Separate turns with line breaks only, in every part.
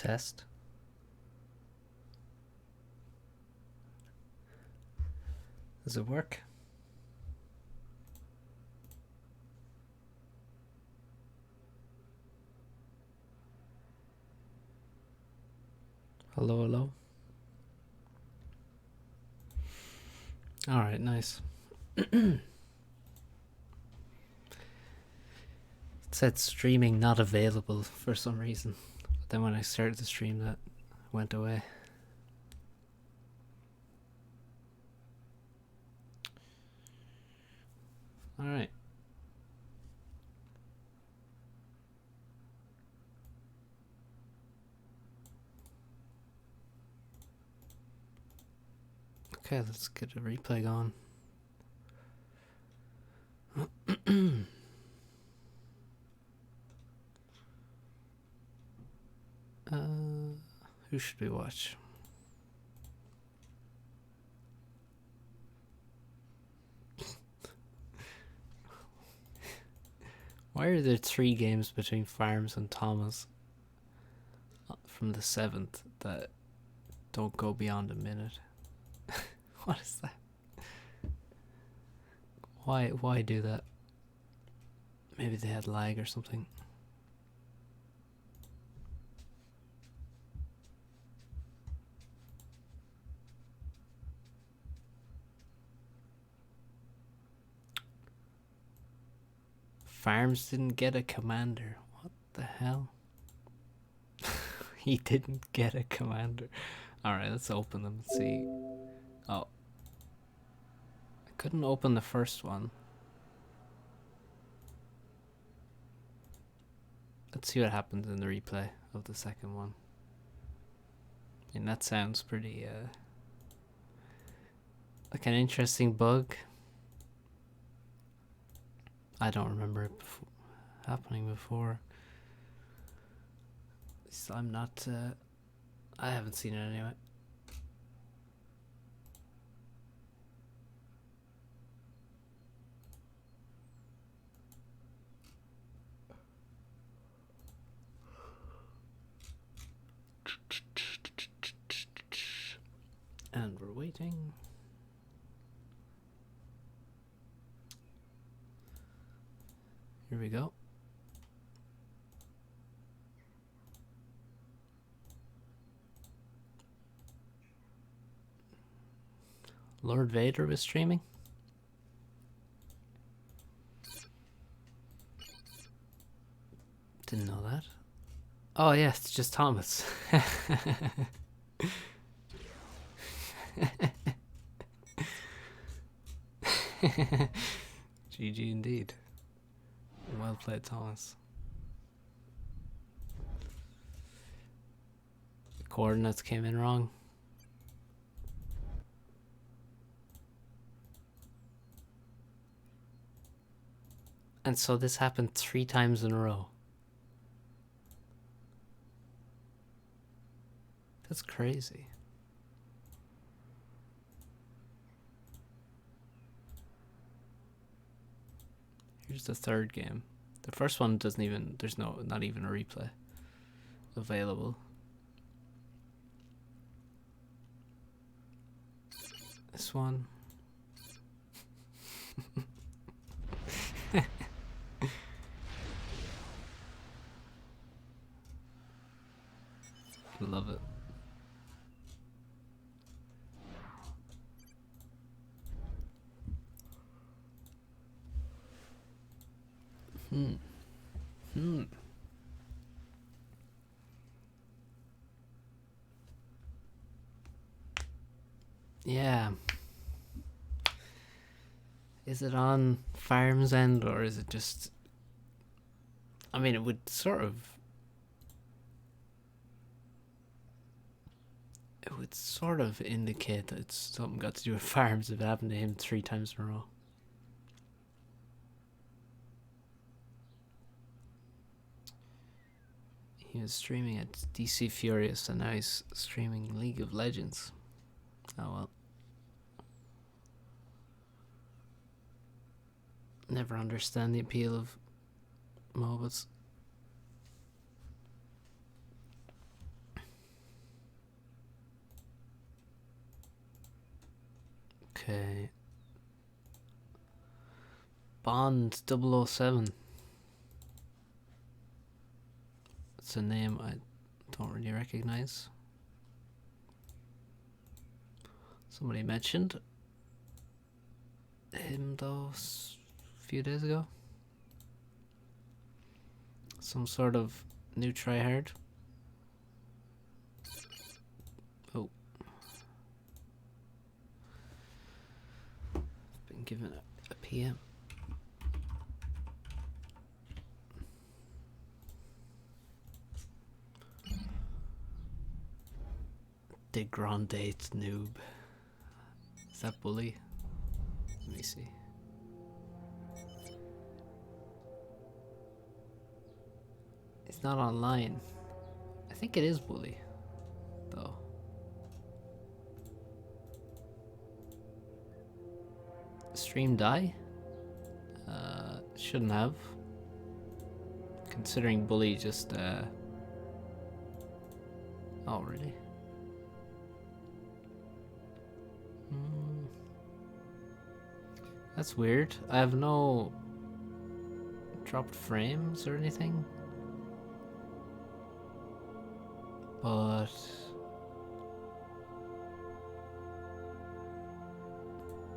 Test. Does it work? Hello, hello. Alright, nice. It said streaming not available for some reason. But then when I started the stream, that went away. Alright. Okay, let's get a replay going. Who should we watch? Why are there 3 games between Farms and Thomas from the 7th that don't go beyond a minute? What is that? Why do that? Maybe they had lag or something. Farms didn't get a commander. What the hell? He didn't get a commander. Alright, let's open them and see. Oh. I couldn't open the first one. Let's see what happens in the replay of the second one. I mean, that sounds pretty, like an interesting bug. I don't remember it happening before. I'm not, I haven't seen it anyway. And we're waiting. Here we go. Lord Vader was streaming. Didn't know that. Oh yeah, it's just Thomas. GG indeed. Well played, Thomas. The coordinates came in wrong. And so this happened 3 times in a row. That's crazy. Here's the third game. The first one doesn't even, there's not even a replay available. This one. Love it. Yeah. Is it on Farm's end or is it just... I mean, it would sort of... It would sort of indicate that it's something got to do with Farms if it happened to him 3 times in a row. He was streaming at DC Furious and now he's streaming League of Legends. Oh well. Never understand the appeal of MOBAs. Okay. Bond 007. It's a name I don't really recognize. Somebody mentioned him though a few days ago. Some sort of new tryhard. Oh. Been given a PM. De Grande noob. Is that bully? Let me see. It's not online. I think it is bully, though. Stream die? Shouldn't have. Considering bully just oh really? That's weird. I have no dropped frames or anything. But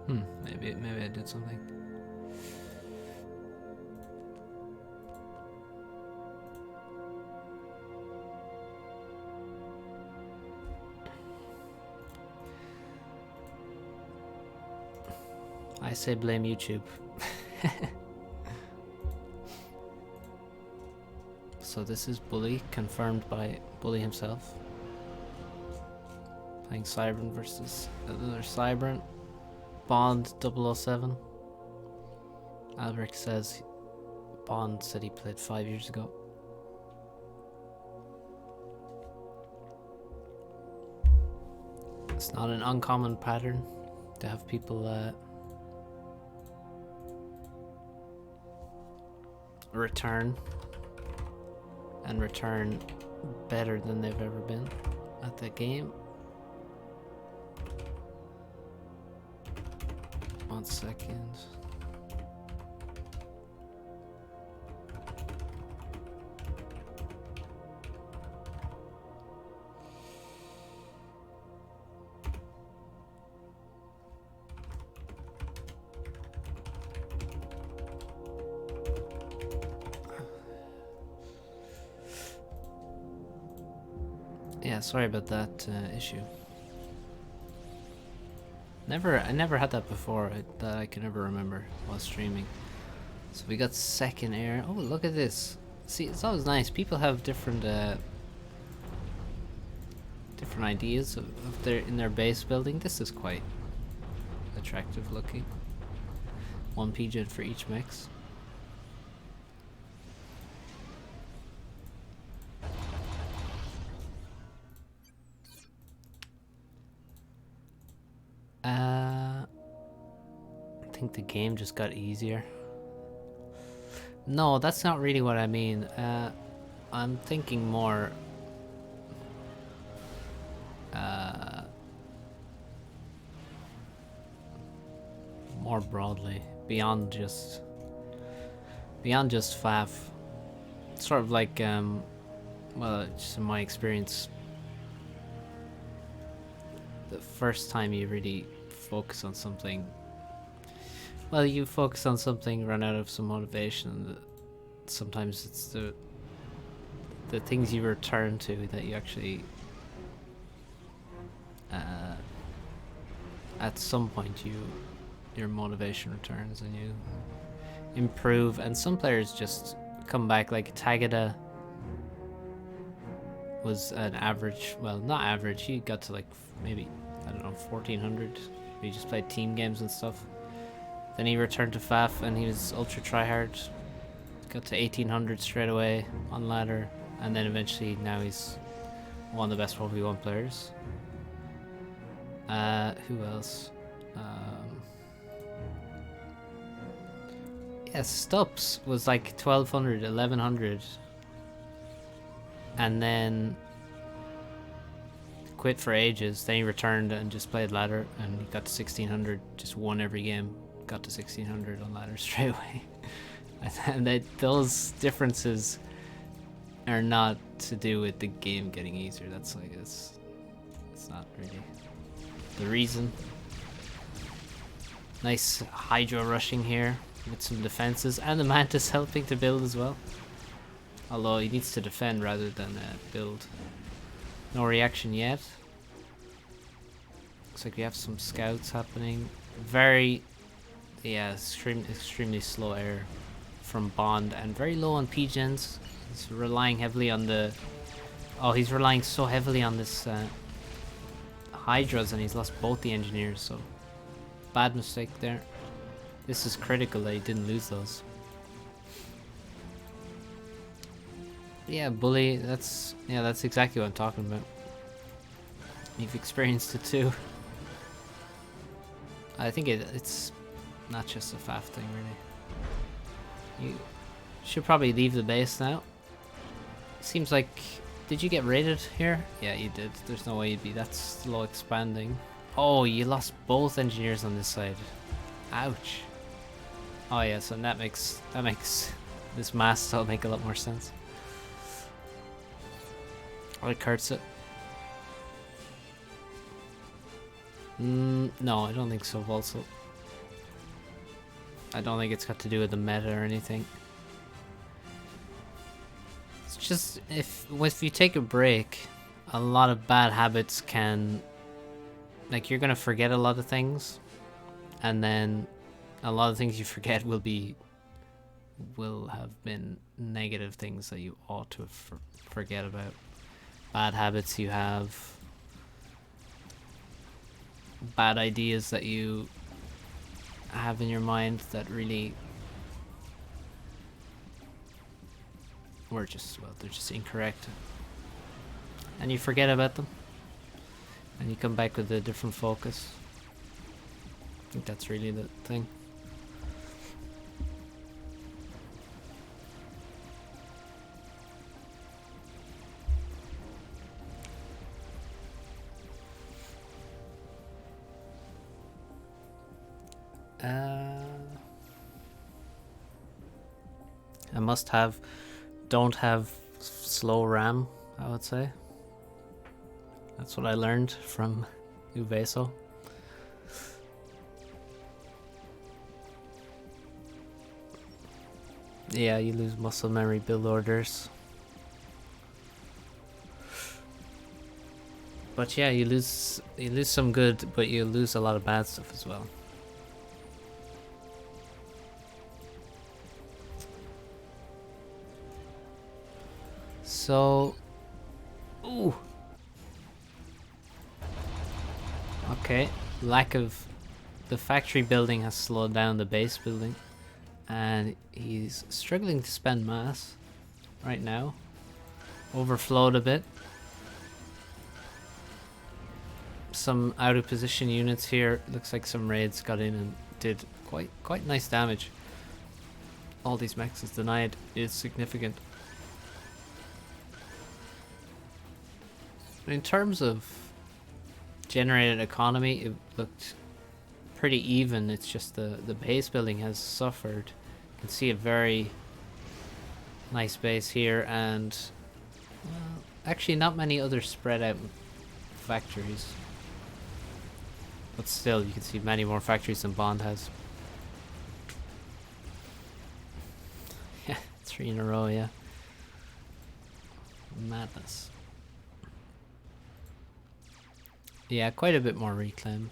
maybe I did something. I say blame YouTube. So this is Bully, confirmed by Bully himself. Playing Cybran versus another Cybran. Bond 007. Albrecht says Bond said he played 5 years ago. It's not an uncommon pattern to have people return better than they've ever been at the game. 1 second. Yeah, sorry about that issue. I never had that before that I can ever remember while streaming. So we got second air. Oh, look at this. See, it's always nice. People have different ideas of their base building. This is quite attractive looking. 1 PGen for each mix. I think the game just got easier. No, that's not really what I mean. I'm thinking more more broadly, beyond just FAF. Sort of like well, just in my experience, the first time you really focus on something, well, you focus on something, run out of some motivation. Sometimes it's the things you return to that you actually at some point your motivation returns and you improve. And some players just come back, like Tagada was an average, well, not average, he got to like maybe, I don't know, 1400. He just played team games and stuff. Then he returned to FAF and he was ultra tryhard. Got to 1800 straight away on ladder, and then eventually now he's one of the best 1v1 players. Who else? Yeah, Stubbs was like 1200, 1100. And then quit for ages. Then he returned and just played ladder, and he got to 1600. Just won every game. Got to 1600 on ladder straight away. And those differences are not to do with the game getting easier. That's like it's not really the reason. Nice Hydra rushing here with some defenses, and the Mantis helping to build as well. Although he needs to defend rather than build. No reaction yet. Looks like we have some scouts happening. Very, yeah, extremely slow air from Bond, and very low on P-gens. He's relying heavily on the... Oh, he's relying so heavily on this Hydras, and he's lost both the engineers, so... Bad mistake there. This is critical that he didn't lose those. Yeah, bully, that's exactly what I'm talking about. You've experienced it too. I think it's not just a FAF thing, really. You should probably leave the base now. Seems like... Did you get raided here? Yeah, you did. There's no way you'd be that slow expanding. Oh, you lost both engineers on this side. Ouch. Oh yeah, so that makes this mass stall make a lot more sense. I like Kurtz. No, I don't think so, also. I don't think it's got to do with the meta or anything. It's just, if you take a break, a lot of bad habits can... Like, you're gonna forget a lot of things, and then a lot of things you forget will have been negative things that you ought to forget about. Bad habits you have, bad ideas that you have in your mind that really were just, well, they're just incorrect, and you forget about them. And you come back with a different focus. I think that's really the thing. I don't have slow RAM, I would say. That's what I learned from Uveso. Yeah, you lose muscle memory build orders. But yeah, you lose some good, but you lose a lot of bad stuff as well. So, ooh. Okay, lack of... The factory building has slowed down the base building, and he's struggling to spend mass right now. Overflowed a bit. Some out of position units here. Looks like some raids got in and did quite nice damage. All these mechs is denied is significant. In terms of generated economy, it looked pretty even. It's just the base building has suffered. You can see a very nice base here, and well, actually not many other spread out factories, but still you can see many more factories than Bond has. Yeah, 3 in a row, yeah. Madness. Yeah, quite a bit more reclaim.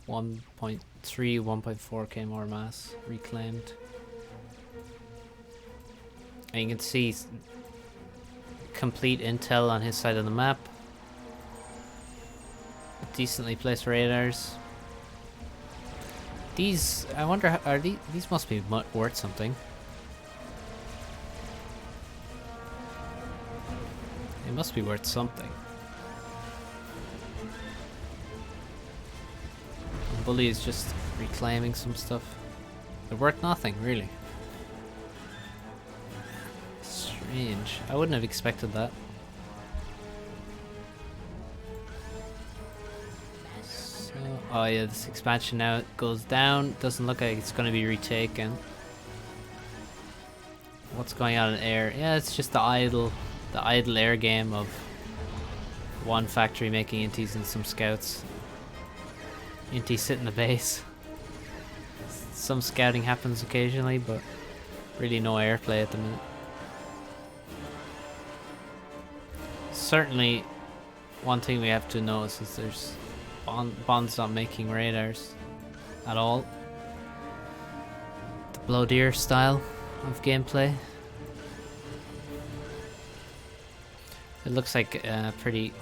1.3, 1.4k more mass reclaimed. And you can see complete intel on his side of the map. Decently placed radars. These, I wonder, are these must be worth something. They must be worth something. Bully is just reclaiming some stuff. They're worth nothing, really. Strange. I wouldn't have expected that. Oh yeah, this expansion now goes down. Doesn't look like it's going to be retaken. What's going on in air? Yeah, it's just the idle air game of one factory making inties and some scouts. Inties sit in the base. Some scouting happens occasionally, but really no airplay at the minute. Certainly, one thing we have to notice is there's Bond's not making radars at all. The Blow Deer style of gameplay. It looks like a pretty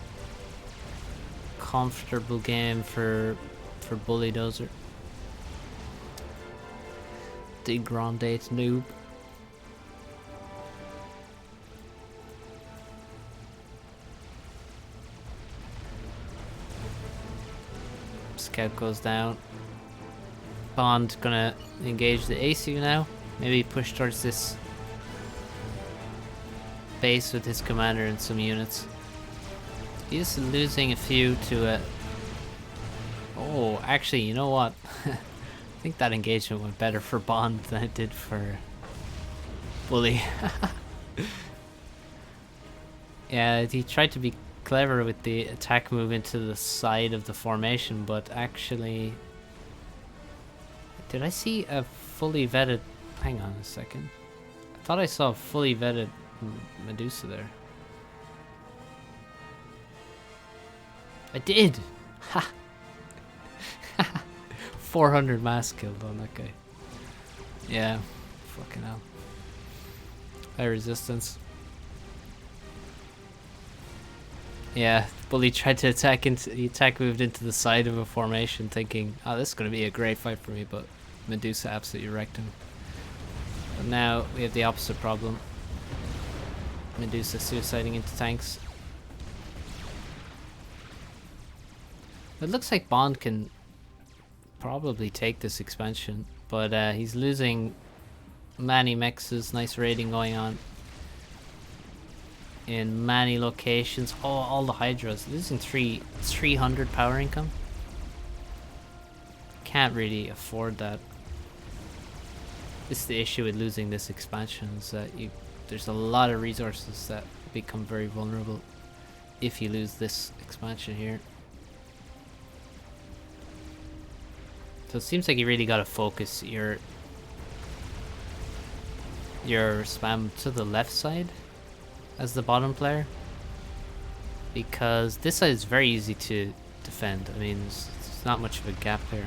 comfortable game for Bully Dozer. The Grande noob. Scout goes down. Bond gonna engage the ACU now. Maybe push towards this base with his commander and some units. He's losing a few to a... Oh, actually, you know what? I think that engagement went better for Bond than it did for Bully. Yeah, he tried to be clever with the attack move into the side of the formation, but actually... Did I see a fully vetted... Hang on a second. I thought I saw a fully vetted Medusa there. I did! Ha! 400 mass killed on that guy. Yeah. Fucking hell. High resistance. Yeah, Bully tried to attack into... He attack moved into the side of a formation thinking, oh, this is going to be a great fight for me, but Medusa absolutely wrecked him. But now we have the opposite problem. Medusa suiciding into tanks. It looks like Bond can probably take this expansion, but he's losing many mexes. Nice raiding going on in many locations. Oh, all the Hydras. Losing 300 power income. Can't really afford that. This is the issue with losing this expansion, is that there's a lot of resources that become very vulnerable if you lose this expansion here. So it seems like you really gotta focus your spam to the left side as the bottom player, because this side is very easy to defend. I mean, there's not much of a gap here.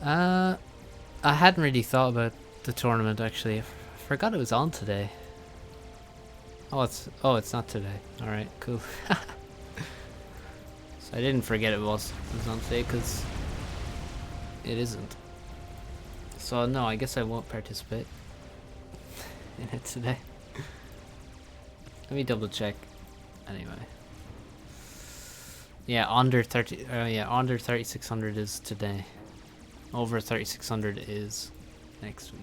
I hadn't really thought about the tournament actually. I forgot it was on today. Oh, it's not today. All right, cool. So I didn't forget it was on today, because it isn't. So no, I guess I won't participate in it today. Let me double check. Anyway. Yeah, under 3600 is today. Over 3600 is next week.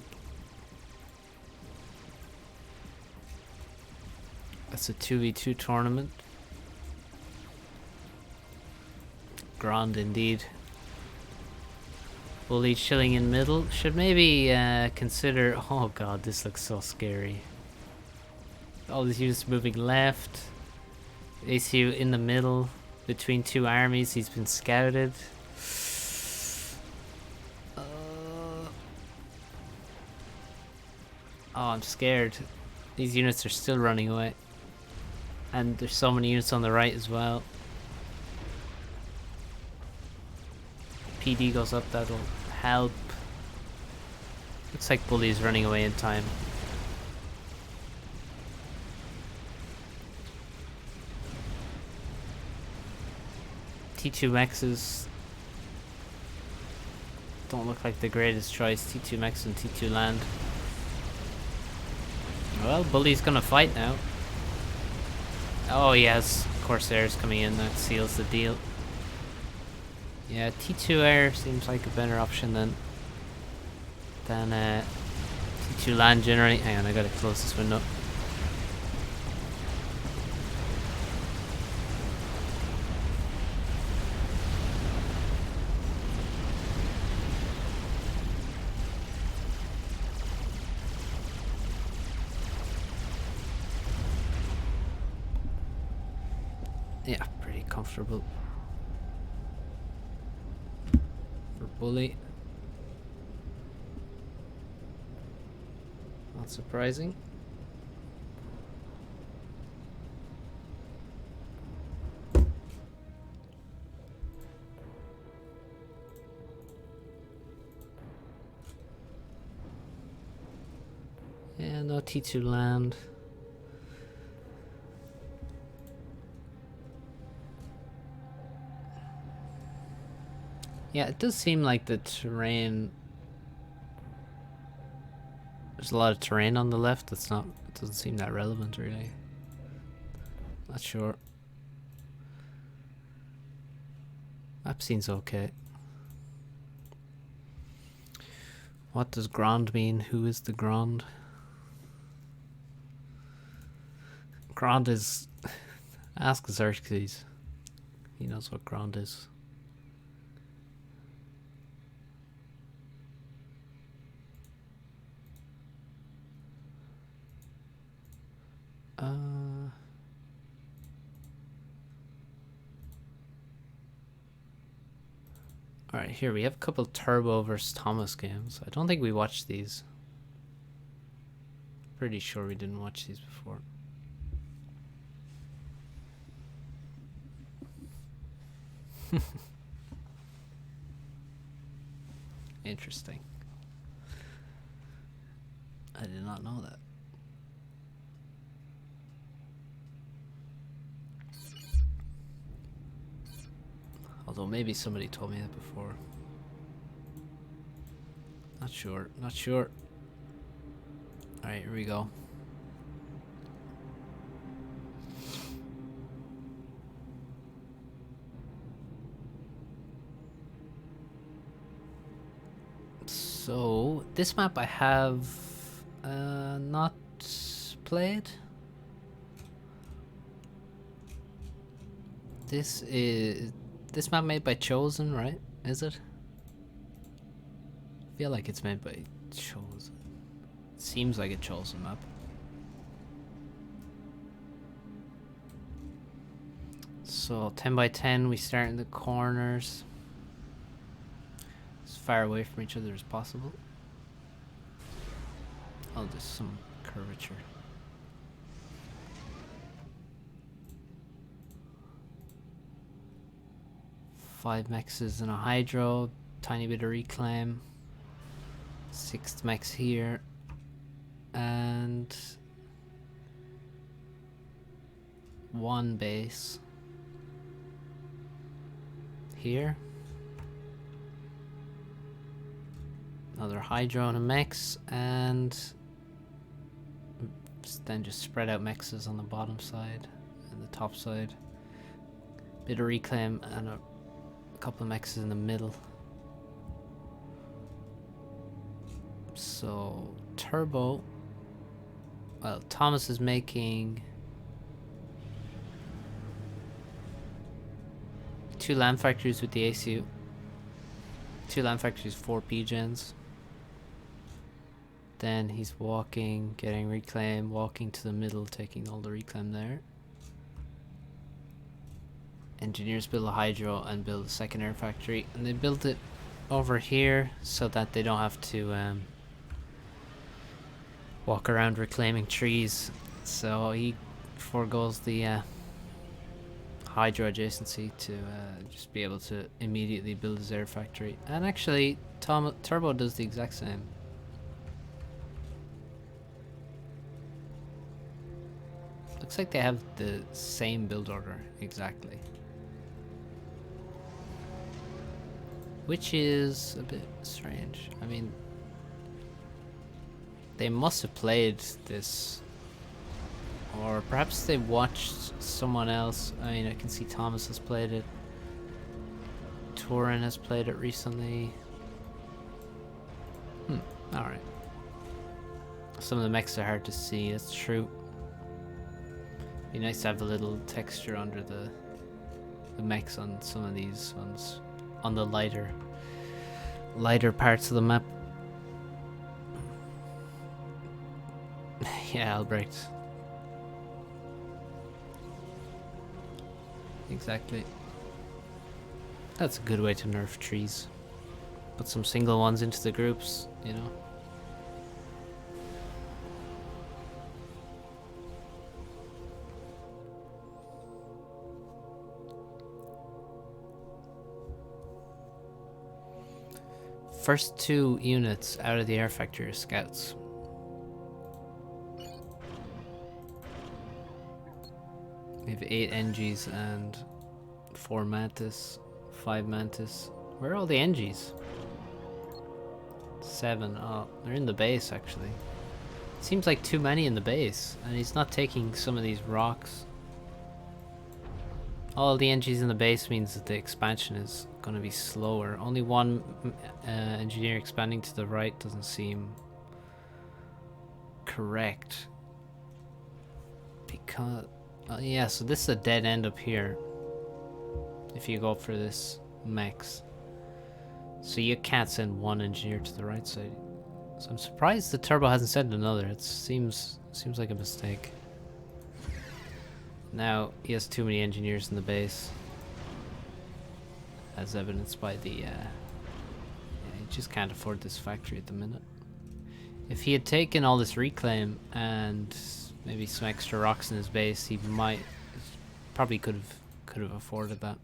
That's a 2v2 tournament. Grand indeed. Bully chilling in middle. Should maybe consider... Oh god, this looks so scary. All these units moving left. ACU in the middle. Between two armies. He's been scouted. Oh, I'm scared. These units are still running away. And there's so many units on the right as well. PD goes up, that'll help. Looks like Bully's running away in time. T2 mexes don't look like the greatest choice. T2 mex and T2 land. Well, Bully's gonna fight now. Oh, he has Corsairs coming in. That seals the deal. Yeah, T2 air seems like a better option than T2 land generally. Hang on, I gotta close this window. Yeah, pretty comfortable for Bully. Not surprising. Yeah, no T2 land. Yeah, it does seem like the terrain... There's a lot of terrain on the left that's not... It doesn't seem that relevant, really. Not sure. Map seems okay. What does Grand mean? Who is the Grand? Grand is... Ask Xerxes. He knows what Grand is. Alright, here we have a couple Turbo versus Thomas games. I don't think we watched these. Pretty sure we didn't watch these before. Interesting. I did not know that. Although maybe somebody told me that before. Not sure. Not sure. Alright, here we go. So, this map I have not played. This map made by Chosen, right? Is it? I feel like it's made by Chosen. Seems like a Chosen map. So 10 by 10, we start in the corners. As far away from each other as possible. Oh, there's some curvature. Five mexes and a hydro, tiny bit of reclaim. Sixth mex here. And one base here. Another hydro and a mex, and then just spread out mexes on the bottom side and the top side. Bit of reclaim and a couple of mexes in the middle. So Turbo, well, Thomas is making 2 land factories with the ACU. 2 land factories, 4 P-gens. Then he's walking, getting reclaim, walking to the middle, taking all the reclaim there. Engineers build a hydro and build a second air factory, and they built it over here so that they don't have to walk around reclaiming trees. So he foregoes the hydro adjacency to just be able to immediately build his air factory. And actually, Turbo does the exact same. Looks like they have the same build order, exactly. Which is a bit strange. I mean, they must have played this, or perhaps they watched someone else. I mean, I can see Thomas has played it. Turin has played it recently. Alright. Some of the mechs are hard to see, that's true. Be nice to have a little texture under the mechs on some of these ones, on the lighter parts of the map. Yeah, Albrecht. exactly. That's a good way to nerf trees. Put some single ones into the groups, you know. First 2 units out of the air factory are scouts. We have 8 NGs and 4 Mantis, 5 Mantis. Where are all the NGs? 7. Oh, they're in the base actually. Seems like too many in the base, and he's not taking some of these rocks. All the NGs in the base means that the expansion is going to be slower. Only one engineer expanding to the right doesn't seem correct. Because, yeah, so this is a dead end up here. If you go for this mechs. So you can't send one engineer to the right side. So I'm surprised the Turbo hasn't sent another. It seems like a mistake. Now he has too many engineers in the base, as evidenced by the yeah, he just can't afford this factory at the minute. If he had taken all this reclaim and maybe some extra rocks in his base, he probably could have afforded that.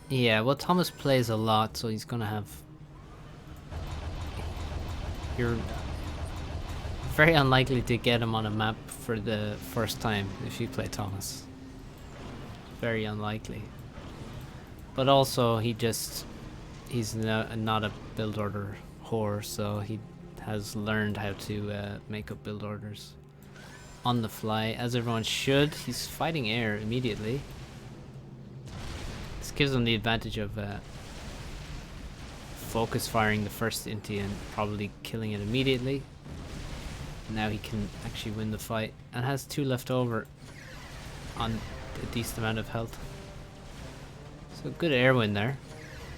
Yeah, well, Thomas plays a lot, so he's gonna have. You're very unlikely to get him on a map for the first time if you play Thomas. Very unlikely. But also, he's not a build order whore, so he has learned how to make up build orders on the fly, as everyone should. He's fighting air immediately. This gives him the advantage of focus firing the first Inti and probably killing it immediately. Now he can actually win the fight and has 2 left over on a decent amount of health. So good air win there.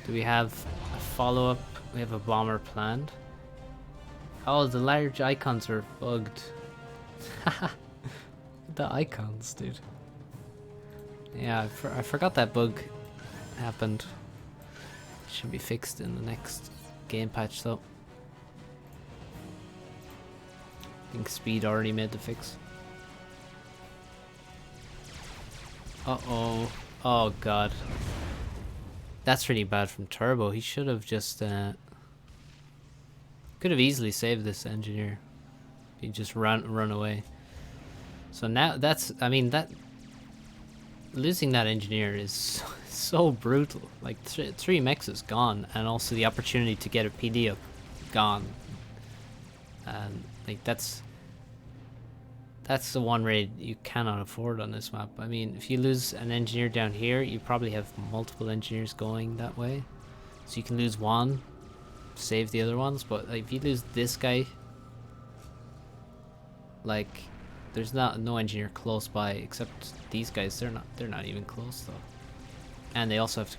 Do we have a follow-up? We have a bomber planned. Oh, the large icons are bugged. The icons, dude. Yeah, I forgot that bug happened. Should be fixed in the next game patch though. I think Speed already made the fix. Uh-oh. Oh god. That's really bad from Turbo. He should have just could have easily saved this engineer. He just run away. So now that's, I mean, that losing that engineer is so brutal. Like 3 mechs is gone, and also the opportunity to get a PD up gone. And like that's the one raid you cannot afford on this map. I mean, if you lose an engineer down here, you probably have multiple engineers going that way, so you can lose one, save the other ones. But like, if you lose this guy, like, there's no engineer close by except these guys. They're not even close though, and they also have to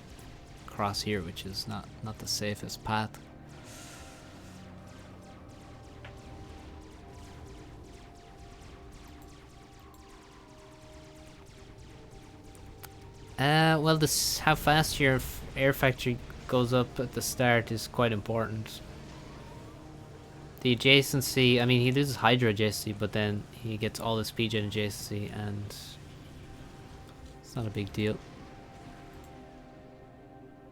cross here, which is not the safest path. Well, how fast your air factory goes up at the start is quite important. The adjacency, I mean, he loses Hydra adjacency, but then he gets all the speed gen adjacency, and it's not a big deal.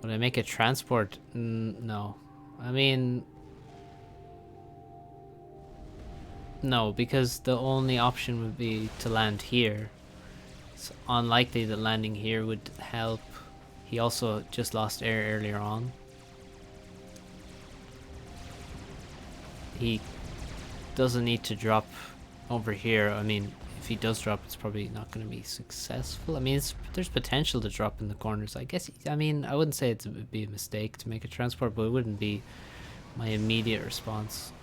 Would I make a transport? No. I mean, no, because the only option would be to land here. It's unlikely that landing here would help. He also just lost air earlier on. He doesn't need to drop over here. I mean, if he does drop, it's probably not going to be successful. I mean, there's potential to drop in the corners. I guess, I mean, I wouldn't say it would be a mistake to make a transport, but it wouldn't be my immediate response.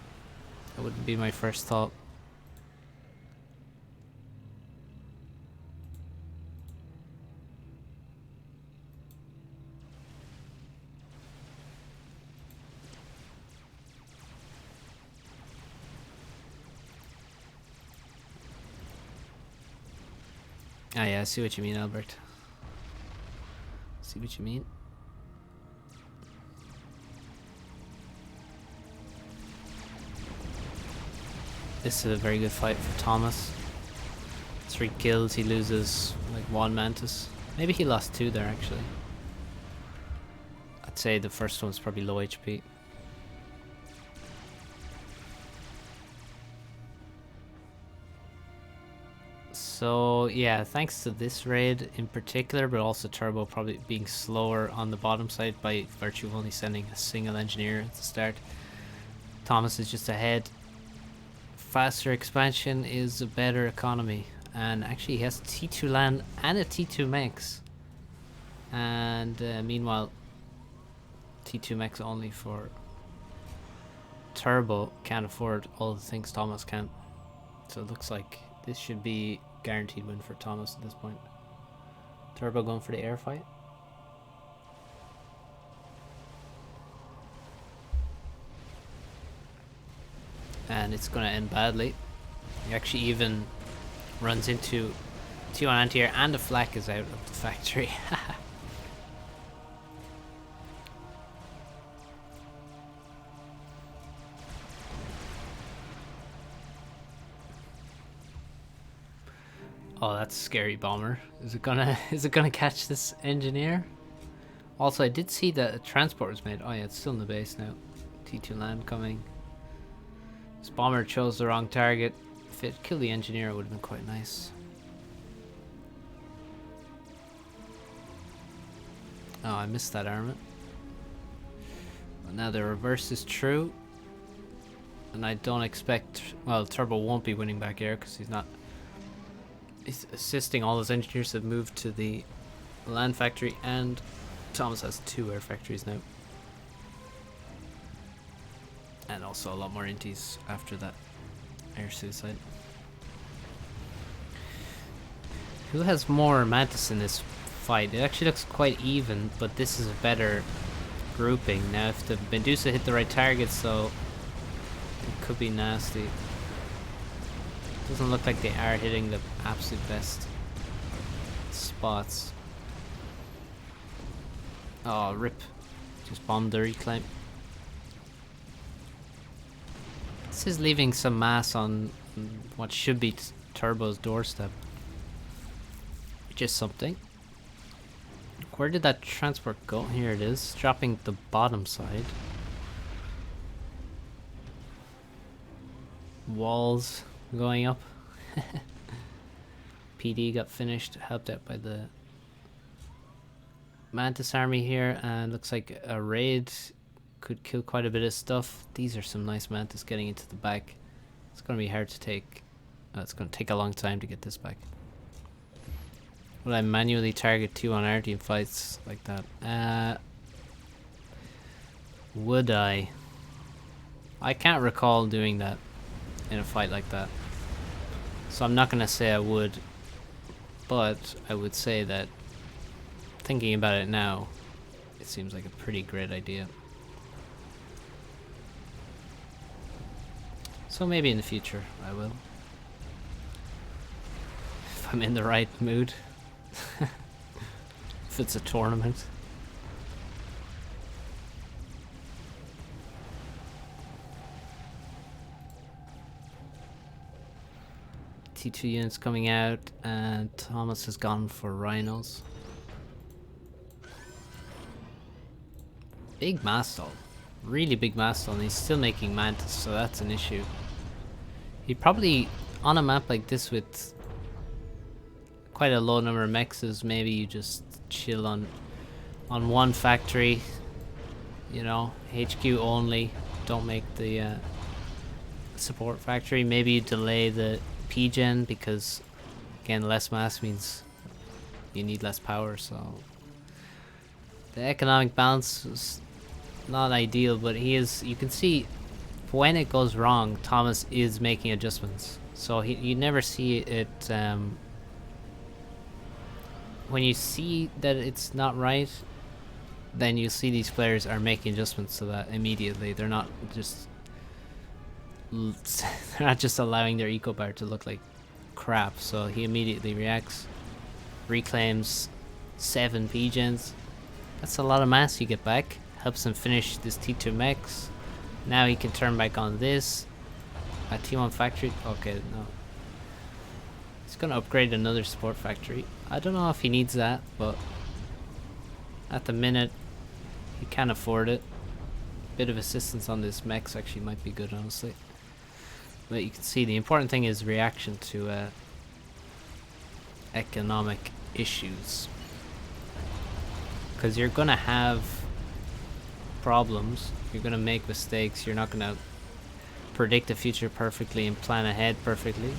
It wouldn't be my first thought. Ah, yeah, I see what you mean, Albert. See what you mean. This is a very good fight for Thomas. 3 kills, he loses like 1 Mantis. Maybe he lost 2 there actually. I'd say the first one's probably low HP. So yeah, thanks to this raid in particular, but also Turbo probably being slower on the bottom side by virtue of only sending a single engineer at the start, Thomas is just ahead. Faster expansion is a better economy, and actually he has T2 land and a T2 mechs, and meanwhile T2 mechs only for Turbo can't afford all the things Thomas can. So it looks like this should be guaranteed win for Thomas at this point. Turbo going for the air fight. And it's going to end badly. He actually even runs into T1 anti-air, and the flak is out of the factory. Oh, that's a scary bomber. Is it gonna catch this engineer? Also, I did see that a transport was made. Oh yeah, it's still in the base now. T2 land coming. This bomber chose the wrong target. If it killed the engineer, it would have been quite nice. Oh, I missed that armament. But now the reverse is true. And I don't expect... Well, Turbo won't be winning back air because he's not... He's assisting all his engineers that moved to the land factory, and Thomas has 2 air factories now. And also a lot more inties after that air suicide. Who has more Mantis in this fight? It actually looks quite even, but this is a better grouping. Now if the Medusa hit the right target, so it could be nasty. Doesn't look like they are hitting the absolute best spots. Oh, rip. Just bombed the reclaim. This is leaving some mass on what should be Turbo's doorstep. Which is something. Where did that transport go? Here it is. Dropping the bottom side. Walls going up. PD got finished, helped out by the Mantis army here, and looks like a raid could kill quite a bit of stuff. These are some nice Mantis getting into the back. It's going to be hard to take. It's going to take a long time to get this back. Will I manually target 2 on our team fights like that? Would I? I can't recall doing that in a fight like that. So I'm not going to say I would, but I would say that thinking about it now, it seems like a pretty great idea. So maybe in the future I will. If I'm in the right mood. If it's a tournament. T2 units coming out, and Thomas has gone for rhinos. Big Mastol. Really big Mastol, and he's still making Mantis, so that's an issue. He'd probably, on a map like this with quite a low number of mexes, maybe you just chill on one factory, you know, HQ only, don't make the support factory. Maybe you delay the P-gen, because again, less mass means you need less power, so the economic balance is not ideal, but he is, you can see when it goes wrong, Thomas is making adjustments. So you never see it when you see that it's not right, then you see these players are making adjustments to that immediately. They're not just allowing their eco bar to look like crap, so he immediately reacts. reclaims 7 P-gens. That's a lot of mass you get back. Helps him finish this T2 mechs. Now he can turn back on this. A T1 factory. Okay, no. He's gonna upgrade another support factory. I don't know if he needs that, but at the minute he can afford it. Bit of assistance on this mechs actually might be good, honestly. But you can see the important thing is reaction to economic issues, because you're gonna have problems, you're gonna make mistakes, you're not gonna predict the future perfectly and plan ahead perfectly.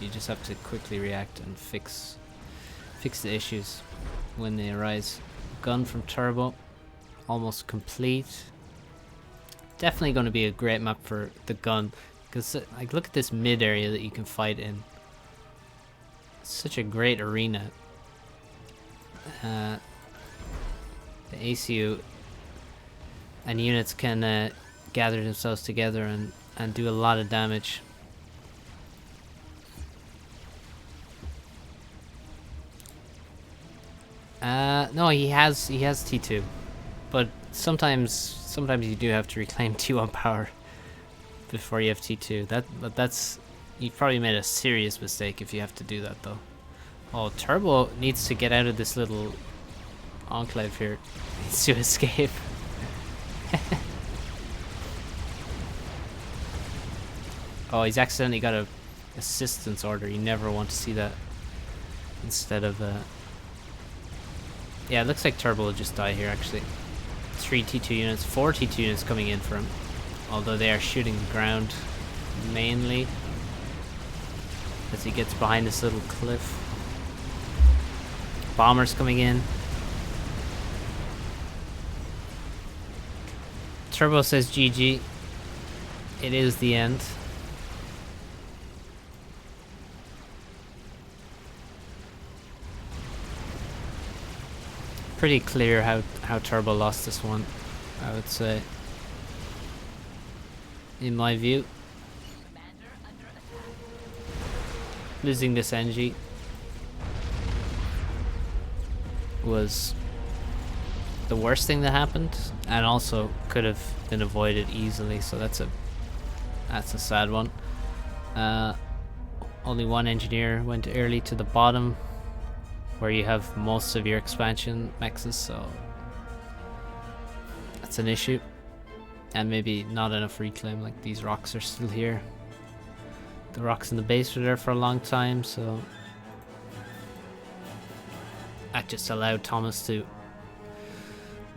You just have to quickly react and fix the issues when they arise. Gun from Turbo, almost complete. Definitely going to be a great map for the gun, because like, look at this mid area that you can fight in. It's such a great arena. The ACU and units can gather themselves together and do a lot of damage. No, he has T2, but sometimes you do have to reclaim T1 power before you have T2. That's you've probably made a serious mistake if you have to do that though. Oh, Turbo needs to get out of this little enclave here. He needs to escape. Oh, he's accidentally got a assistance order. You never want to see that. Instead of yeah, it looks like Turbo will just die here actually. 3 T2 units, 4 T2 units coming in for him. Although they are shooting the ground mainly as he gets behind this little cliff. Bombers coming in. Turbo says GG. It is the end. Pretty clear how Turbo lost this one, I would say. In my view. Losing this NG was the worst thing that happened, and also could have been avoided easily, so that's a sad one. Only one engineer went early to the bottom where you have most of your expansion mexes, so that's an issue. And maybe not enough reclaim, like these rocks are still here. The rocks in the base were there for a long time, so that just allowed Thomas to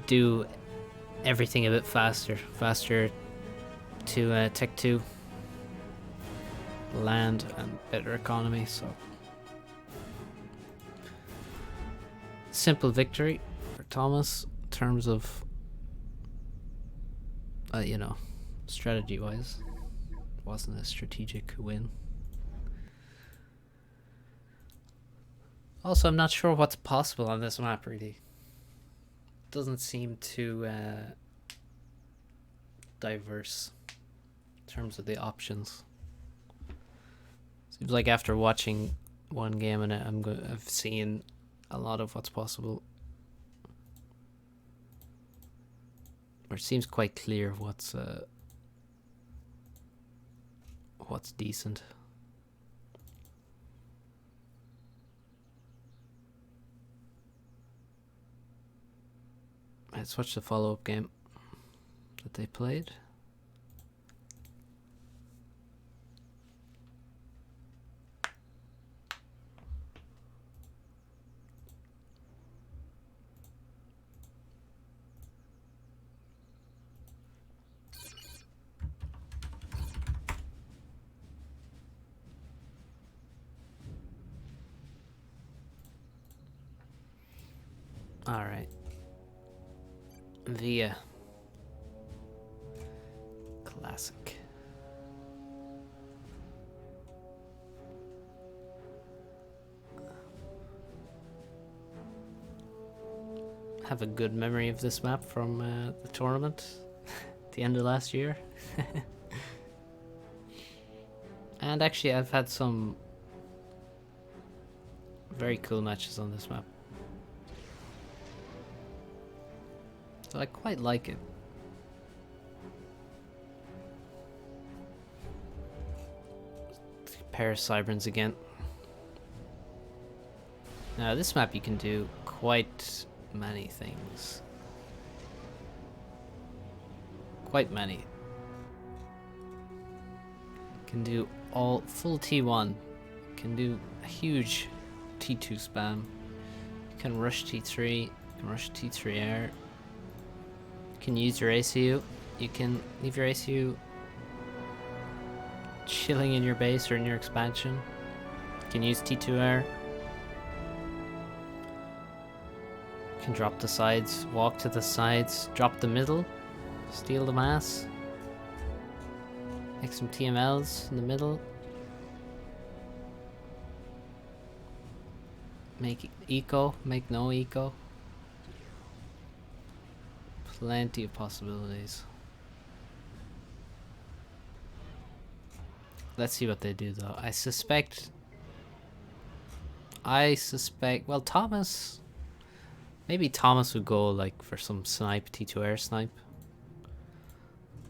do everything a bit faster to Tech 2 land and better economy. So simple victory for Thomas in terms of you know, strategy wise. Wasn't a strategic win. Also, I'm not sure what's possible on this map really. Doesn't seem too diverse in terms of the options. Seems like after watching one game and I've seen a lot of what's possible. Or it seems quite clear what's decent. Let's watch the follow-up game that they played. All right. Via classic. Have a good memory of this map from the tournament at the end of last year. And actually I've had some very cool matches on this map. So I quite like it. Pair of Cyberns again. Now this map you can do quite many things. Quite many. Can do all full T1. Can do a huge T2 spam. You can rush T3. You can rush T3 air. You can use your ACU. You can leave your ACU chilling in your base or in your expansion. You can use T2 air. You can drop the sides, walk to the sides, drop the middle, steal the mass. Make some TMLs in the middle. Make eco, make no eco. Plenty of possibilities. Let's see what they do though. I suspect, well, Thomas, maybe Thomas would go like for some snipe, T2 air snipe.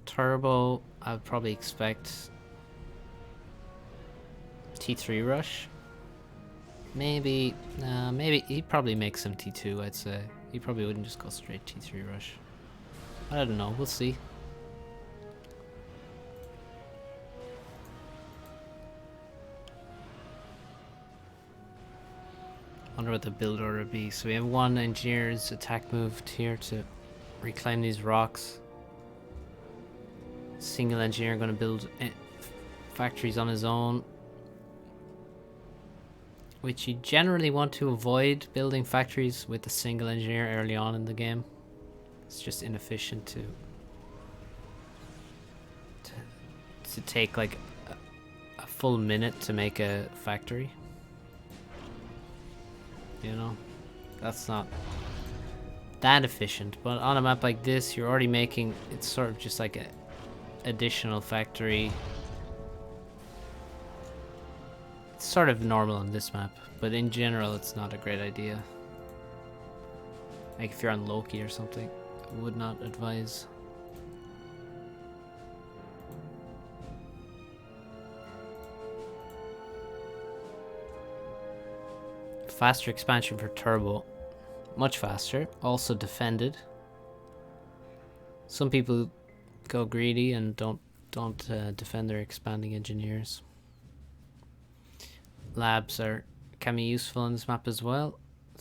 Turbo, I would probably expect T3 rush. Maybe he'd probably make some T2, I'd say. He probably wouldn't just go straight T3 rush. I don't know, we'll see. Wonder what the build order would be. So we have one engineer's attack moved here to reclaim these rocks. Single engineer going to build factories on his own, which you generally want to avoid building factories with a single engineer early on in the game. It's just inefficient to take like a full minute to make a factory. You know, that's not that efficient. But on a map like this, you're already making, it's sort of just like a additional factory. It's sort of normal on this map, but in general it's not a great idea. Like if you're on Loki or something, I would not advise. Faster expansion for Turbo, much faster, also defended. Some people go greedy and don't defend their expanding engineers. Labs can be useful on this map as well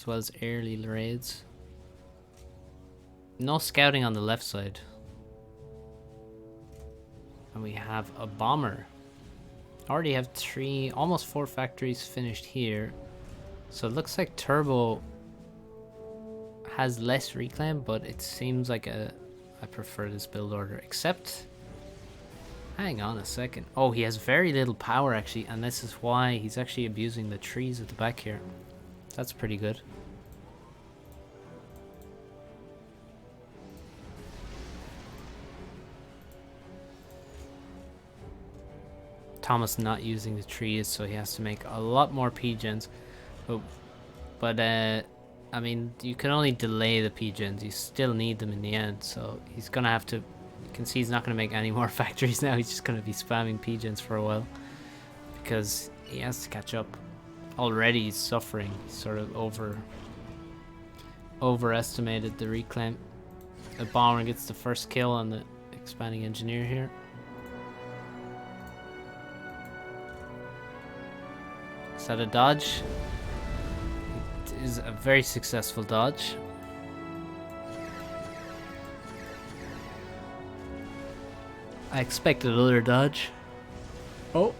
as early raids. No scouting on the left side, and we have a bomber. Already have almost 4 factories finished here. So it looks like Turbo has less reclaim, but it seems like I prefer this build order, except, hang on a second. Oh, he has very little power actually, and this is why he's actually abusing the trees at the back here. That's pretty good. Thomas not using the trees, so he has to make a lot more P-gens. But I mean, you can only delay the P-gens. You still need them in the end, so he's gonna have to. You can see he's not gonna make any more factories now. He's just gonna be spamming P-gens for a while because he has to catch up. Already he's suffering. He's sort of overestimated the reclaim. The bomber gets the first kill on the expanding engineer here. Is that a dodge? It is a very successful dodge. I expected another dodge. Oh.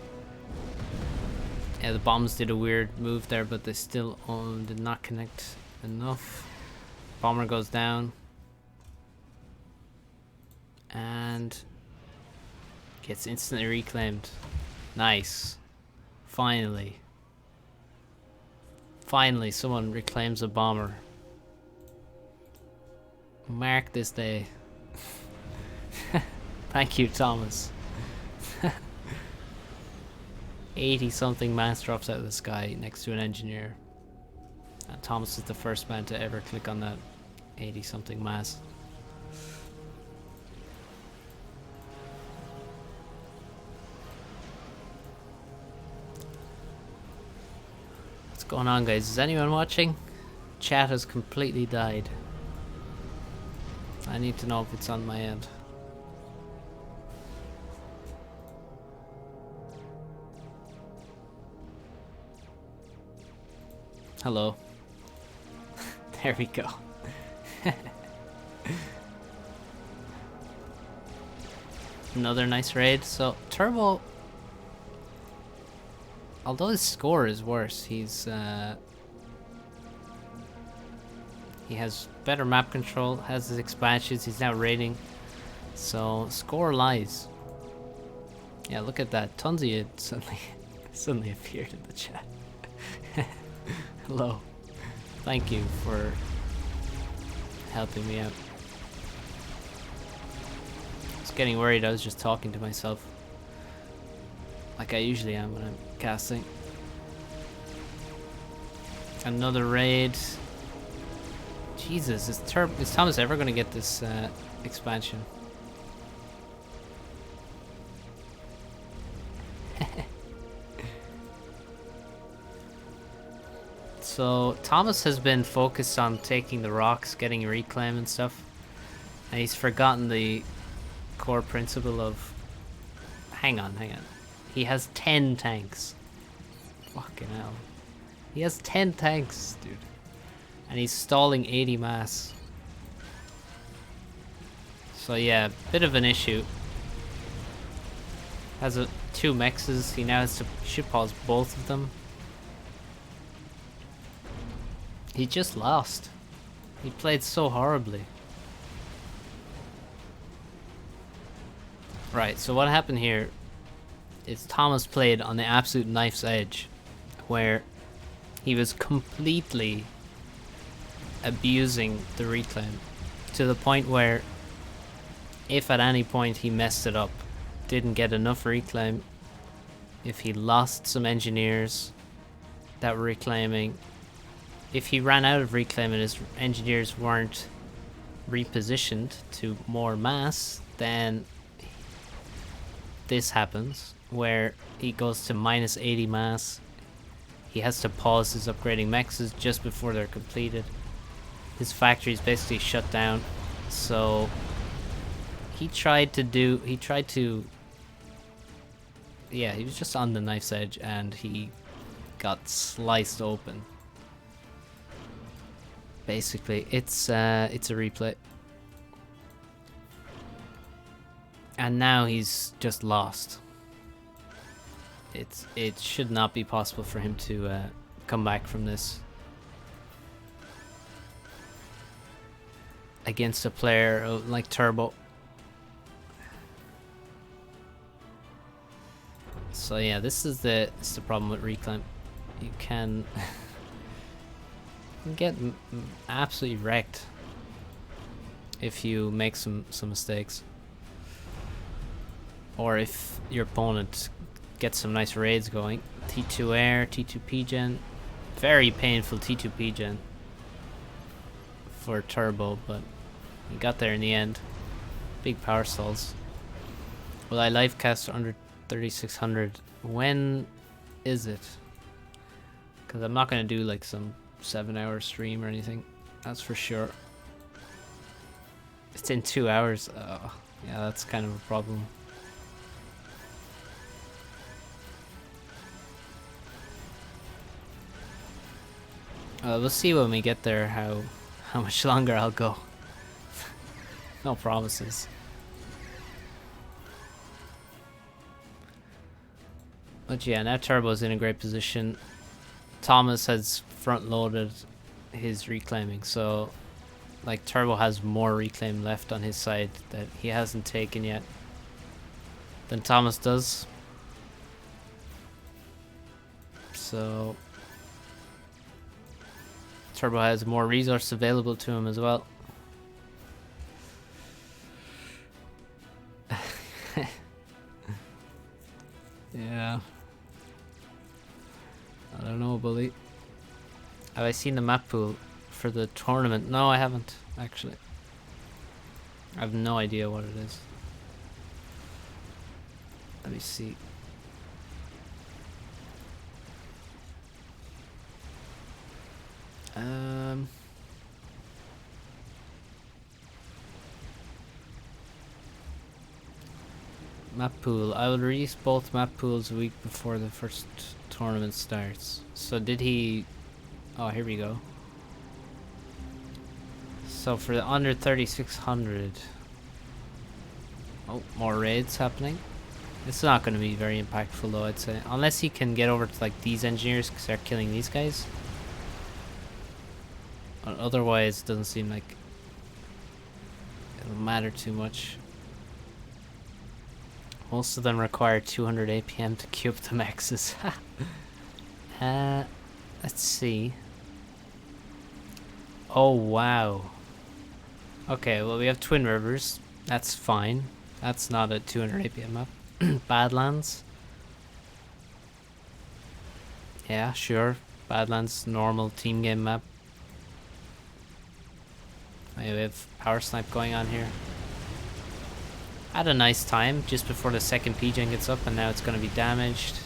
Yeah, the bombs did a weird move there, but they still did not connect enough. Bomber goes down. And gets instantly reclaimed. Nice. Finally. Finally, someone reclaims a bomber. Mark this day. Thank you, Thomas. 80 something mass drops out of the sky next to an engineer. And Thomas is the first man to ever click on that 80 something mass. What's going on, guys? Is anyone watching? Chat has completely died. I need to know if it's on my end. Hello. There we go. Another nice raid. So Turbo, although his score is worse, he has better map control, has his expansions, he's now raiding. So score lies. Yeah, look at that. Tons of you suddenly appeared in the chat. Hello. Thank you for helping me out. I was getting worried I was just talking to myself. Like I usually am when I'm casting. Another raid. Jesus, is Thomas ever gonna get this expansion? So Thomas has been focused on taking the rocks, getting reclaim and stuff, and he's forgotten the core principle of... Hang on. He has 10 tanks. Fucking hell. He has 10 tanks, dude. And he's stalling 80 mass. So yeah, bit of an issue. Has two mexes. He now has to ship pause both of them. He just lost. He played so horribly. Right, so what happened here is Thomas played on the absolute knife's edge, where he was completely abusing the reclaim to the point where if at any point he messed it up, didn't get enough reclaim, if he lost some engineers that were reclaiming, if he ran out of reclaim and his engineers weren't repositioned to more mass, then this happens where he goes to minus 80 mass. He has to pause his upgrading mexes just before they're completed. His factory is basically shut down. So he was just on the knife's edge and he got sliced open. Basically, it's a replay. And now he's just lost. It should not be possible for him to come back from this against a player like Turbo. So yeah, this is the problem with reclaim. You can get absolutely wrecked if you make some mistakes, or if your opponent gets some nice raids going. T2 air, T2 P-gen, very painful T2 P-gen for Turbo, but he got there in the end. Big power stalls. Will I live cast under 3600? When is it? Because I'm not going to do like some 7-hour stream or anything, that's for sure. It's in 2 hours. Yeah, that's kind of a problem. We'll see when we get there how much longer I'll go. No promises. But yeah, now Turbo's in a great position. Thomas has front loaded his reclaiming, so like Turbo has more reclaim left on his side that he hasn't taken yet than Thomas does. So Turbo has more resource available to him as well. Yeah. I don't know, bully. Have I seen the map pool for the tournament? No, I haven't, actually. I have no idea what it is. Let me see. Map pool. I will release both map pools a week before the first tournament starts. So did he... Oh, here we go. So for the under 3600... Oh, more raids happening. It's not going to be very impactful though, I'd say. Unless he can get over to like these engineers because they're killing these guys. Otherwise, it doesn't seem like it'll matter too much. Most of them require 200 APM to queue up the mexes. Let's see. Oh, wow. Okay, well, we have Twin Rivers. That's fine. That's not a 200 APM map. Badlands. Yeah, sure. Badlands, normal team game map. We have Power Snipe going on here. Had a nice time just before the second P-Gen gets up, and now it's going to be damaged.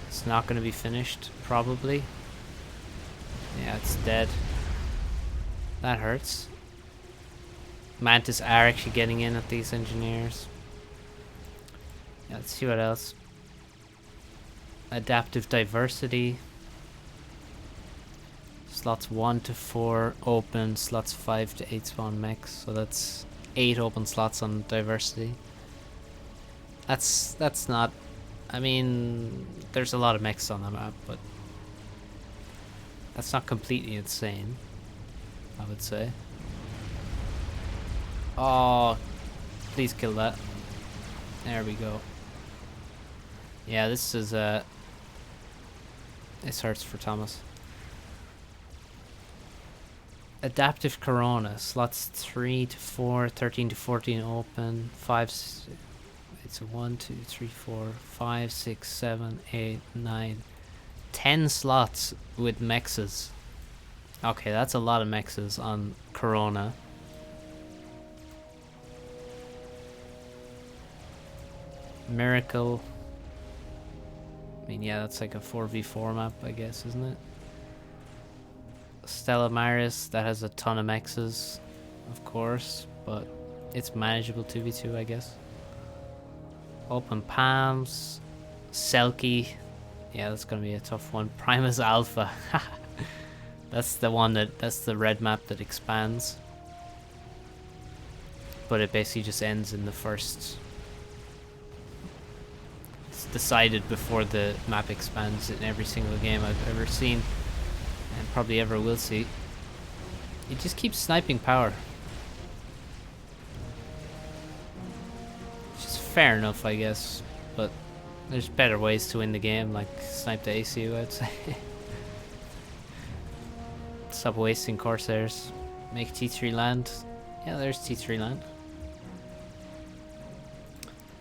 It's not going to be finished, probably. Yeah, it's dead. That hurts. Mantis are actually getting in at these engineers. Yeah, let's see what else. Adaptive diversity. Slots 1 to 4 open, slots 5 to 8 spawn mechs, so that's 8 open slots on diversity. That's not... I mean, there's a lot of mechs on the map, but that's not completely insane, I would say. Oh, please kill that. There we go. Yeah, this is this hurts for Thomas. Adaptive Corona, slots 3 to 4, 13 to 14 open, 5, it's a 1, 2, 3, 4, 5, 6, 7, 8, 9, 10 slots with mexes. Okay, that's a lot of mexes on Corona. Miracle. I mean, yeah, that's like a 4v4 map, I guess, isn't it? Stella Maris, that has a ton of mexes, of course, but it's manageable 2v2, I guess. Open Palms. Selkie. Yeah, that's gonna be a tough one. Primus Alpha. That's the one that's the red map that expands. But it basically just ends in the first... It's decided before the map expands in every single game I've ever seen. And probably ever will see. It just keeps sniping power. Which is fair enough, I guess. But there's better ways to win the game, like snipe the ACU, I'd say. Stop wasting Corsairs. Make T3 land. Yeah, there's T3 land.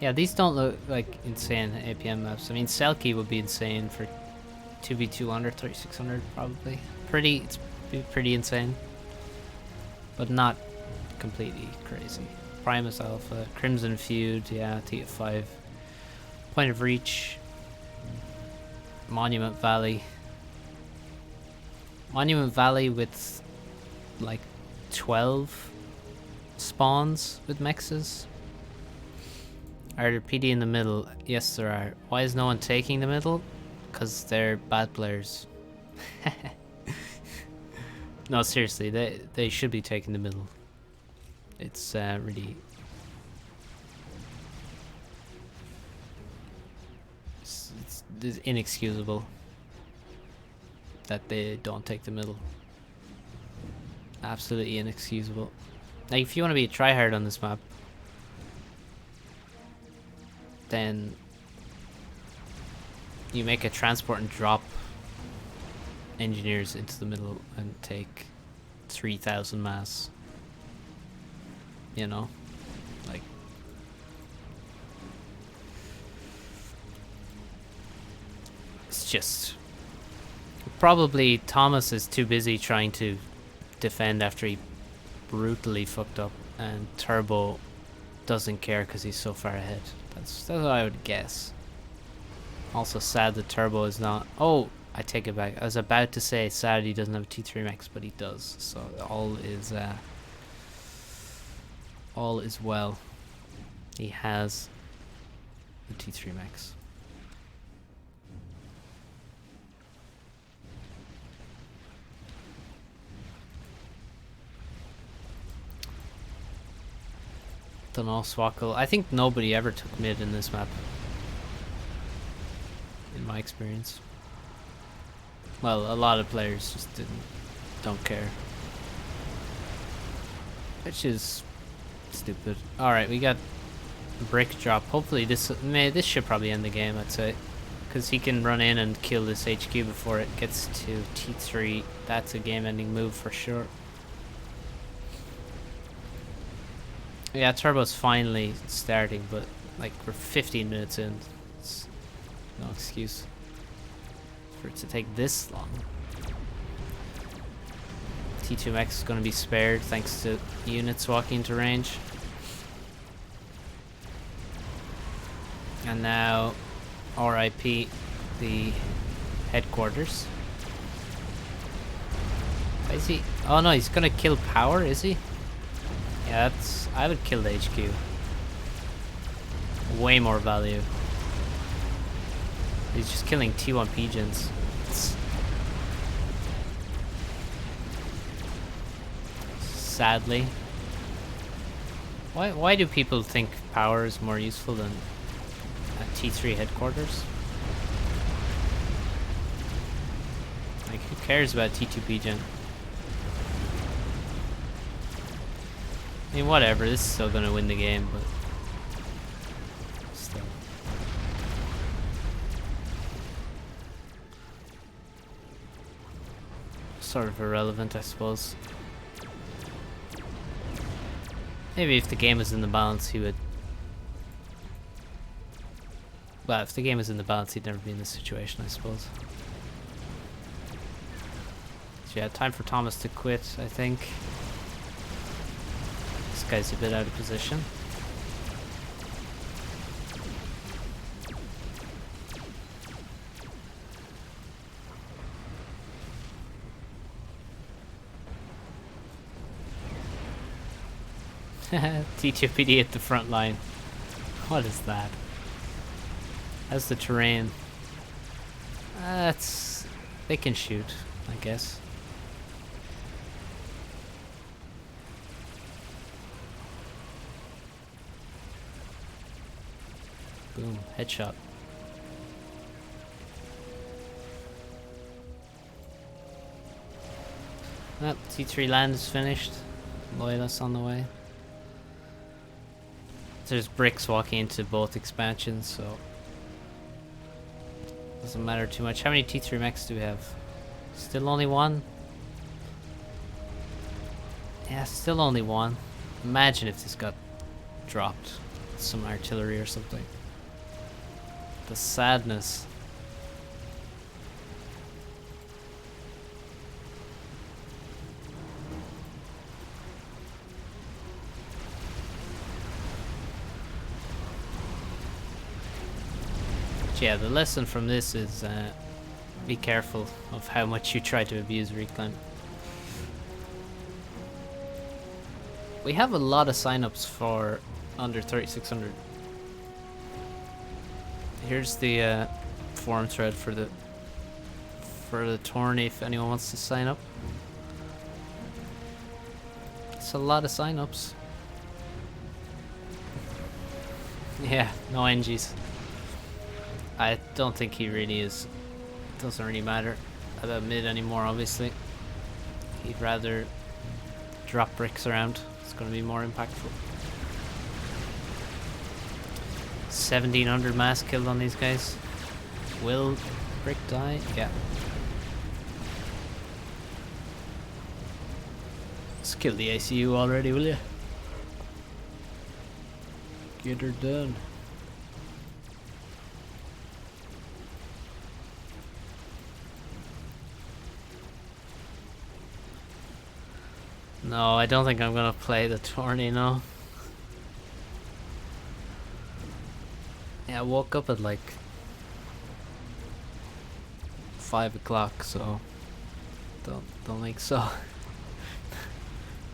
Yeah, these don't look like insane APM maps. I mean, Selkie would be insane for 2v200, 3600 probably. It's pretty insane. But not completely crazy. Primus Alpha, Crimson Feud, yeah, T5. Point of Reach. Monument Valley. Monument Valley with like 12 spawns with mexes. Are there PD in the middle? Yes, there are. Why is no one taking the middle? Because they're bad players. No, seriously, they should be taking the middle. It's really... It's inexcusable that they don't take the middle. Absolutely inexcusable. Like, if you want to be a tryhard on this map, then you make a transport and drop engineers into the middle and take 3,000 mass. You know? Like... It's just Probably Thomas is too busy trying to defend after he brutally fucked up, and Turbo doesn't care because he's so far ahead. That's what I would guess. Also sad that Turbo is not... Oh, I take it back. I was about to say sad he doesn't have a T3 Max, but he does. So all is well. He has the T3 Max. Don't know, Swackle. I think nobody ever took mid in this map, in my experience. Well, a lot of players just don't care, which is stupid. All right, we got brick drop. Hopefully this should probably end the game, I'd say, because he can run in and kill this HQ before it gets to T3. That's a game-ending move for sure. Yeah, Turbo's finally starting, but like we're 15 minutes in. It's no excuse for it to take this long. T2 Max is going to be spared thanks to units walking into range. And now RIP the headquarters. Is he? Oh no, he's going to kill power, is he? Yeah, I would kill the HQ. Way more value. He's just killing T1 Pigeons. Sadly. Why do people think power is more useful than a T3 headquarters? Like, who cares about T2 Pigeon? I mean, whatever, this is still gonna win the game, but still. Sort of irrelevant, I suppose. Maybe if the game was in the balance, he would... Well, if the game was in the balance, he'd never be in this situation, I suppose. So yeah, time for Thomas to quit, I think. This guy's a bit out of position. T2PD at the front line. What is that? How's the terrain? They can shoot, I guess. Boom, headshot. Well, T3 land is finished. Loyalists on the way. There's bricks walking into both expansions, so doesn't matter too much. How many T3 mechs do we have? Still only one? Yeah, still only one. Imagine if this got dropped. Some artillery or something. The sadness. Yeah, the lesson from this is be careful of how much you try to abuse reclaim. We have a lot of signups for under 3600. Here's the forum thread for the tourney if anyone wants to sign up. It's a lot of signups. Yeah, no NGs. I don't think he really is. It doesn't really matter about mid anymore, obviously. He'd rather drop bricks around. It's going to be more impactful. 1700 mass killed on these guys. Will brick die? Yeah. Let's kill the ACU already, will you? Get her done. No, I don't think I'm gonna play the tourney, no. Yeah, I woke up at like 5 o'clock, so don't think so.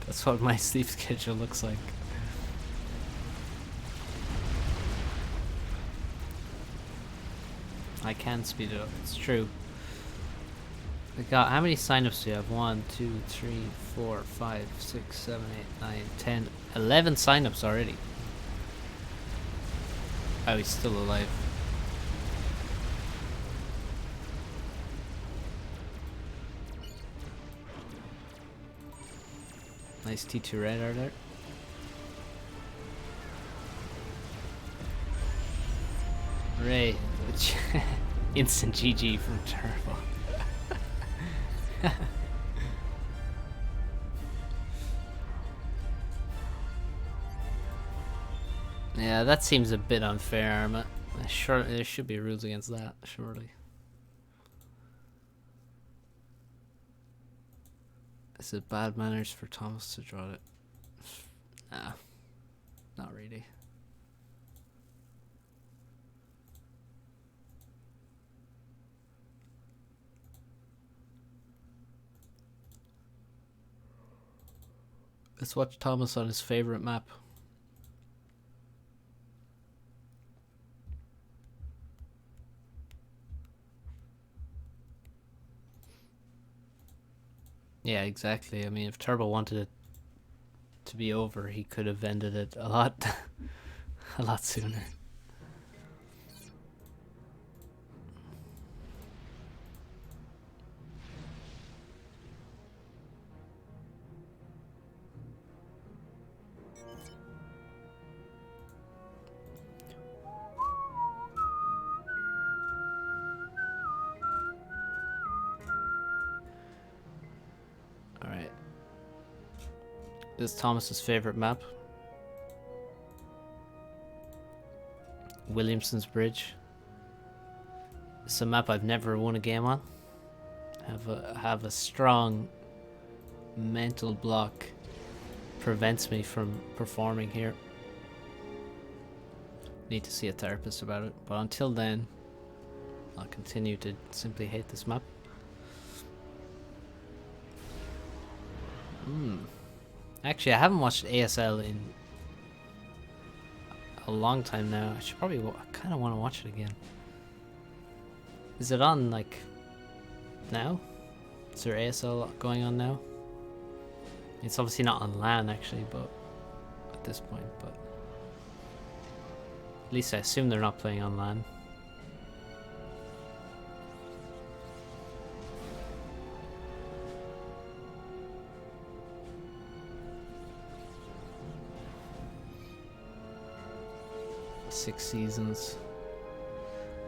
That's what my sleep schedule looks like. I can speed it up, it's true. We got, how many signups do you have? 1, 2, 3, 4, 5, 6, 7, 8, 9, 10, 11 signups already. Oh, he's still alive. Nice T2 radar there. Ray, instant GG from Turbo. Yeah, that seems a bit unfair, Arma. Sure, there should be rules against that, surely. Is it bad manners for Thomas to draw it? Nah, not really. Let's watch Thomas on his favorite map. Yeah, exactly. I mean, if Turbo wanted it to be over, he could have ended it a lot, a lot sooner. This is Thomas's favorite map. Williamson's Bridge. It's a map I've never won a game on. Have a strong mental block. Prevents me from performing here. Need to see a therapist about it. But until then, I'll continue to simply hate this map. Actually, I haven't watched ASL in a long time now. I should probably, I kind of want to watch it again. Is it on, like, now? Is there ASL going on now? It's obviously not on LAN, actually, but at this point, but at least I assume they're not playing on LAN. Six seasons.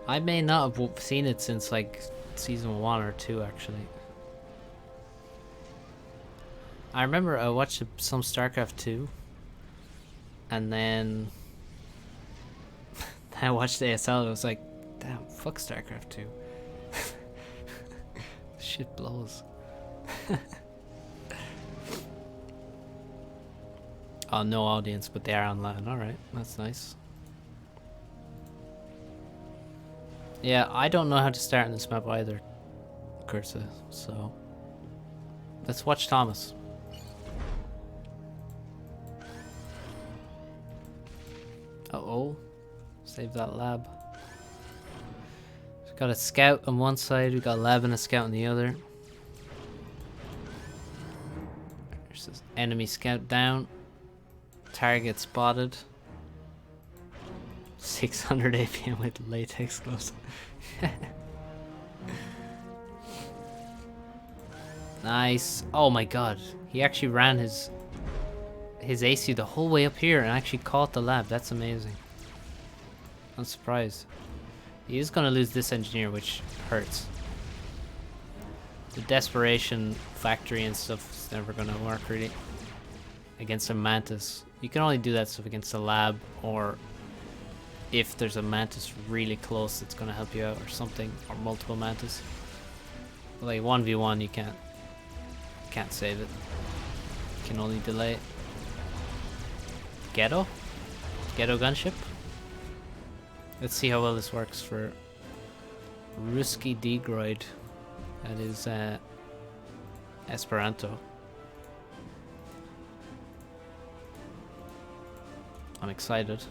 I may not have seen it since like season 1 or 2 actually. I remember I watched some StarCraft 2 and then I watched ASL. It was like, damn, fuck StarCraft 2. Shit blows. Oh, no audience, but they are online. Alright, that's nice. Yeah, I don't know how to start in this map either, Cursa, so let's watch Thomas. Uh-oh, save that lab. We've got a scout on one side, we've got a lab and a scout on the other. There's this enemy scout down. Target spotted. 600 APM with latex gloves. Nice. Oh my god. He actually ran his AC the whole way up here and actually caught the lab. That's amazing. I'm surprised. He is going to lose this engineer, which hurts. The desperation factory and stuff is never going to work really. Against a Mantis. You can only do that stuff against a lab, or if there's a Mantis really close that's going to help you out or something, or multiple Mantis. But like 1v1 you can't save it. You can only delay. Ghetto? Ghetto gunship? Let's see how well this works for Ruski Degroid. That is Esperanto. I'm excited.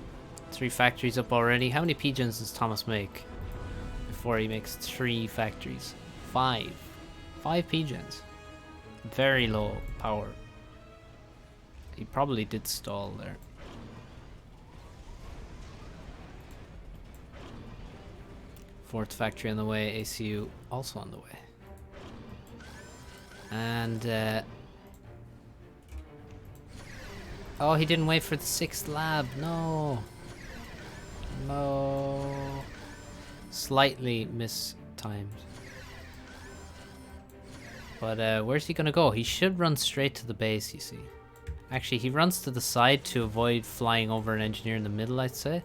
3 factories up already. How many pigeons does Thomas make before he makes 3 factories? 5. 5 pigeons. Very low power. He probably did stall there. Fourth factory on the way, ACU also on the way. And oh, he didn't wait for the 6th lab. No. No. Slightly mistimed. But where's he gonna go? He should run straight to the base, you see. Actually, he runs to the side to avoid flying over an engineer in the middle, I'd say.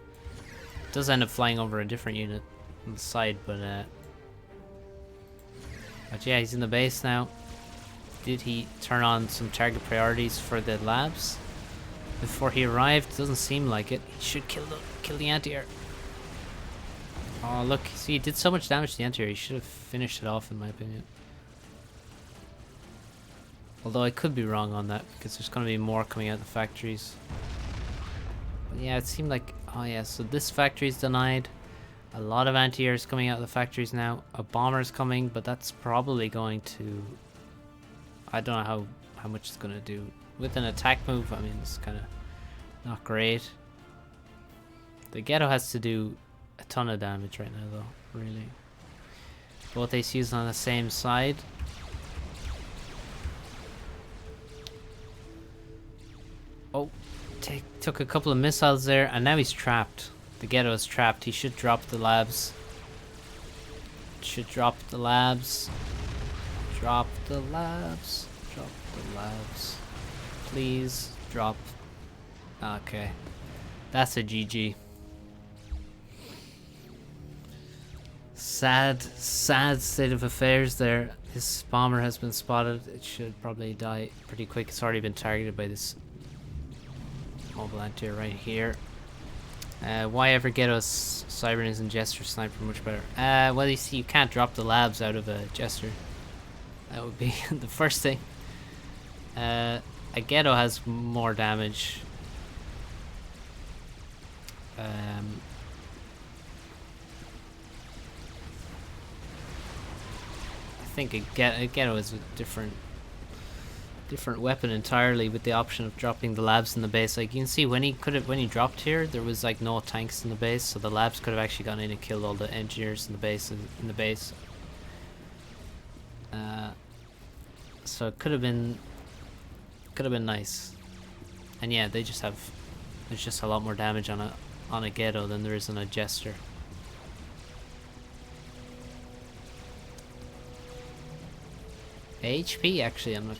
Does end up flying over a different unit on the side, but yeah, he's in the base now. Did he turn on some target priorities for the labs before he arrived? Doesn't seem like it. He should kill the anti-air. Oh look, see, he did so much damage to the anti-air. He should have finished it off, in my opinion. Although I could be wrong on that, because there's going to be more coming out of the factories. But yeah, it seemed like... Oh yeah, so this factory is denied. A lot of anti-airs coming out of the factories now. A bomber's coming, but that's probably going to... I don't know how much it's going to do. With an attack move, I mean, it's kind of not great. The Ghetto has to do a ton of damage right now, though, really. Both ACUs on the same side. Oh, took a couple of missiles there, and now he's trapped. The Ghetto is trapped. He should drop the labs. Should drop the labs. Drop the labs. Drop the labs. Please drop. Okay. That's a GG. Sad state of affairs there. This bomber has been spotted. It should probably die pretty quick. It's already been targeted by this mobile anti-air right here. Why ever get us Cybernins and Jester Sniper much better? Well, you see, you can't drop the labs out of a Jester. That would be the first thing. A Ghetto has more damage. I think a Ghetto is a different weapon entirely, with the option of dropping the labs in the base. Like you can see, when he dropped here, there was like no tanks in the base, so the labs could have actually gone in and killed all the engineers in the base. So it could have been nice. And yeah, there's just a lot more damage on a Ghetto than there is on a Jester. HP, actually, I'm not.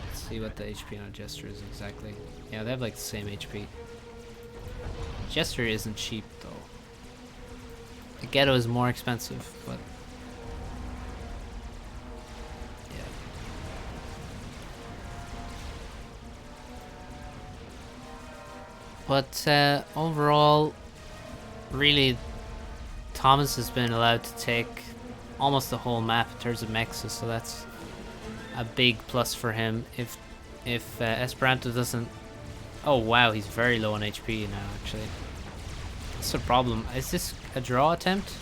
Let's see what the HP on a Jester is exactly. Yeah, they have like the same HP. Jester isn't cheap though. The Ghetto is more expensive, but yeah. But overall, really, Thomas has been allowed to take almost the whole map in terms of mexes, so that's a big plus for him. If Esperanto doesn't... Oh wow, he's very low on HP now, actually. That's a problem. Is this a draw attempt?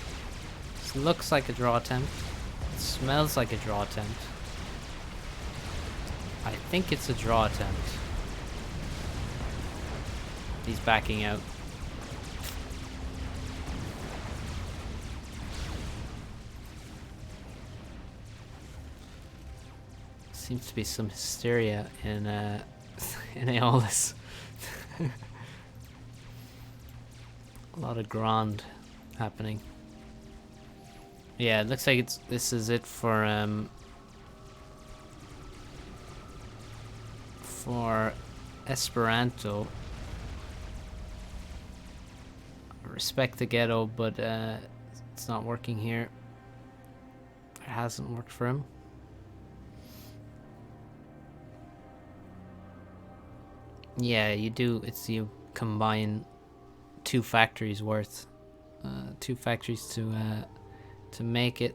This looks like a draw attempt. It smells like a draw attempt. I think it's a draw attempt. He's backing out. Seems to be some hysteria in in Aeolus. A lot of Grand happening. Yeah, it looks like this is it for Esperanto. I respect the Ghetto, but it's not working here. It hasn't worked for him. Yeah, you do. It's you combine two factories worth, two factories to make it,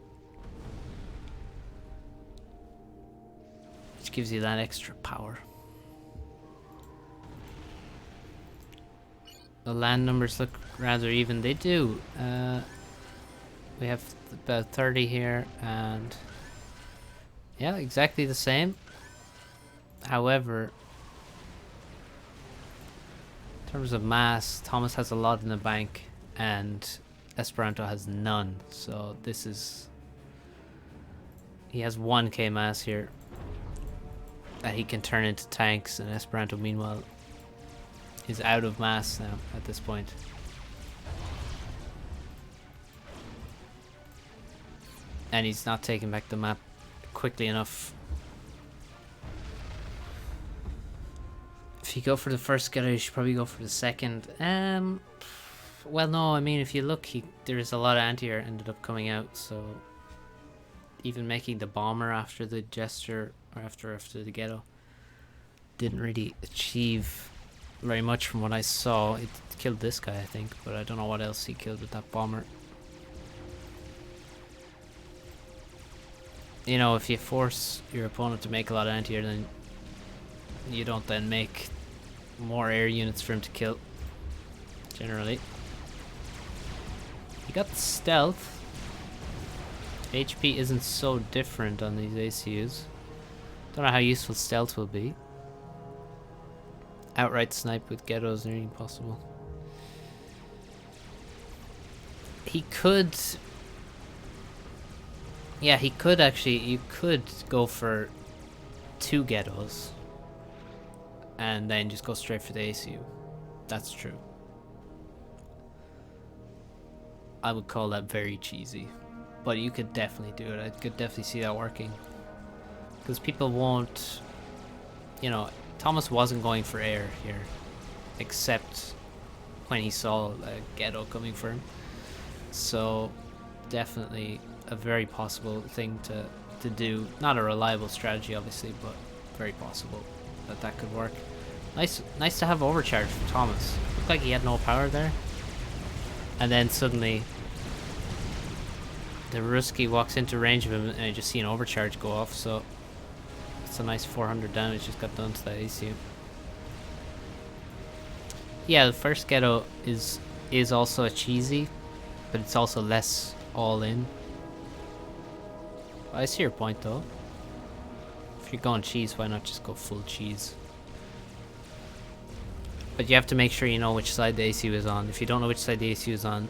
which gives you that extra power. The land numbers look rather even. They do. We have about 30 here, and yeah, exactly the same. However, in terms of mass, Thomas has a lot in the bank, and Esperanto has none. So this is... he has 1k mass here that he can turn into tanks, and Esperanto, meanwhile, is out of mass now at this point. And he's not taking back the map quickly enough. If you go for the first getter, you should probably go for the second. Well, no, I mean, if you look, there's a lot of anti-air ended up coming out, so even making the bomber after the gesture, or after the ghetto, didn't really achieve very much from what I saw. It killed this guy, I think, but I don't know what else he killed with that bomber. You know, if you force your opponent to make a lot of anti-air, then you don't then make more air units for him to kill, generally. He got the stealth. HP isn't so different on these ACUs. Don't know how useful stealth will be. Outright snipe with ghettos nearly impossible. He could... yeah, he could actually... you could go for 2 ghettos and then just go straight for the ACU. That's true. I would call that very cheesy, but you could definitely do it. I could definitely see that working, because people won't, you know, Thomas wasn't going for air here, except when he saw a ghetto coming for him. So definitely a very possible thing to do. Not a reliable strategy, obviously, but very possible that could work. Nice to have overcharge for Thomas. Looked like he had no power there, and then suddenly the Ruski walks into range of him, and I just see an overcharge go off. So it's a nice 400 damage just got done to that ACU. Yeah, the first ghetto is also a cheesy, but it's also less all in. I see your point though. If you're going cheese, why not just go full cheese? But you have to make sure you know which side the ACU is on. If you don't know which side the ACU is on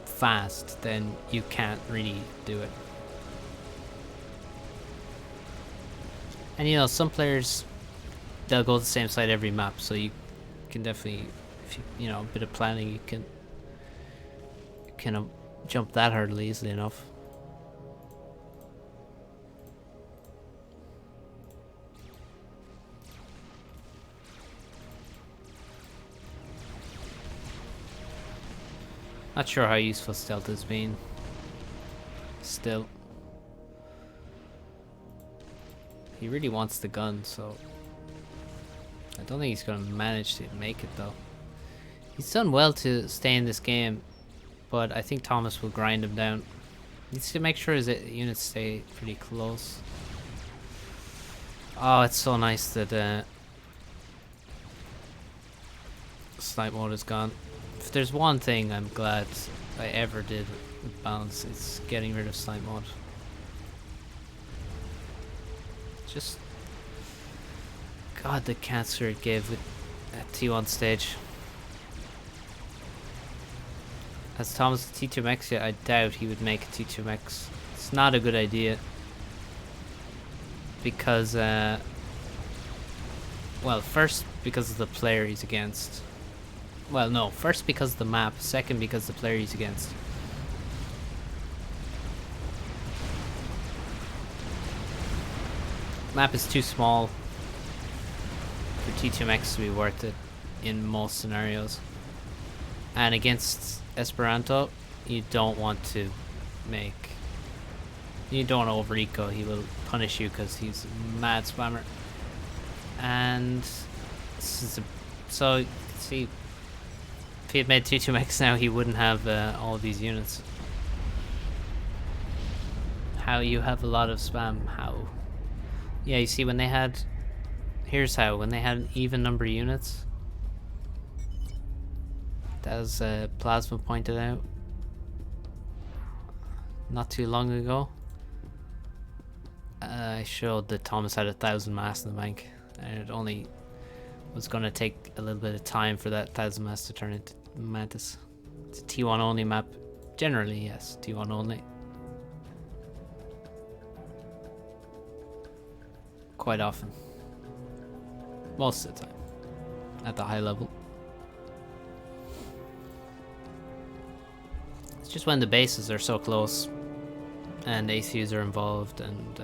fast, then you can't really do it. And you know, some players, they'll go the same side every map, so you can definitely, if you know, a bit of planning, you can jump that hurdle easily enough. Not sure how useful stealth has been. Still. He really wants the gun, so I don't think he's going to manage to make it though. He's done well to stay in this game, but I think Thomas will grind him down. He needs to make sure his units stay pretty close. Oh, it's so nice that snipe mode is gone. If there's one thing I'm glad I ever did with balance, it's getting rid of snipe mode. Just, God, the cancer it gave with that T1 stage. As Thomas T2MX, yeah, I doubt he would make a T2MX. It's not a good idea, because well, first because of the player he's against. Well, no, first because of the map, second because the player he's against. Map is too small for T2MX to be worth it in most scenarios. And against Esperanto, you don't want to make... you don't want to over-eco, he will punish you because he's a mad spammer. And this is a... So, see, if he had made 2-2 mechs now, he wouldn't have all of these units. How you have a lot of spam? How? Yeah, you see, when they had... Here's how. When they had an even number of units, as Plasma pointed out not too long ago, I showed that Thomas had 1,000 mass in the bank, and it only was going to take a little bit of time for that 1,000 mass to turn into Mantis. It's a T1 only map. Generally, yes, T1 only. Quite often. Most of the time. At the high level. It's just when the bases are so close and ACUs are involved, and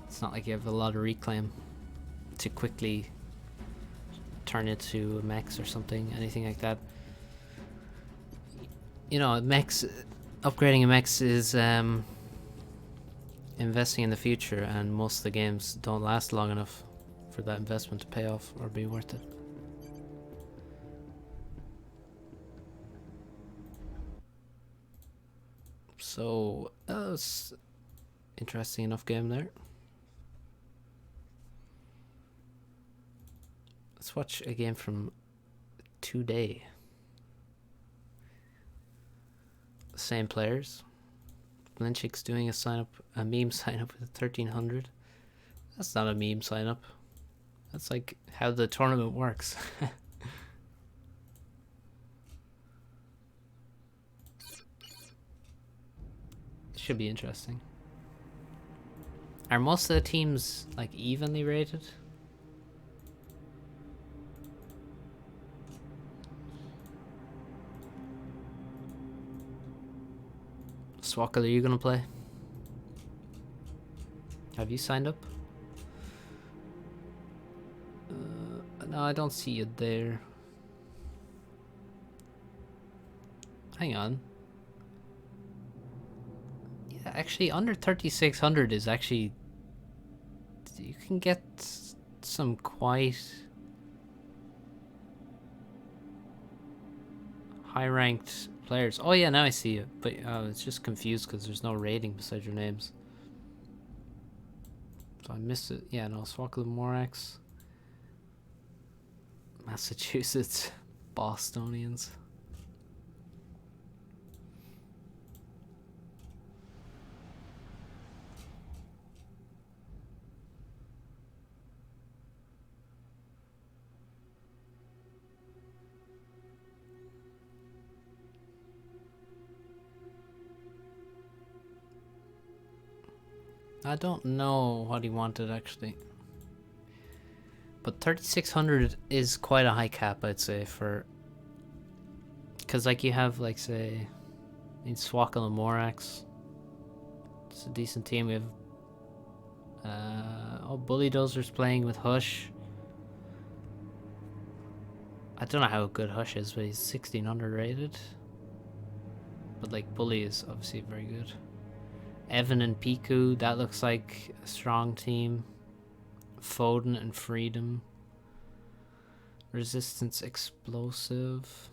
it's not like you have a lot of reclaim to quickly turn it to mechs or something, anything like that. You know, mechs, upgrading a mechs is investing in the future, and most of the games don't last long enough for that investment to pay off or be worth it. So that was interesting enough game there. Let's watch a game from today. Same players. Blinchik's doing a meme sign up with 1,300. That's not a meme sign up. That's like how the tournament works. Should be interesting. Are most of the teams like evenly rated? Swackle, are you gonna play? Have you signed up? No, I don't see you there. Hang on. Yeah, actually, under 3,600 is actually... You can get some quite high-ranked players. Oh yeah, now I see it. But it's just confused because there's no rating beside your names. So I missed it. Yeah, no, Swackle Morax. Massachusetts Bostonians. I don't know what he wanted actually. But 3,600 is quite a high cap, I'd say, for... Because, like, you have, like, say, in Swackle and Morax. It's a decent team. We have... Bully Dozer's playing with Hush. I don't know how good Hush is, but he's 1,600 rated. But, like, Bully is obviously very good. Evan and Piku, that looks like a strong team. Foden and Freedom. Resistance Explosive.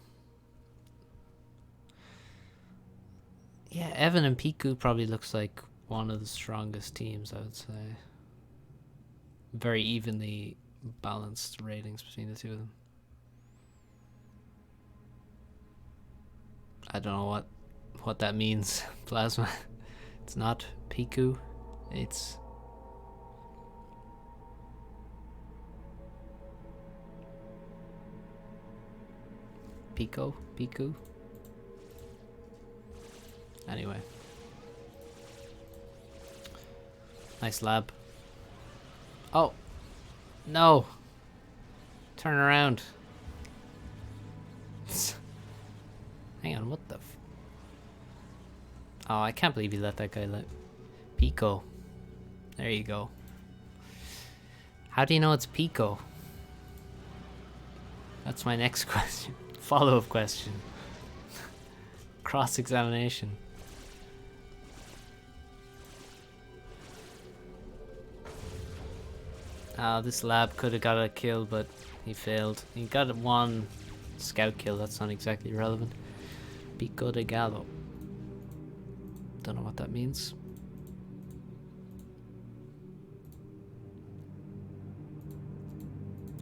Yeah, Evan and Piku probably looks like one of the strongest teams, I would say. Very evenly balanced ratings between the two of them. I don't know what that means, Plasma. It's not Piku, it's... Piku. Anyway. Nice lab. Oh! No! Turn around. Hang on, what the f... Oh, I can't believe you let that guy let... Pico. There you go. How do you know it's Pico? That's my next question. Follow-up question. Cross-examination. This lab could have got a kill, but he failed. He got one scout kill. That's not exactly relevant. Pico de Gallo. Don't know what that means.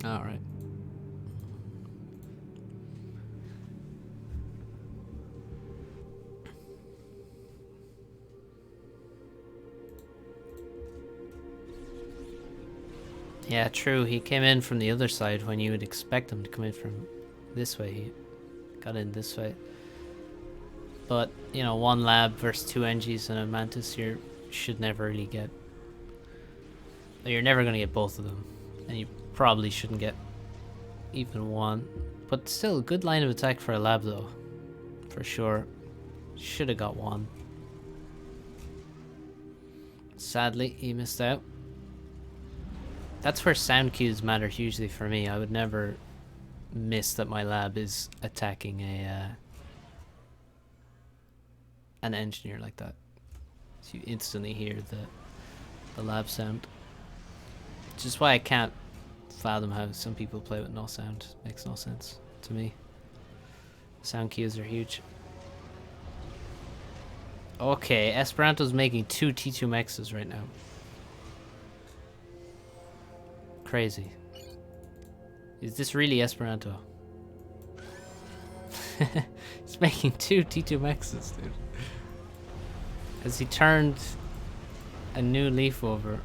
All right. Yeah, true. He came in from the other side when you would expect him to come in from this way. He got in this way. But, you know, one lab versus two NGs and a Mantis, you should never really get... You're never going to get both of them. And you probably shouldn't get even one. But still, good line of attack for a lab, though. For sure. Should have got one. Sadly, he missed out. That's where sound cues matter hugely for me. I would never miss that my lab is attacking an engineer like that. So you instantly hear the lab sound. Which is why I can't fathom how some people play with no sound. Makes no sense to me. Sound cues are huge. Okay, Esperanto's making 2 T2 Mexes right now. Crazy. Is this really Esperanto? He's making 2 T2 Mexes, dude. Has he turned a new leaf over?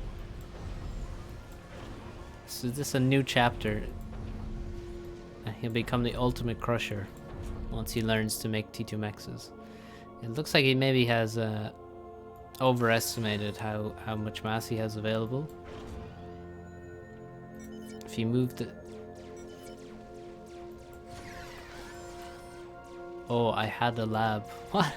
So is this a new chapter? And he'll become the ultimate crusher once he learns to make T2 Mexes. It looks like he maybe has overestimated how much mass he has available. If you move the... Oh, I had a lab. What?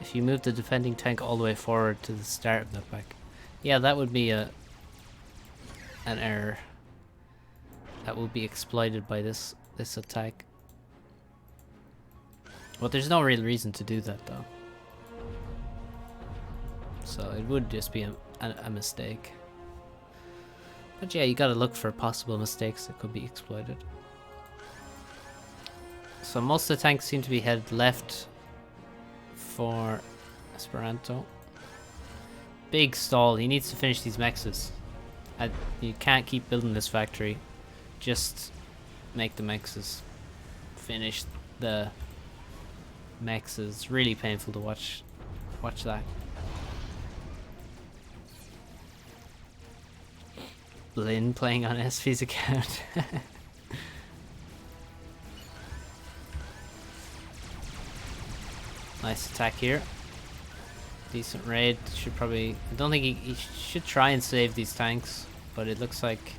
If you move the defending tank all the way forward to the start of that pack. Yeah, that would be an error. That will be exploited by this attack. But there's no real reason to do that, though. So it would just be a mistake. But yeah, you gotta look for possible mistakes that could be exploited. So most of the tanks seem to be headed left for Esperanto. Big stall. He needs to finish these mexes. You can't keep building this factory. Just make the mexes. Finish the mexes. Really painful to watch. Watch that. Lynn playing on SV's account. Nice attack here. Decent raid. Should probably... I don't think he should try and save these tanks, but it looks like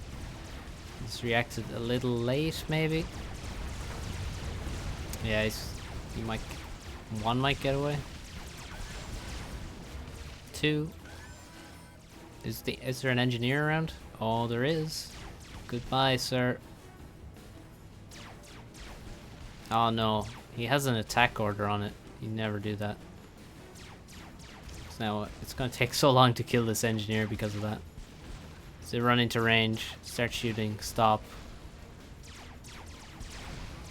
he's reacted a little late, maybe. Yeah, he might... One might get away. 2. Is there an engineer around? Oh, there is. Goodbye, sir. Oh no, he has an attack order on it. You never do that. So now it's gonna take so long to kill this engineer because of that. So run into range, start shooting, stop.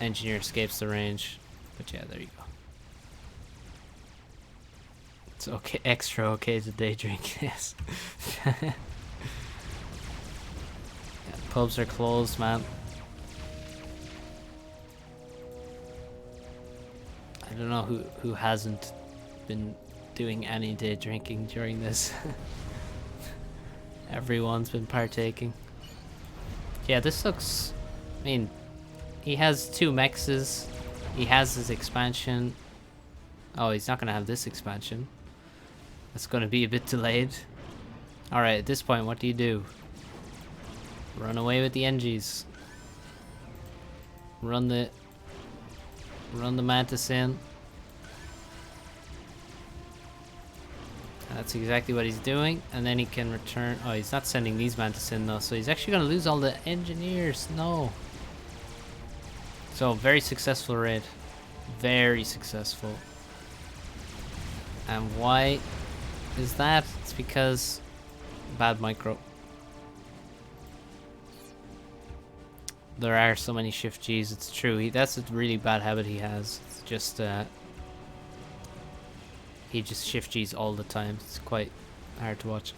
Engineer escapes the range. But yeah, there you go. It's okay, extra okay to day drink, yes. Yeah, pubs are closed, man. I don't know who hasn't been doing any day drinking during this. Everyone's been partaking. Yeah, this looks... I mean, he has 2 mexes. He has his expansion. Oh, he's not going to have this expansion. That's going to be a bit delayed. Alright, at this point, what do you do? Run away with the NGs. Run the Mantis in. That's exactly what he's doing, and then he can return. Oh, he's not sending these Mantis in though, so he's actually going to lose all the engineers. No. So, very successful raid. Very successful. And why is that? It's because Bad micro. There are so many shift Gs, it's true. That's a really bad habit he has. It's just, he just shift Gs all the time. It's quite hard to watch.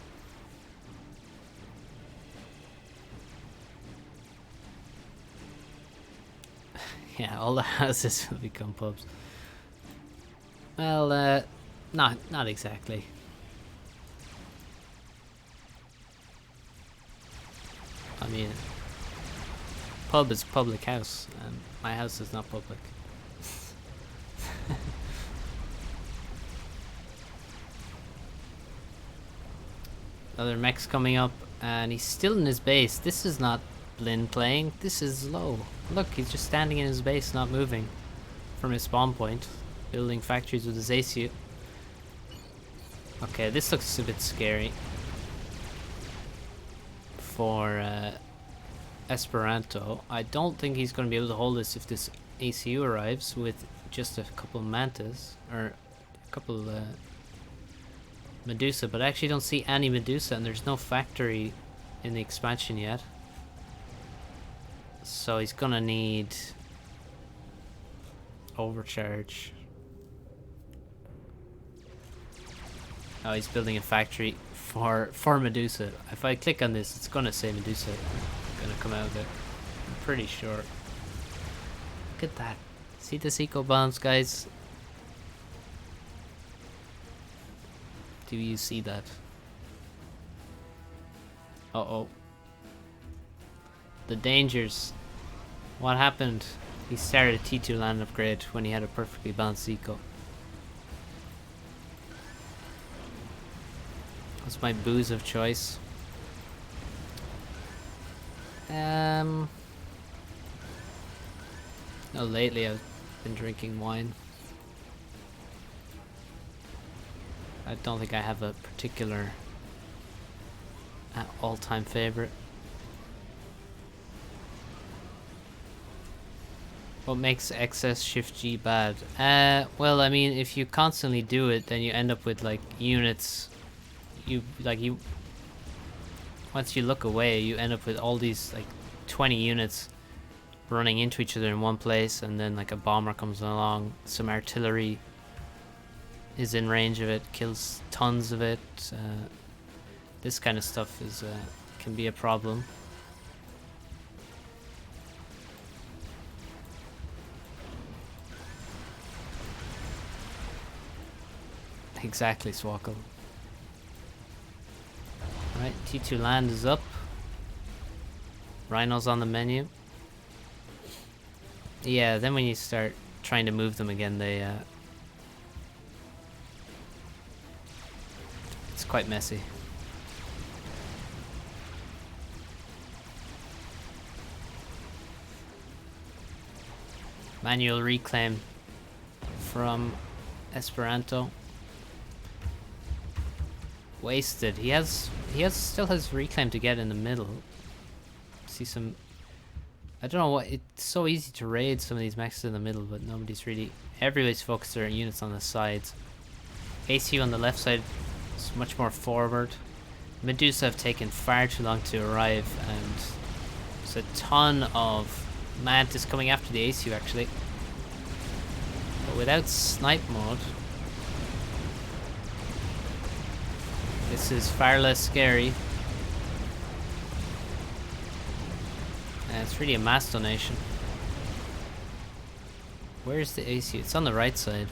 Yeah, all the houses will become pubs. Well, not exactly. I mean, pub is public house, and my house is not public. Another mech's coming up, and he's still in his base. This is not Blinn playing. This is low. Look, he's just standing in his base, not moving from his spawn point, building factories with his ACU. Okay, this looks a bit scary for Esperanto. I don't think he's going to be able to hold this if this ACU arrives with just a couple Mantas, or a couple Medusa, but I actually don't see any Medusa, and there's no factory in the expansion yet. So he's gonna need overcharge. Oh, he's building a factory for Medusa. If I click on this, it's gonna say Medusa gonna come out of it. I'm pretty sure. Look at that. See this eco bombs, guys? Do you see that? Uh-oh. The dangers. What happened? He started a T2 land upgrade when he had a perfectly balanced eco. That's my booze of choice. No, lately I've been drinking wine. I don't think I have a particular all-time favorite. What makes excess shift G bad? Well, I mean, if you constantly do it, then you end up with like units. Once you look away, you end up with all these like 20 units running into each other in one place, and then like a bomber comes along, some artillery is in range of it, kills tons of it. This kind of stuff is can be a problem. Exactly, Swackle. Alright, T2 land is up. Rhinos on the menu. Yeah, then when you start trying to move them again, they it's quite messy. Manual reclaim from Esperanto. Wasted. He still has reclaim to get in the middle. See some. I don't know what. It's so easy to raid some of these mechs in the middle, but nobody's really. Everybody's focused their units on the sides. ACU on the left side is much more forward. Medusa have taken far too long to arrive, and there's a ton of Mantis coming after the ACU actually. But without snipe mode, this is far less scary. And it's really a mass donation. Where's the ACU? It's on the right side.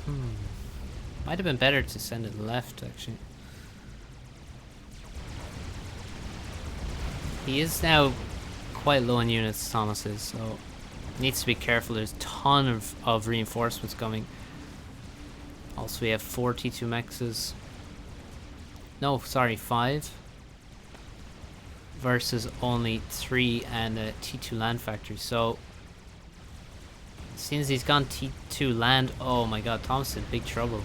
Might have been better to send it left, actually. He is now quite low in units, Thomas is, so needs to be careful. There's a ton of reinforcements coming. Also, we have 4 T2 mexes. No, sorry, 5. Versus only 3 and a T2 land factory. So, since he's gone T2 land, oh my god, Thomas is in big trouble.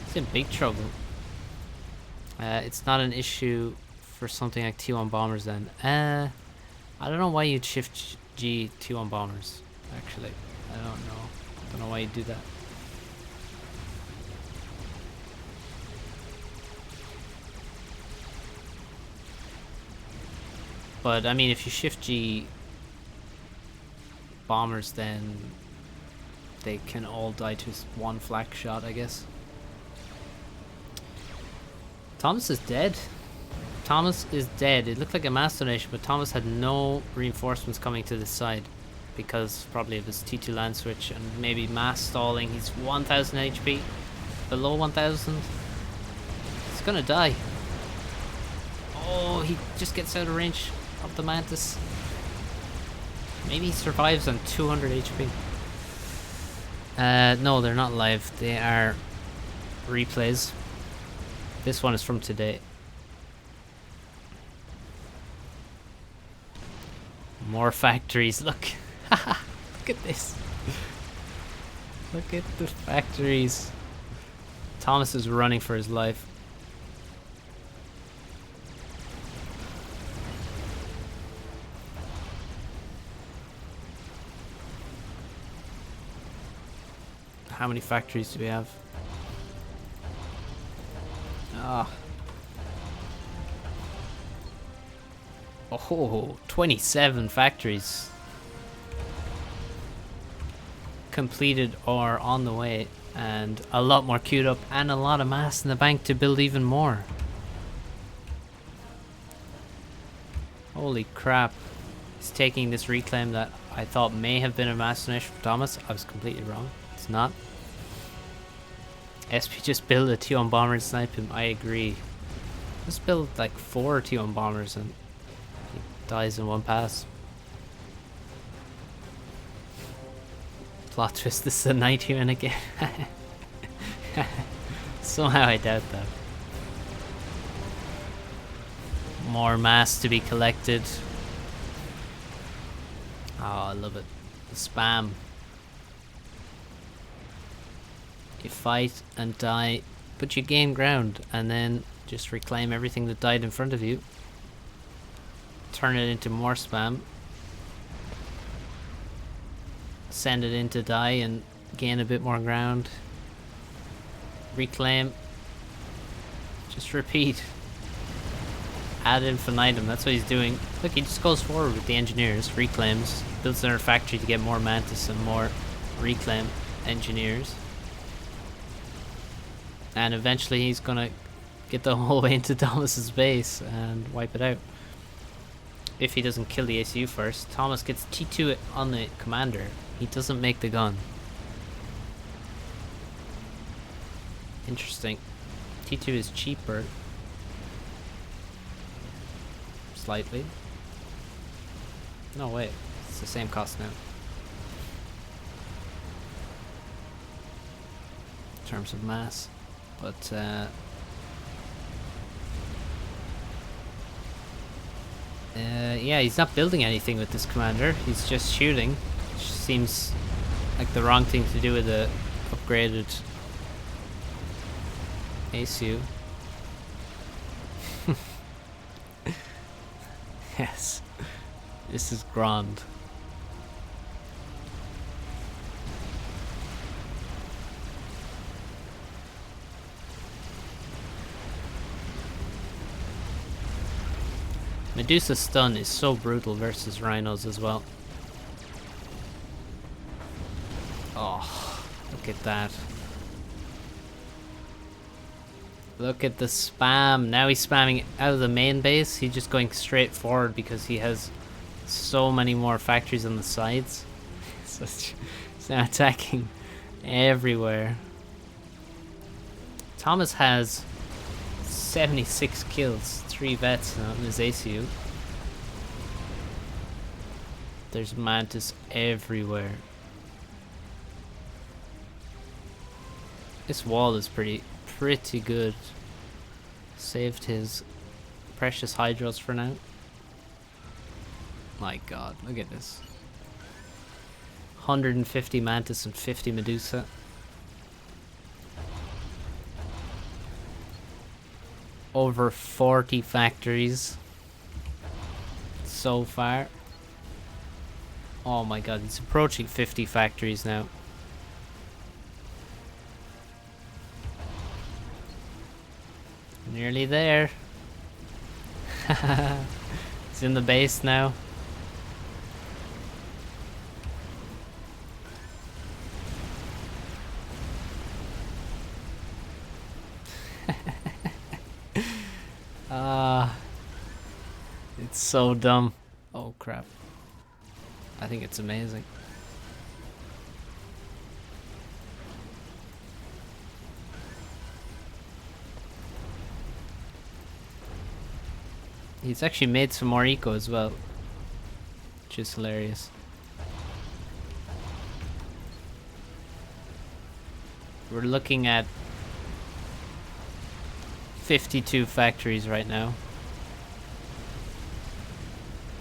He's in big trouble. It's not an issue for something like T1 bombers then. I don't know why you'd shift G T1 bombers, actually. I don't know. I don't know why you'd do that. But I mean, if you shift G bombers, then they can all die to one flak shot, I guess. Thomas is dead. Thomas is dead. It looked like a mass donation, but Thomas had no reinforcements coming to this side because probably of his T2 land switch and maybe mass stalling. He's 1000 HP. Below 1000. He's gonna die. Oh, he just gets out of range of the Mantis. Maybe he survives on 200 HP. No, they're not live. They are replays. This one is from today. More factories. Look. Look at this. Look at the factories. Thomas is running for his life. How many factories do we have? Ah. Oh, 27 factories. Completed or on the way. And a lot more queued up. And a lot of mass in the bank to build even more. Holy crap. He's taking this reclaim that I thought may have been a mass donation for Thomas. I was completely wrong. It's not. SP just build a T1 bomber and snipe him. I agree. Just build like 4 T1 bombers and he dies in one pass. Plot twist, this is a night human again. Somehow I doubt that. More mass to be collected. Oh, I love it. The spam. You fight and die, but you gain ground and then just reclaim everything that died in front of you. Turn it into more spam. Send it in to die and gain a bit more ground. Reclaim. Just repeat. Ad infinitum, that's what he's doing. Look, he just goes forward with the engineers, reclaims, builds another factory to get more Mantis and more reclaim engineers. And eventually he's gonna get the whole way into Thomas's base and wipe it out. If he doesn't kill the ACU first. Thomas gets T2 on the commander. He doesn't make the gun. Interesting. T2 is cheaper. Slightly. No, wait. It's the same cost now. In terms of mass. But, yeah, he's not building anything with this commander. He's just shooting. Which seems like the wrong thing to do with a upgraded ASU. Yes. This is grand. Medusa stun is so brutal versus rhinos as well. Oh, look at that. Look at the spam. Now he's spamming out of the main base. He's just going straight forward because he has so many more factories on the sides. So he's now attacking everywhere. Thomas has 76 kills, 3 vets now in his ACU. There's Mantis everywhere. This wall is pretty good. Saved his precious hydros for now. My god, look at this. 150 Mantis and 50 Medusa. Over 40 factories so far. Oh my god, he's approaching 50 factories now. Nearly there. He's in the base now. It's so dumb. Oh crap. I think it's amazing. He's actually made some more eco as well, which is hilarious. We're looking at 52 factories right now.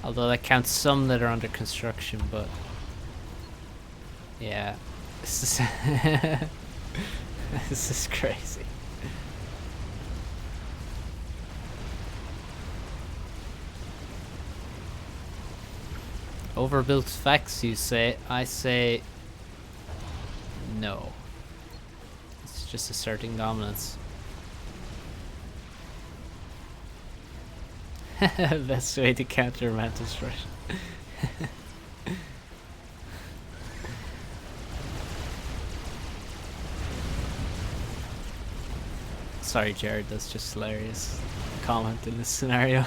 Although that counts some that are under construction, but yeah, this is this is crazy. Overbuilt facts, you say? I say no. It's just asserting dominance. Best way to counter Mantis Rush. Sorry, Jared, that's just hilarious comment in this scenario.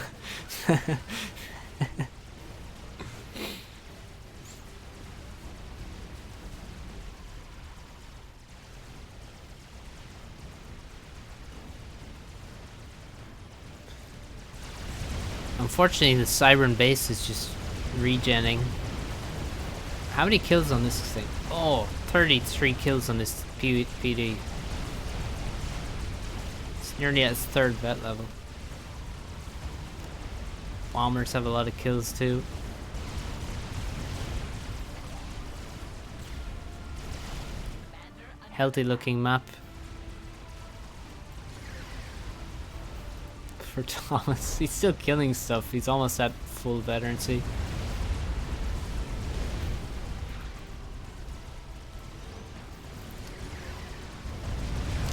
Unfortunately, the Siren base is just regenning. How many kills on this thing? Oh, 33 kills on this PD. It's nearly at its 3rd vet level. Bombers have a lot of kills too. Healthy looking map for Thomas. He's still killing stuff. He's almost at full veterancy.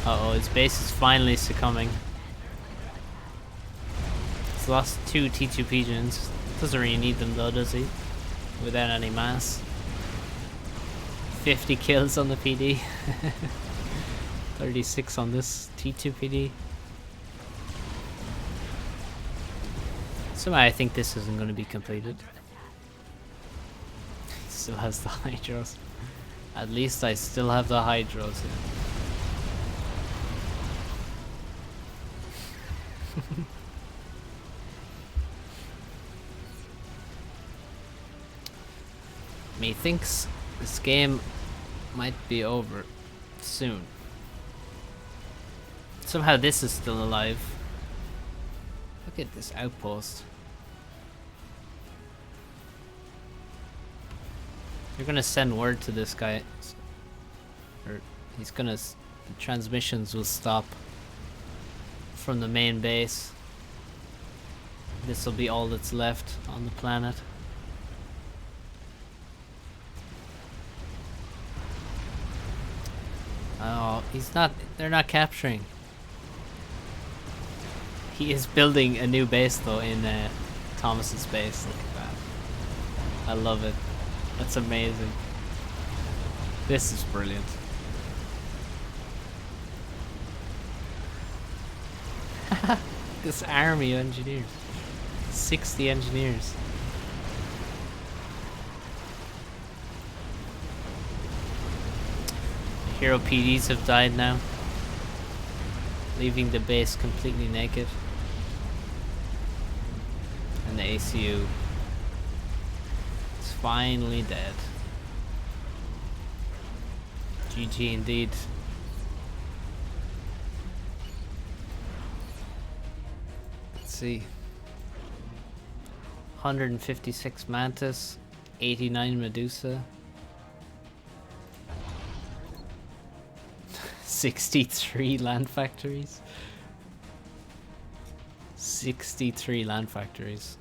Uh-oh, his base is finally succumbing. He's lost 2 T2 pigeons. Doesn't really need them though, does he? Without any mass. 50 kills on the PD. 36 on this T2 PD. Somehow I think this isn't going to be completed. He still has the Hydros. At least I still have the Hydros. Methinks this game might be over soon. Somehow this is still alive. Look at this outpost. You're gonna send word to this guy, or he's gonna. The transmissions will stop from the main base. This will be all that's left on the planet. Oh, he's not. They're not capturing. He is building a new base though in Thomas's base. Look at that. I love it. That's amazing. This is brilliant. This army of engineers. 60 engineers. The hero PDs have died now, leaving the base completely naked. And the ACU is finally dead. GG indeed. Let's see. 156 Mantis, 89 Medusa, 63 land factories. 63 land factories.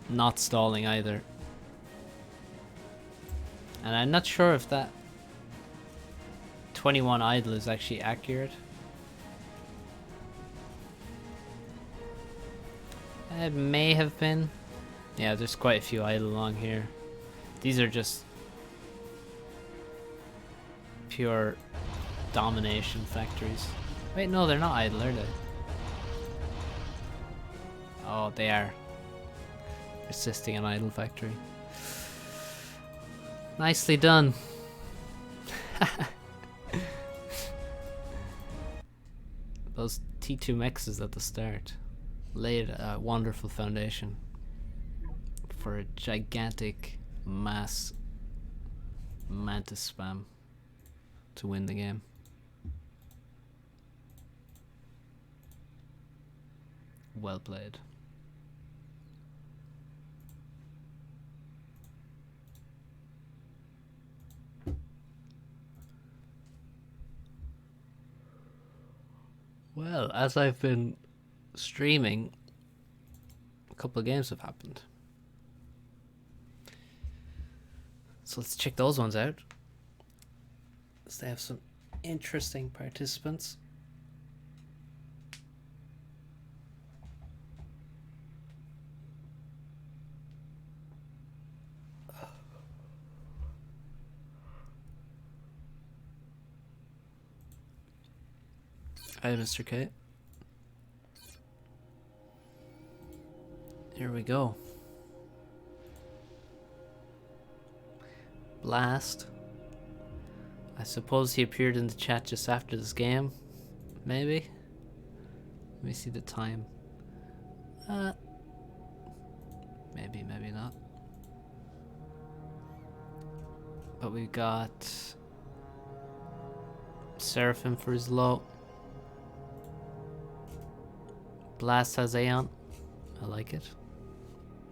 Not stalling either. And I'm not sure if that 21 idle is actually accurate. It may have been. Yeah, there's quite a few idle along here. These are just pure domination factories. Wait, no, they're not idle, are they? Oh, they are. Assisting an idle factory. Nicely done. Those T2 mexes at the start laid a wonderful foundation for a gigantic mass mantis spam to win the game. Well played. Well, as I've been streaming, a couple of games have happened. So let's check those ones out. So they have some interesting participants. Hi, Mr. K. Here we go. Blast. I suppose he appeared in the chat just after this game. Maybe? Let me see the time. Maybe, maybe not. But we got Seraphim for his low. Blast has Aeon. I like it.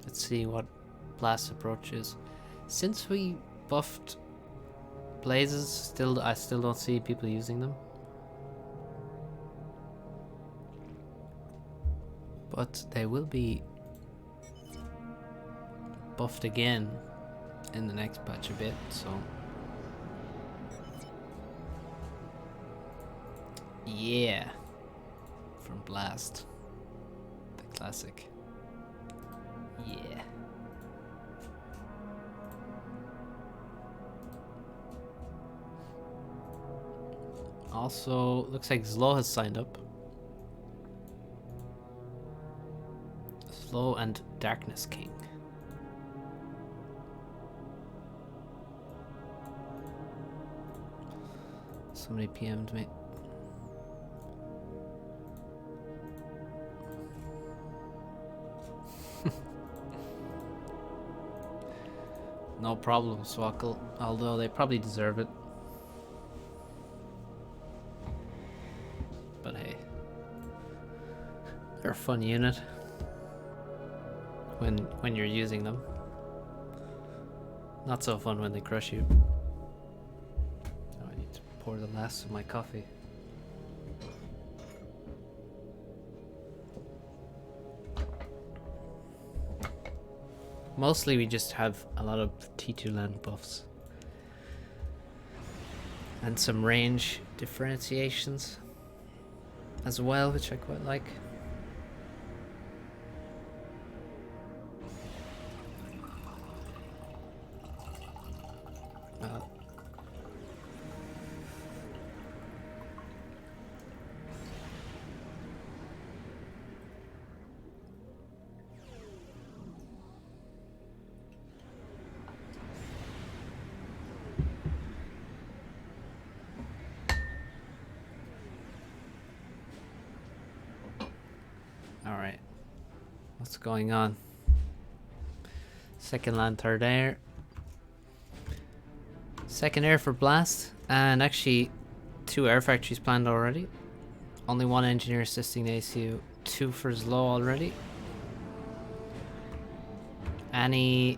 Let's see what Blast's approach is. Since we buffed Blazes, I still don't see people using them. But they will be buffed again in the next patch a bit, so yeah. From Blast. The classic. Yeah. Also, looks like Zlo has signed up. Zlo and Darkness King. Somebody PM'd me. No problem, Swackle. Although they probably deserve it. But hey. They're a fun unit. When you're using them. Not so fun when they crush you. Oh, I need to pour the last of my coffee. Mostly we just have a lot of T2 land buffs. And some range differentiations as well, which I quite like. Alright. What's going on? Second land, third air. Second air for Blast. And actually, 2 air factories planned already. Only 1 engineer assisting the ACU. 2 for Zlo already. Annie.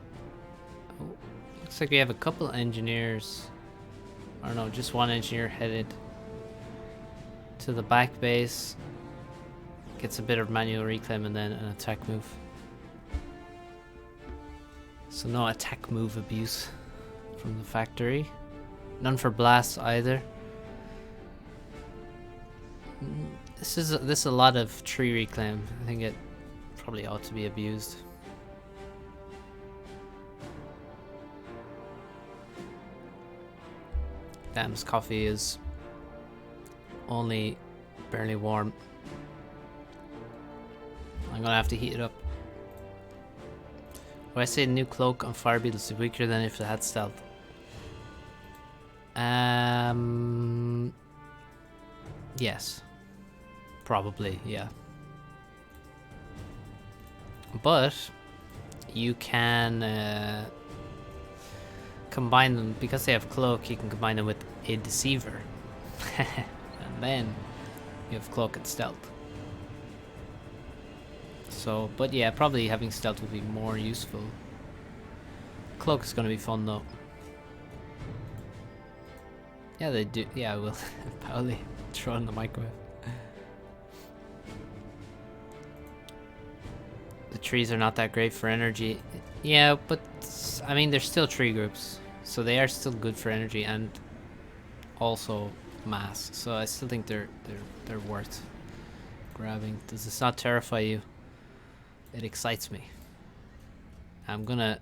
Oh, looks like we have a couple engineers. Or no, just 1 engineer headed to the back base. Gets a bit of manual reclaim and then an attack move. So no attack move abuse from the factory. None for Blast either. This is a lot of tree reclaim. I think it Probably ought to be abused. Damn, this coffee is only barely warm. I'm gonna have to heat it up. Would I say the new cloak on Fire Beetles is weaker than if it had stealth? Yes. Probably, yeah. But you can combine them, because they have cloak, you can combine them with a deceiver. And then you have cloak and stealth. So, but yeah, probably having stealth would be more useful. Cloak is gonna be fun though. Yeah, they do. Yeah, I will. Pauli, throw in the microwave. The trees are not that great for energy. Yeah, but I mean, they're still tree groups, so they are still good for energy and also mass. So I still think they're worth grabbing. Does this not terrify you? It excites me. I'm going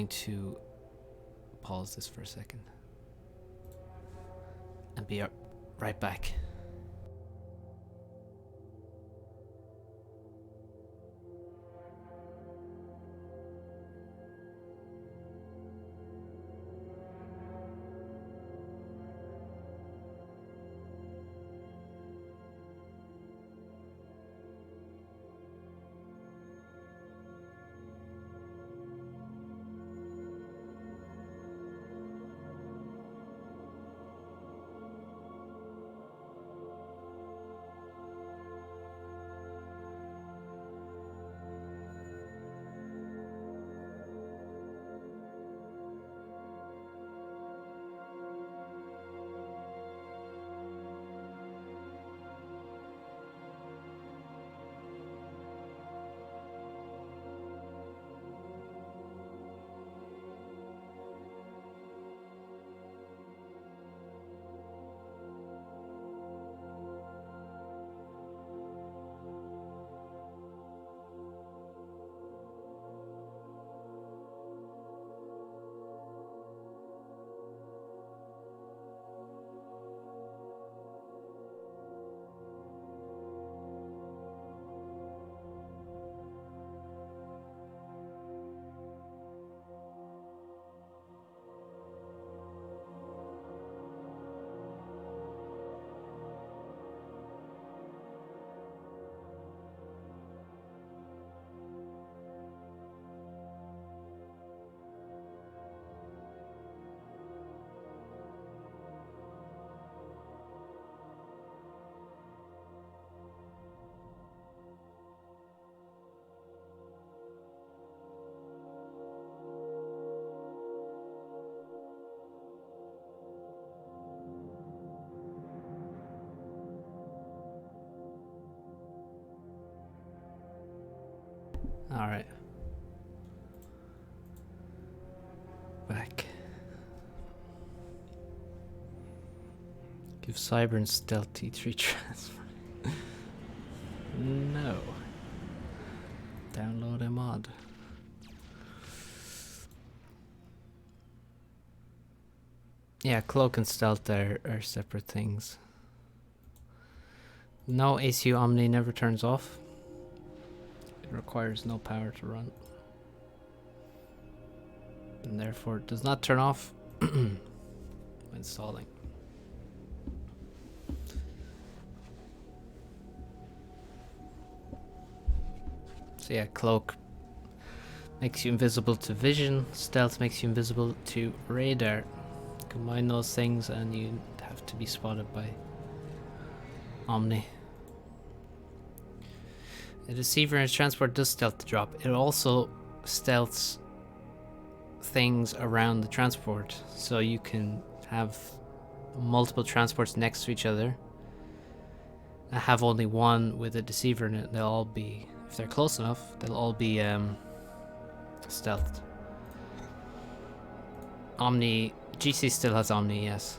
to pause this for a second and be right back. All right. Back. Give Cyber and Stealth T3 transfer. No. Download a mod. Yeah, Cloak and Stealth are separate things. No, ACU Omni never turns off. It requires no power to run. And therefore it does not turn off when installing. So yeah, Cloak makes you invisible to vision, Stealth makes you invisible to radar. Combine those things and you have to be spotted by Omni. The Deceiver in its transport does stealth the drop. It also stealths things around the transport, so you can have multiple transports next to each other. I have only one with a Deceiver in it. They'll all be, if they're close enough, they'll all be stealthed. Omni, GC still has Omni, yes.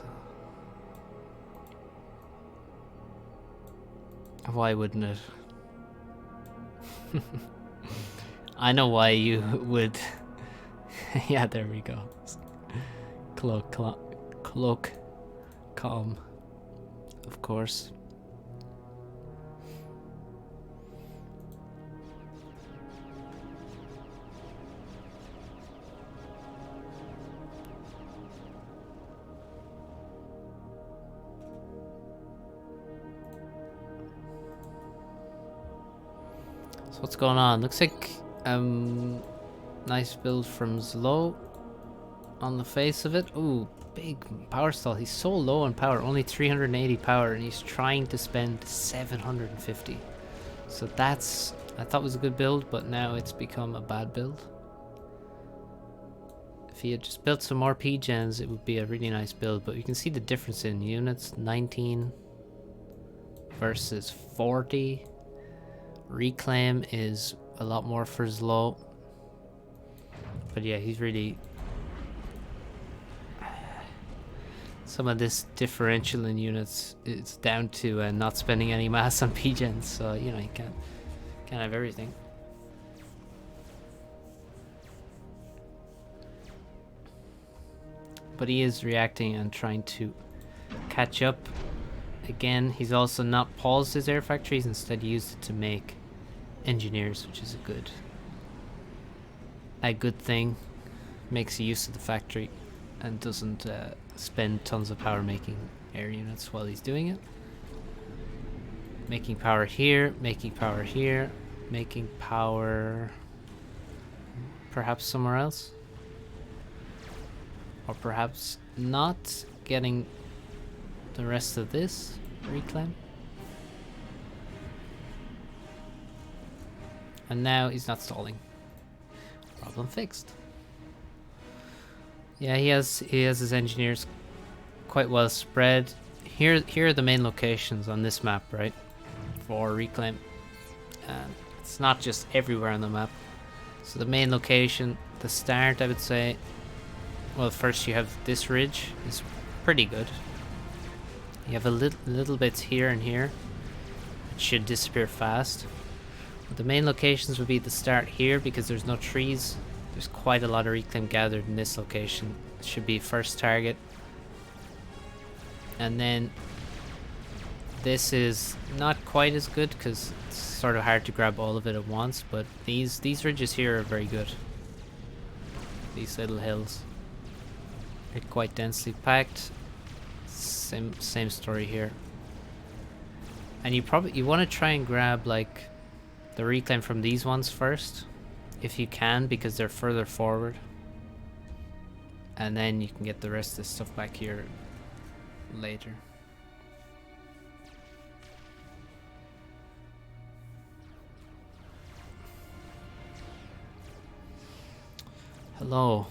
Why wouldn't it? I know why you would. Yeah, there we go. Cloak, calm, of course. So what's going on? Looks like nice build from Zlo on the face of it. Ooh, big power stall. He's so low on power, only 380 power, and he's trying to spend 750. So that's, I thought was a good build, but now it's become a bad build. If he had just built some more P-gens, it would be a really nice build, but you can see the difference in units. 19 versus 40. Reclaim is a lot more for Zlo. But yeah, he's really... Some of this differential in units is down to not spending any mass on P-gens, so you know, you can't have everything. But he is reacting and trying to catch up. Again, he's also not paused his air factories, instead used it to make engineers, which is a good thing. Makes use of the factory and doesn't spend tons of power making air units while he's doing it. Making power here, making power here, making power perhaps somewhere else. Or perhaps not, getting the rest of this reclaim. And now he's not stalling. Problem fixed. Yeah, he has his engineers quite well spread. Here are the main locations on this map, right? For reclaim. And it's not just everywhere on the map. So the main location, the start, I would say. Well, first you have this ridge. It's pretty good. You have a little bits here and here. It should disappear fast. But the main locations would be the start here, because there's no trees. There's quite a lot of reclaim gathered in this location. It should be first target. And then this is not quite as good because it's sort of hard to grab all of it at once, but these ridges here are very good. These little hills. They're quite densely packed. Same story here. And you want to try and grab like the reclaim from these ones first, if you can, because they're further forward. And then you can get the rest of this stuff back here later. Hello.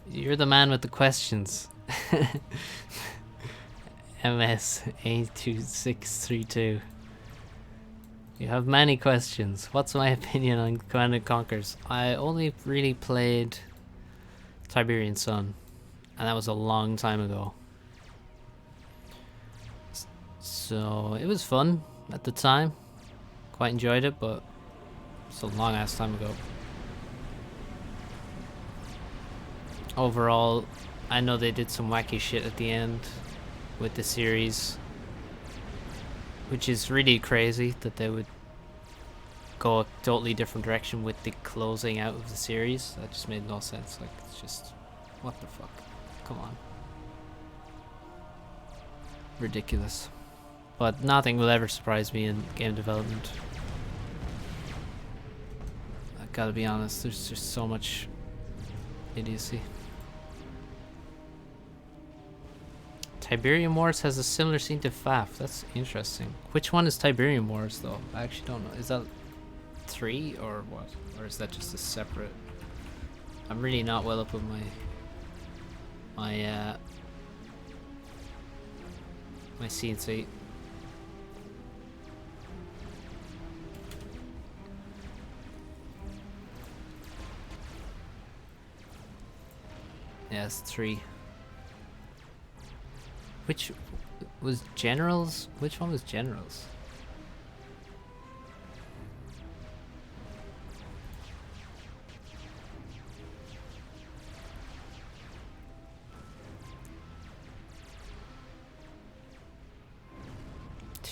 You're the man with the questions. MS82632. You have many questions. What's my opinion on Command & Conquers? I only really played Tiberian Sun, and that was a long time ago. So it was fun at the time. Quite enjoyed it, but it's a long ass time ago. Overall, I know they did some wacky shit at the end with the series, which is really crazy that they would go a totally different direction with the closing out of the series. That just made no sense. Like, it's just, what the fuck? Come on. Ridiculous. But nothing will ever surprise me in game development. I gotta be honest, there's just so much idiocy. Tiberium Wars has a similar scene to FAF. That's interesting. Which one is Tiberium Wars though? I actually don't know. Is that 3 or what? Or is that just a separate? I'm really not well up with my CNC. Yeah, it's 3. Which was Generals? Which one was Generals?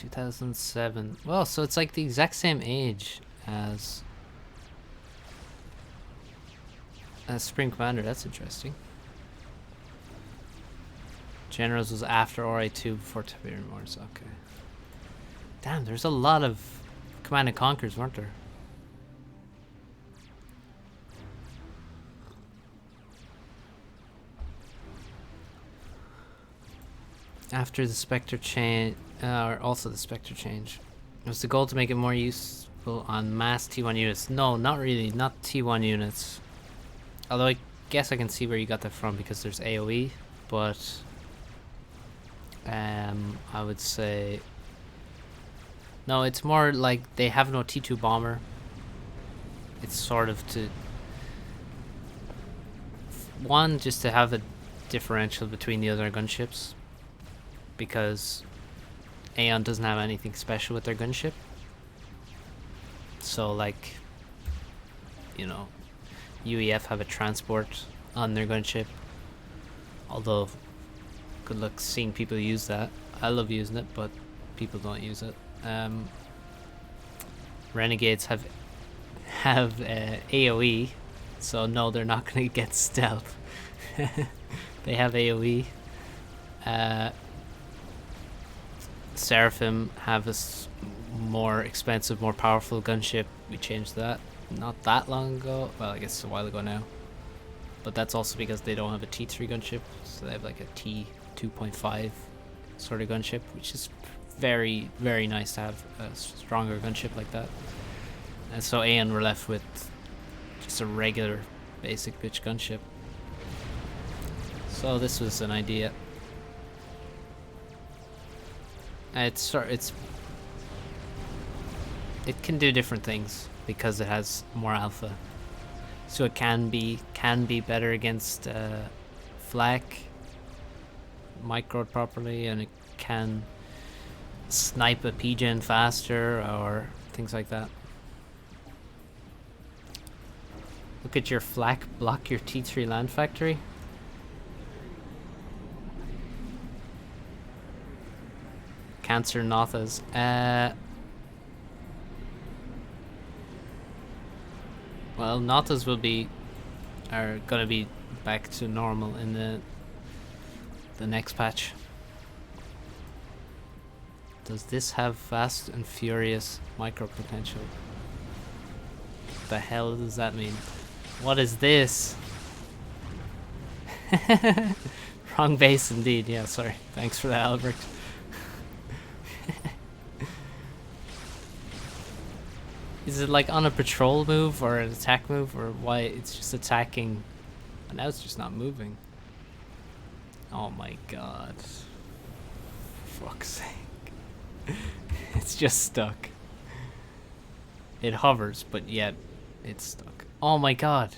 2007. Well, so it's like the exact same age as Supreme Commander. That's interesting. Generals was after RA2, before Tiberium Wars. Okay. Damn, there's a lot of Command and Conquers, weren't there? After the Spectre change, or also the Spectre change, was the goal to make it more useful on mass T1 units? No, not really, not T1 units. Although I guess I can see where you got that from because there's AoE, but I would say no, it's more like they have no T2 bomber. It's sort of to one, just to have a differential between the other gunships, because Aeon doesn't have anything special with their gunship. So like, you know, UEF have a transport on their gunship, although good luck seeing people use that. I love using it, but people don't use it. Renegades have AoE, so no, they're not going to get stealth. They have AoE. Seraphim have a more expensive, more powerful gunship. We changed that not that long ago. Well, I guess a while ago now. But that's also because they don't have a T3 gunship, so they have like a T2.5 sort of gunship, which is very, very nice to have a stronger gunship like that. And so Aeon were left with just a regular basic bitch gunship. So this was an idea. It can do different things because it has more alpha, so it can be better against flak microed properly, and it can snipe a PGen faster or things like that. Look at your flak block your T3 land factory. Cancer Nothas. Well, Nothas are gonna be back to normal in the next patch. Does this have fast and furious micro potential? What the hell does that mean? What is this? Wrong base indeed. Yeah, sorry. Thanks for that, Albert. Is it like on a patrol move or an attack move, or why it's just attacking and now it's just not moving? Oh my god. For fuck's sake. It's just stuck. It hovers, but yet it's stuck. Oh my god.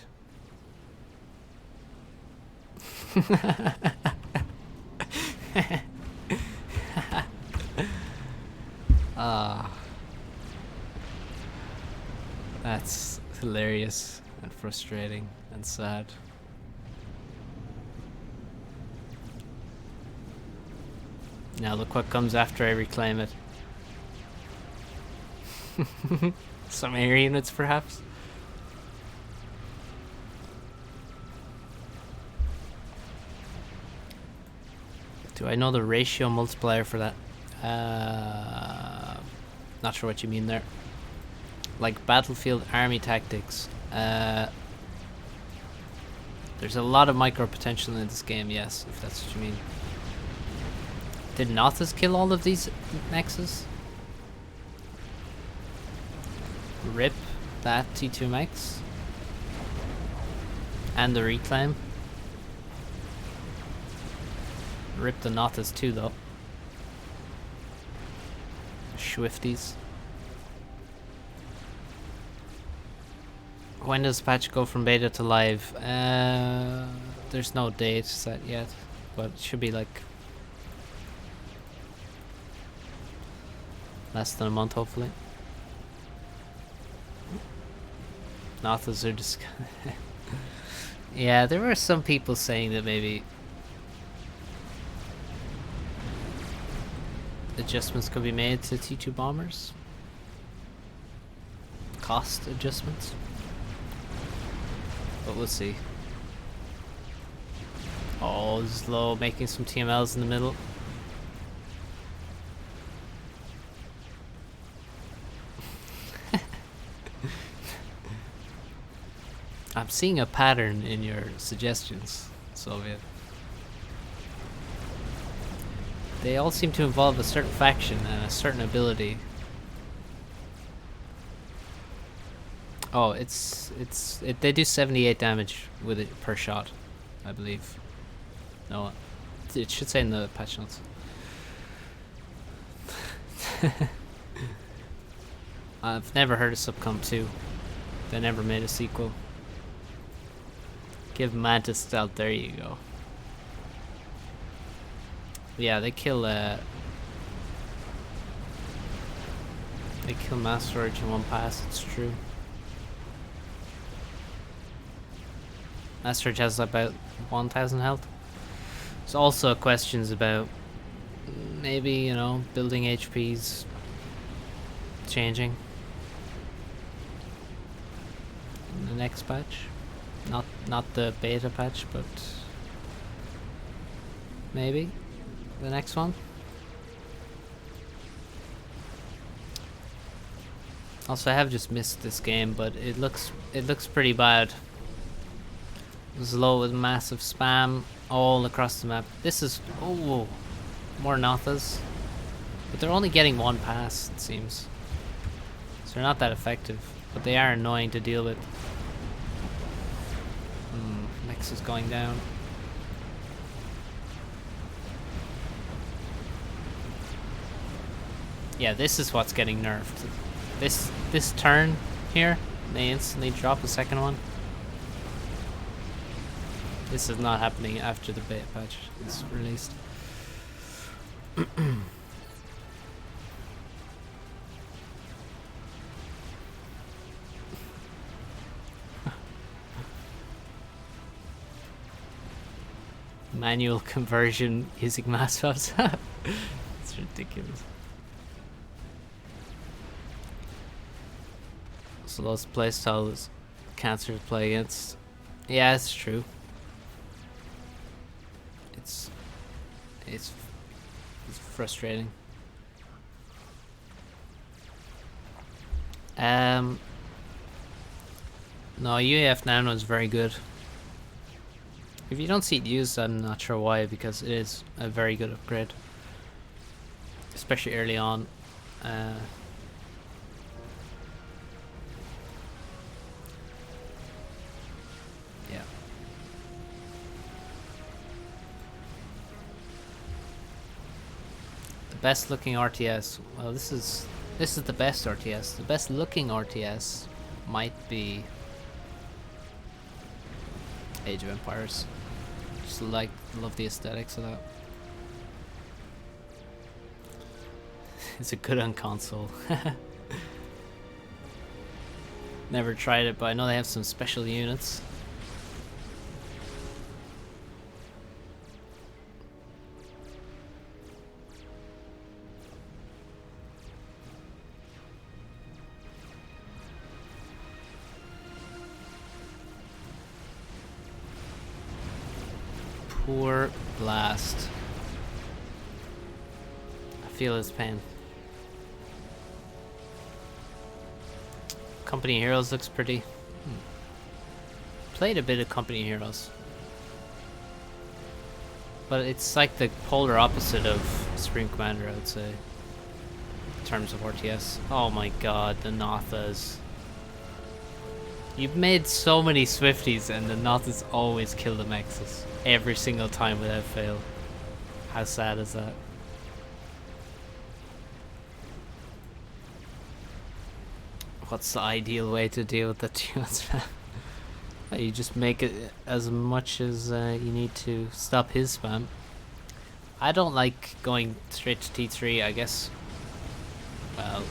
That's hilarious and frustrating and sad. Now look what comes after I reclaim it. Some air units, perhaps? Do I know the ratio multiplier for that? Not sure what you mean there. Like Battlefield Army Tactics. There's a lot of micro potential in this game, yes, if that's what you mean. Did Nothas kill all of these mexes? Rip that T2 mex. And the reclaim. Rip the Nothas too, though. Swifties. When does the patch go from beta to live? There's no date set yet, but it should be like less than a month, hopefully. Nothas are just yeah, there were some people saying that maybe adjustments could be made to T2 bombers. Cost adjustments. But we'll see. Oh, Slow making some TMLs in the middle. I'm seeing a pattern in your suggestions, Soviet. They all seem to involve a certain faction and a certain ability. Oh, they do 78 damage with it per shot, I believe. No, it should say in the patch notes. I've never heard of Subcom 2. They never made a sequel. Give Mantis stealth, there you go. Yeah, they kill Mass Storage in one pass, it's true. Mass Storage has about 1000 health. There's also questions about maybe, you know, building HPs changing in the next patch. Not the beta patch, but maybe the next one. Also, I have just missed this game, but it looks pretty bad. Slow with massive spam all across the map. This is more Nothas, but they're only getting one pass, it seems. So they're not that effective, but they are annoying to deal with. Nex is going down. Yeah, this is what's getting nerfed. This turn here, they instantly drop a second one. This is not happening after the beta patch is released. Manual conversion using mass buffs. It's ridiculous. So those playstyles cancer to play against. Yeah, it's true. It's frustrating. No, UAF Nano is very good. If you don't see it used, I'm not sure why, because it is a very good upgrade, especially early on. Yeah. The best looking RTS. Well, this is the best RTS. The best looking RTS might be Age of Empires. Just love the aesthetics of that. Is it good on console? Never tried it, but I know they have some special units. Poor Blast. I feel his pain. Company Heroes looks pretty. Played a bit of Company Heroes, but it's like the polar opposite of Supreme Commander, I would say, in terms of RTS. Oh my god, the Nothas. You've made so many Swifties and the Nothas always kill the Mexes. Every single time without fail. How sad is that? What's the ideal way to deal with the two spam? You just make it as much as you need to stop his spam. I don't like going straight to T3, I guess. Well.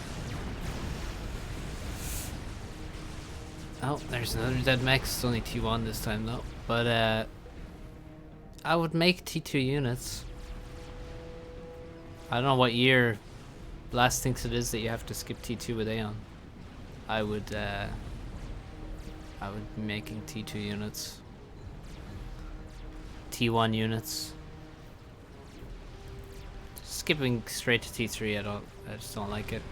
Oh, there's another dead Mex. It's only T1 this time though. But I would make T2 units. I don't know what year Blast thinks it is that you have to skip T2 with Aeon. I would be making T2 units. T1 units. Skipping straight to T3, I just don't like it.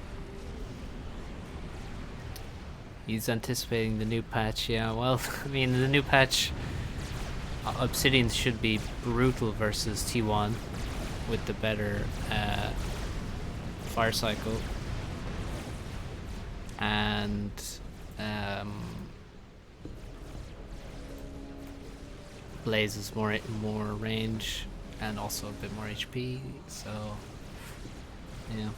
He's anticipating the new patch, yeah, well, I mean, the new patch, Obsidian should be brutal versus T1 with the better fire cycle. And Blaze is more range and also a bit more HP, so yeah.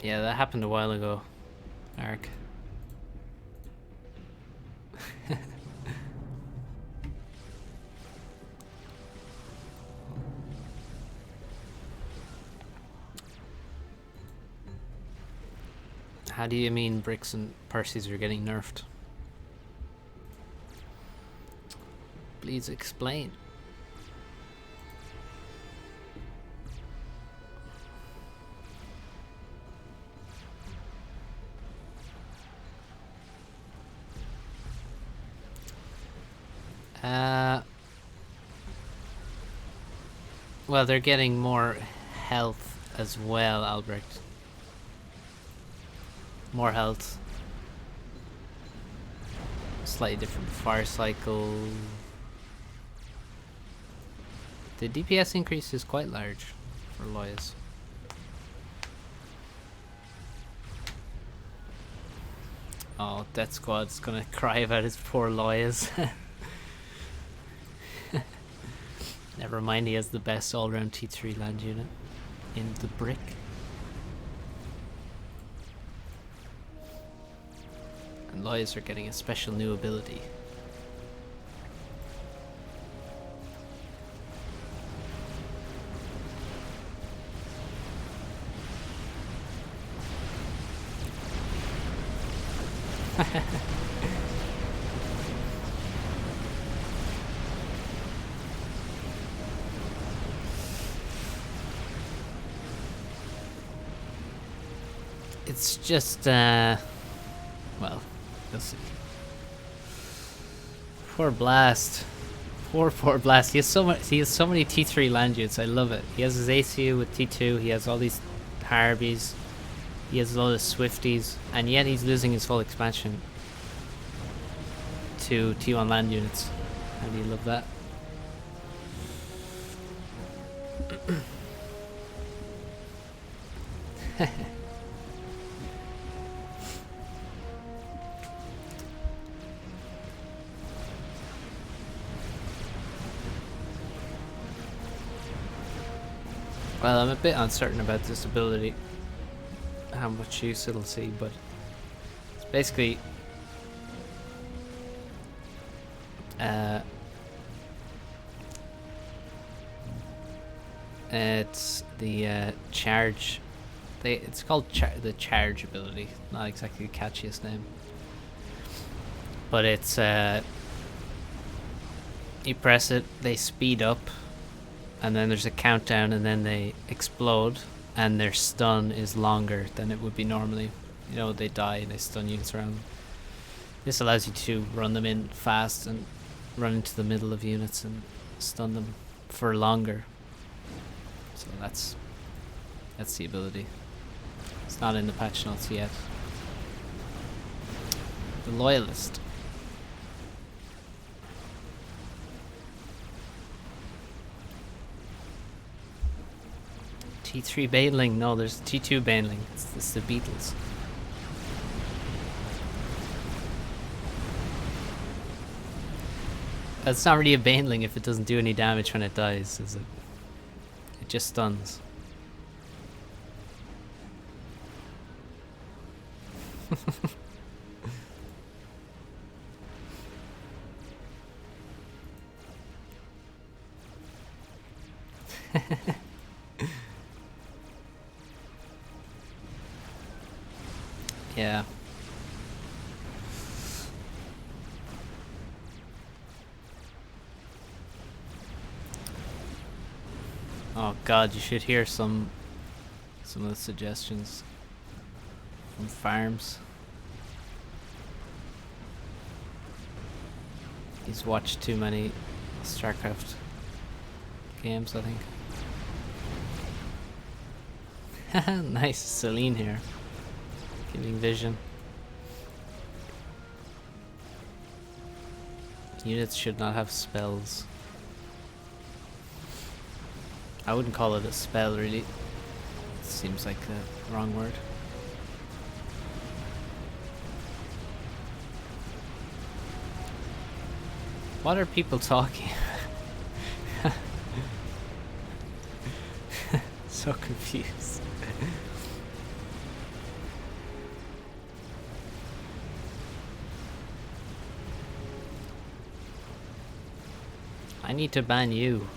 Yeah, that happened a while ago, Ark. How do you mean Bricks and Percy's are getting nerfed? Please explain. Well, they're getting more health as well, Albrecht. More health. Slightly different fire cycle. The DPS increase is quite large for Loyas. Oh, Death Squad's gonna cry about his poor Loyas. Never mind, he has the best all-round T3 land unit in the brick. And Loyas are getting a special new ability. It's just, well, we'll see. Poor Blast. Poor Blast. He has so many T3 land units. I love it. He has his ACU with T2. He has all these Harbies. He has a lot of Swifties, and yet he's losing his full expansion to T1 land units. How do you love that? Well, I'm a bit uncertain about this ability, how much use it'll see, but it's basically it's the charge. It's called the charge ability. Not exactly the catchiest name, but it's you press it, they speed up, and then there's a countdown, and then they explode, and their stun is longer than it would be normally. You know, they die and they stun units around them. This allows you to run them in fast and run into the middle of units and stun them for longer. So that's the ability. It's not in the patch notes yet. The Loyalist. T3 Baneling. No, there's T2 Baneling. It's the Beatles. It's not really a Baneling if it doesn't do any damage when it dies, is it? It just stuns. Yeah. Oh god, you should hear some of the suggestions from farms. He's watched too many StarCraft games, I think. Nice, Celine here. Giving vision. Units should not have spells. I wouldn't call it a spell, really. It seems like the wrong word. What are people talking? So confused. I need to ban you.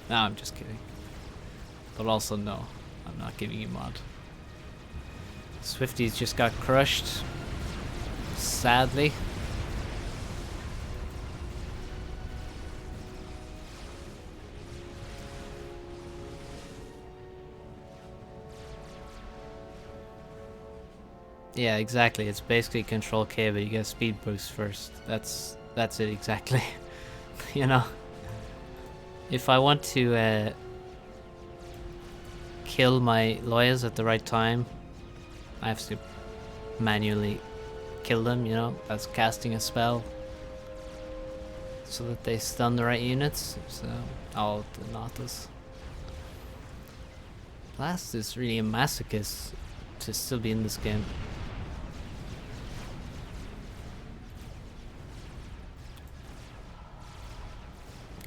No, I'm just kidding. But also no, I'm not giving you mod. Swifties just got crushed. Sadly. Yeah, exactly. It's basically Control K, but you get a speed boost first. That's it exactly. You know, if I want to kill my lawyers at the right time, I have to manually kill them. You know, as casting a spell, so that they stun the right units. So, oh, the Nautilus. Blast is really a masochist to still be in this game.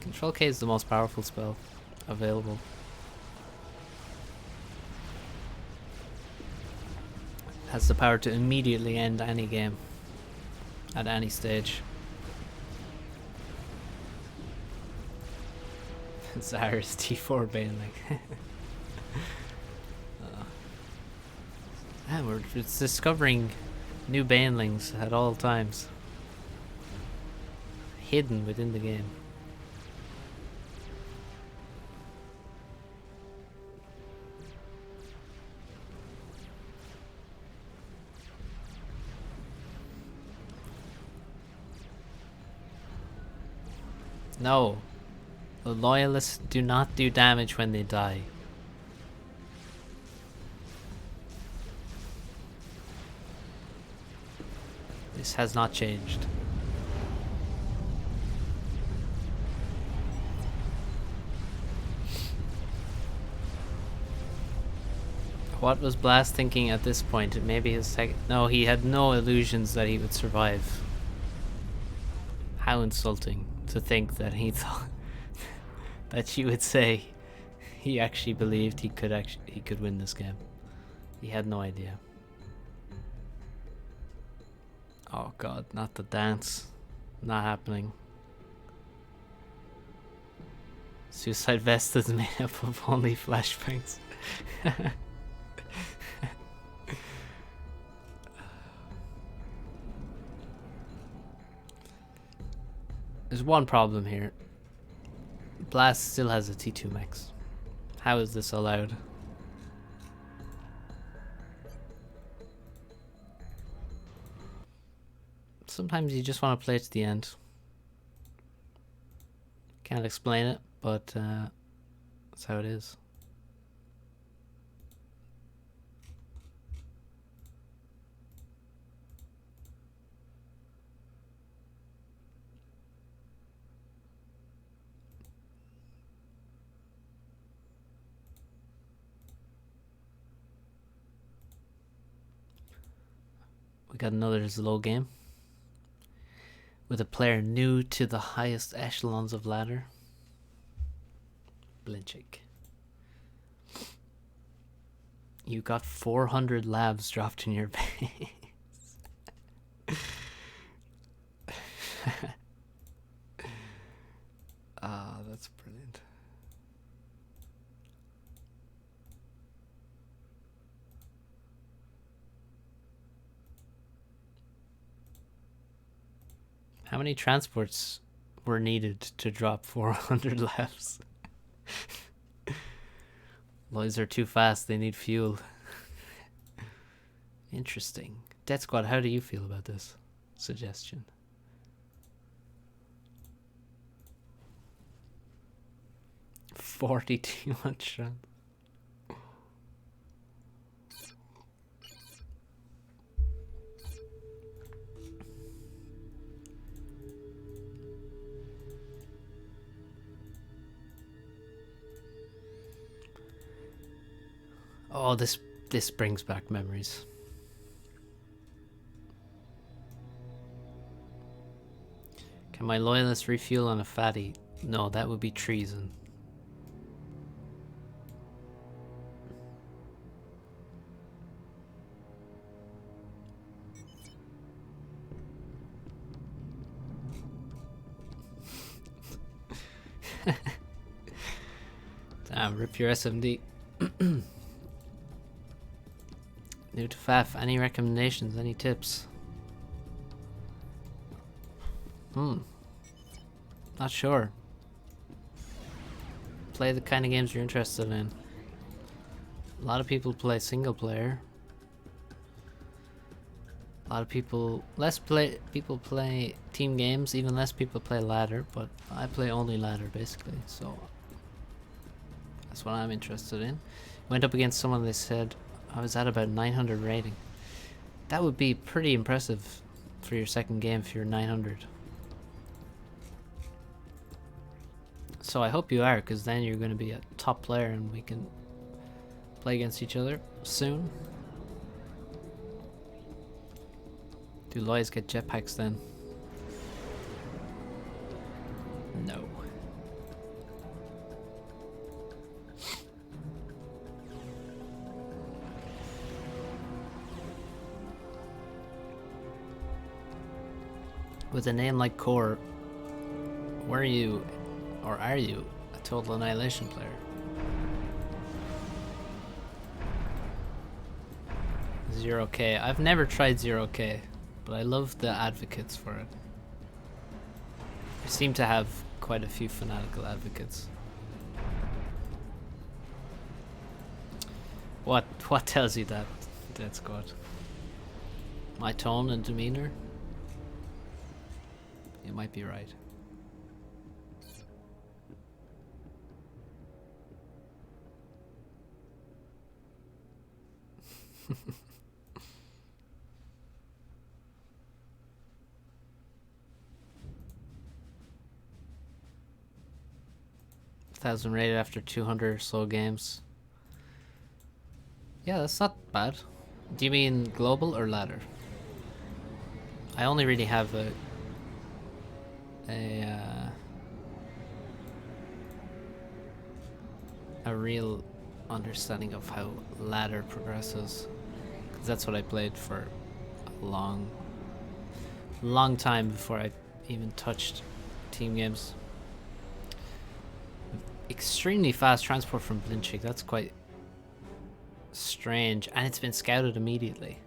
Control K is the most powerful spell available. Has the power to immediately end any game at any stage. Zara's T4 Baneling. Yeah, we're just discovering new Banelings at all times. Hidden within the game. No. The loyalists do not do damage when they die. This has not changed. What was Blast thinking at this point? Maybe his second... No, he had no illusions that he would survive. How insulting to think that he thought that you would say he actually believed he could win this game. He had no idea. Oh god, not the dance. Not happening. Suicide Vest is made up of only flashbangs. There's one problem here. Blast still has a T2 max. How is this allowed? Sometimes you just want to play to the end. Can't explain it, but that's how it is. We got another slow game with a player new to the highest echelons of ladder. Blinchik. You got 400 labs dropped in your base. Ah, that's brilliant. How many transports were needed to drop 400 labs? Loys are too fast, they need fuel. Interesting. Death Squad, how do you feel about this suggestion? $42 much. Oh, this brings back memories. Can my loyalists refuel on a fatty? No, that would be treason. Damn, rip your SMD. New to FAF, any recommendations, any tips? Not sure. Play the kind of games you're interested in. A lot of people play single player. A lot of people, people play team games, even less people play ladder, but I play only ladder basically, so that's what I'm interested in. Went up against someone, they said I was at about 900 rating. That would be pretty impressive for your second game if you're 900. So I hope you are, because then you're going to be a top player and we can play against each other soon. Do Loys get jetpacks then? No. With a name like Core, were you, or are you, a Total Annihilation player? Zero K. I've never tried Zero K, but I love the advocates for it. I seem to have quite a few fanatical advocates. What tells you that, Death Squad? My tone and demeanor? You might be right. $1,000 rated after 200 or so games. Yeah, that's not bad. Do you mean global or ladder? I only really have a real understanding of how ladder progresses, because that's what I played for a long time before I even touched team games. Extremely fast transport from Blinchik, that's quite strange, and it's been scouted immediately.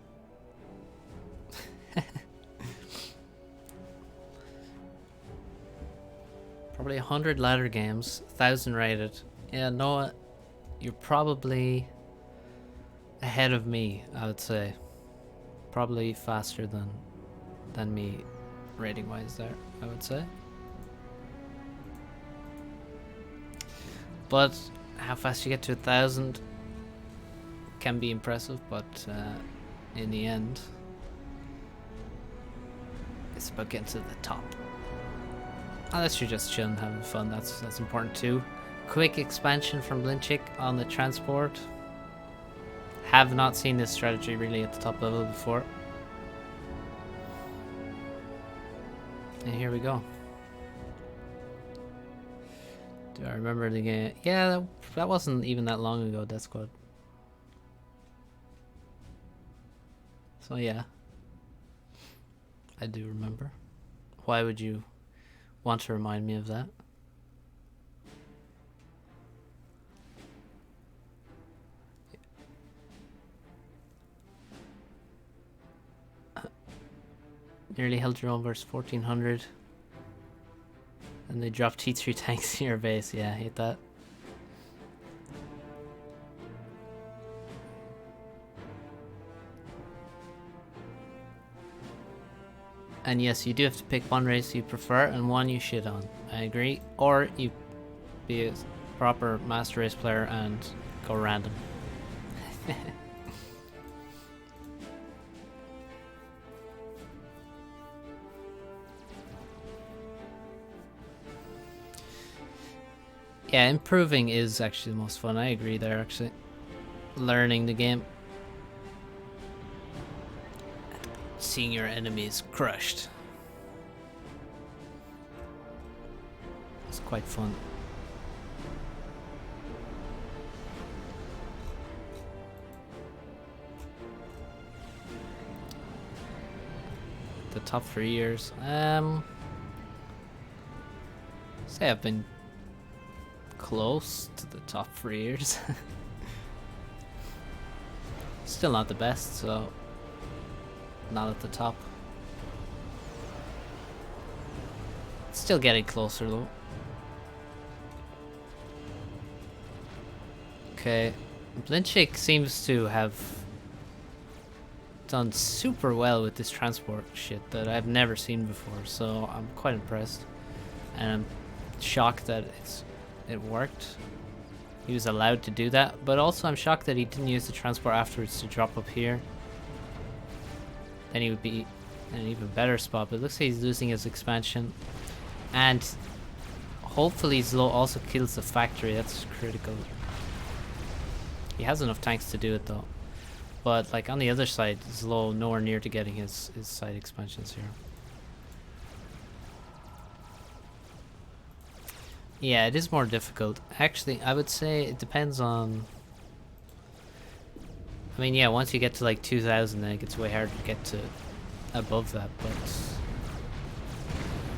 Probably 100 ladder games, 1,000 rated. Yeah, Noah, you're probably ahead of me, I would say. Probably faster than me rating wise there, I would say. But how fast you get to 1,000 can be impressive, but in the end it's about getting to the top. Unless you're just chilling, having fun, that's important too. Quick expansion from Blinchik on the transport. Have not seen this strategy really at the top level before. And here we go. Do I remember the game? Yeah, that wasn't even that long ago, Death Squad. So yeah, I do remember. Why would you want to remind me of that? Nearly held your own versus 1400. And they dropped T3 tanks in your base. Yeah, I hate that. And yes, you do have to pick one race you prefer and one you shit on. I agree. Or you be a proper master race player and go random. Yeah, improving is actually the most fun. I agree there, actually. Learning the game. Seeing your enemies crushed. It's quite fun. The top 3 years. Say I've been close to the top 3 years. Still not the best, so not at the top. Still getting closer though. Okay, Blintshake seems to have done super well with this transport shit that I've never seen before, so I'm quite impressed. And I'm shocked that it worked. He was allowed to do that, but also I'm shocked that he didn't use the transport afterwards to drop up here. Then he would be in an even better spot, but it looks like he's losing his expansion. And hopefully Zlo also kills the factory, that's critical. He has enough tanks to do it though. But like on the other side, Zlo nowhere near to getting his side expansions here. Yeah, it is more difficult. Actually, I would say it depends on... I mean, yeah, once you get to like 2000, then it gets way harder to get to above that, but...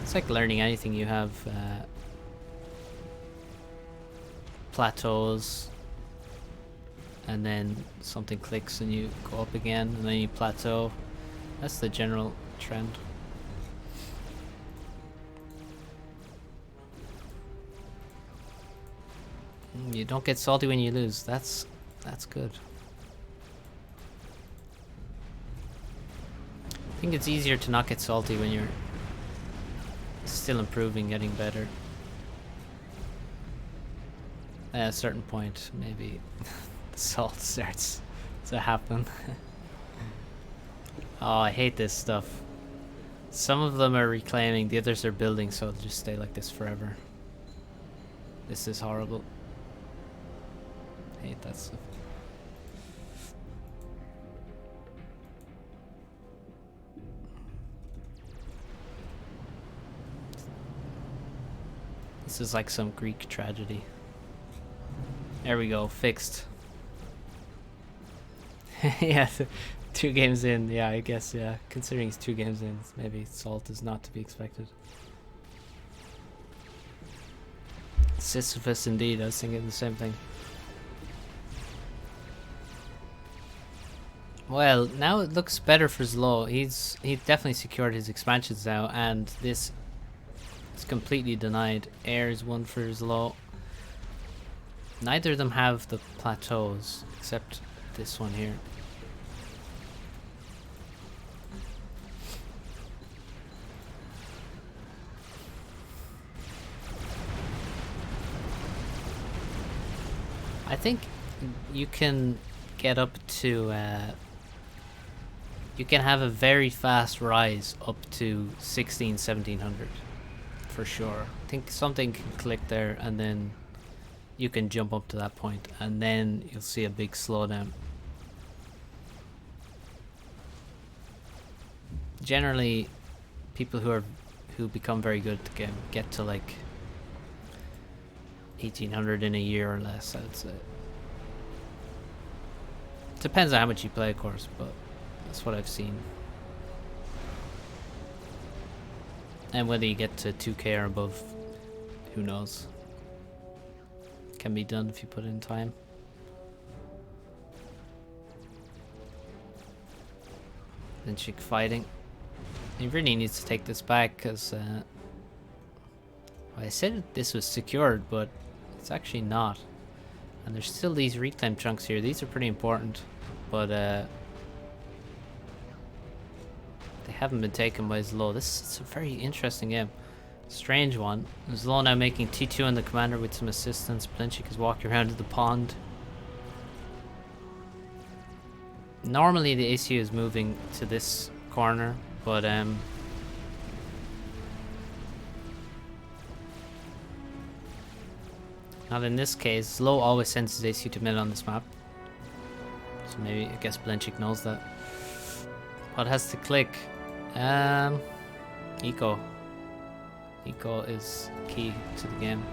It's like learning anything. You have plateaus, and then something clicks and you go up again, and then you plateau. That's the general trend. You don't get salty when you lose. That's good. I think it's easier to not get salty when you're still improving, getting better. At a certain point, maybe the salt starts to happen. Oh, I hate this stuff. Some of them are reclaiming, the others are building, so it'll just stay like this forever. This is horrible. I hate that stuff. This is like some Greek tragedy. There we go, fixed. Yeah, 2 games in, yeah, I guess, yeah. Considering it's 2 games in, maybe salt is not to be expected. Sisyphus indeed, I was thinking the same thing. Well, now it looks better for Zlo. He's definitely secured his expansions now, and this is completely denied. Air is one for Zlo. Neither of them have the plateaus, except this one here. I think you can get up to you can have a very fast rise up to 1700 for sure. I think something can click there and then you can jump up to that point and then you'll see a big slowdown. Generally people who become very good at the game get to like 1800 in a year or less, I would say. Depends on how much you play, of course, but that's what I've seen. And whether you get to 2k or above, who knows. Can be done if you put in time. Then Chick fighting. He really needs to take this back because well, I said this was secured, but it's actually not. And there's still these reclaim chunks here. These are pretty important, but They haven't been taken by Zlo. This is a very interesting game. Strange one. Zlo now making T2 on the commander with some assistance. Blinchik is walking around to the pond. Normally the ACU is moving to this corner, but not in this case. Zlo always sends his ACU to mid on this map. So maybe, I guess Blinchik knows that. What has to click? Eco. Eco is key to the game.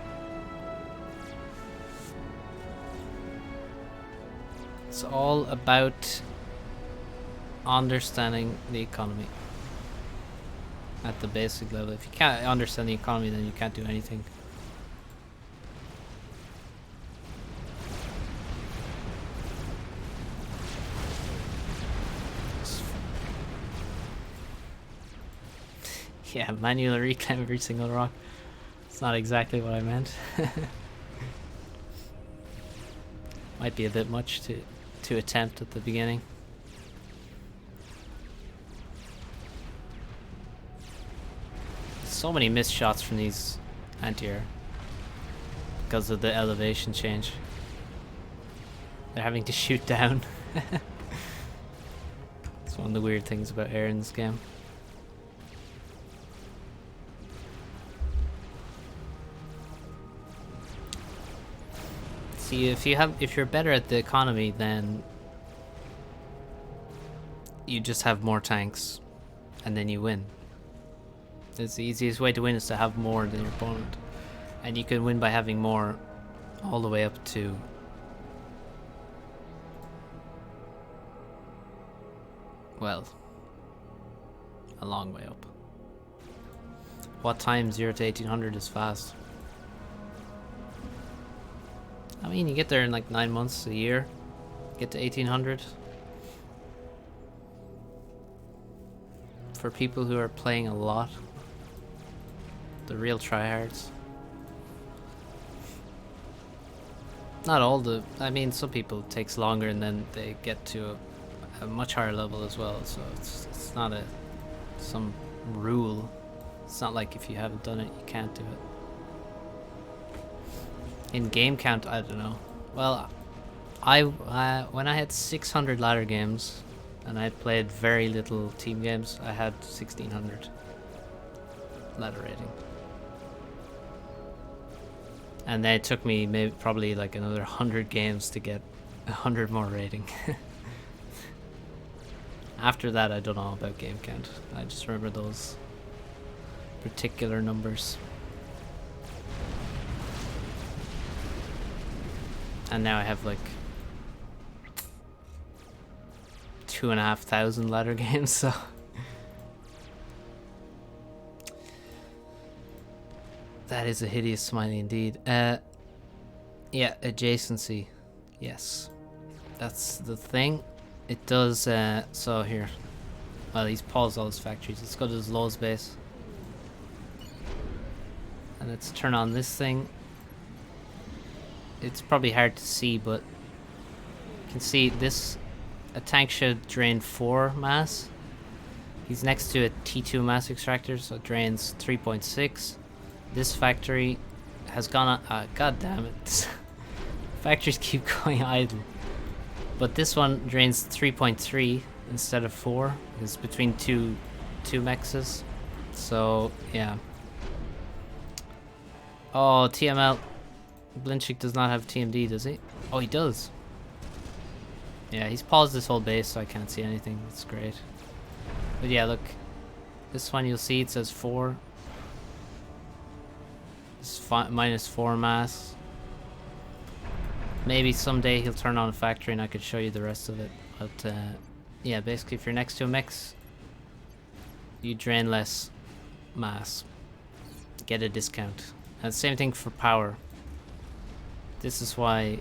It's all about understanding the economy at the basic level. If you can't understand the economy, then you can't do anything. Yeah, manual reclaim every single rock. It's not exactly what I meant. Might be a bit much to attempt at the beginning. So many missed shots from these anti-air because of the elevation change. They're having to shoot down. It's one of the weird things about air in this game. See, if you're better at the economy, then you just have more tanks, and then you win. It's the easiest way to win is to have more than your opponent, and you can win by having more, all the way up to well, a long way up. What time 0 to 1800 is fast? I mean, you get there in like 9 months, a year. Get to 1800. For people who are playing a lot. The real tryhards. Not all the... I mean, some people it takes longer and then they get to a much higher level as well. So it's not some rule. It's not like if you haven't done it, you can't do it. In game count, I don't know. Well, when I had 600 ladder games and I had played very little team games, I had 1600 ladder rating. And then it took me probably like another 100 games to get 100 more rating. After that, I don't know about game count. I just remember those particular numbers. And now I have like 2,500 ladder games, so that is a hideous smiley indeed. Yeah, adjacency. Yes, that's the thing. It does. So here, well, he's paused all his factories. Let's go to his Lowe's base, and let's turn on this thing. It's probably hard to see, but you can see this. A tank should drain 4 mass. He's next to a T2 mass extractor, so it drains 3.6. This factory has gone on. God damn it. Factories keep going idle. But this one drains 3.3 instead of 4. It's between two mexes. So, yeah. Oh, TML. Blinchik does not have TMD, does he? Oh, he does. Yeah, he's paused this whole base, so I can't see anything. That's great. But yeah, look. This one you'll see it says 4. It's -4 mass. Maybe someday he'll turn on a factory and I could show you the rest of it. But yeah, basically if you're next to a mix, you drain less mass. Get a discount. And same thing for power. This is why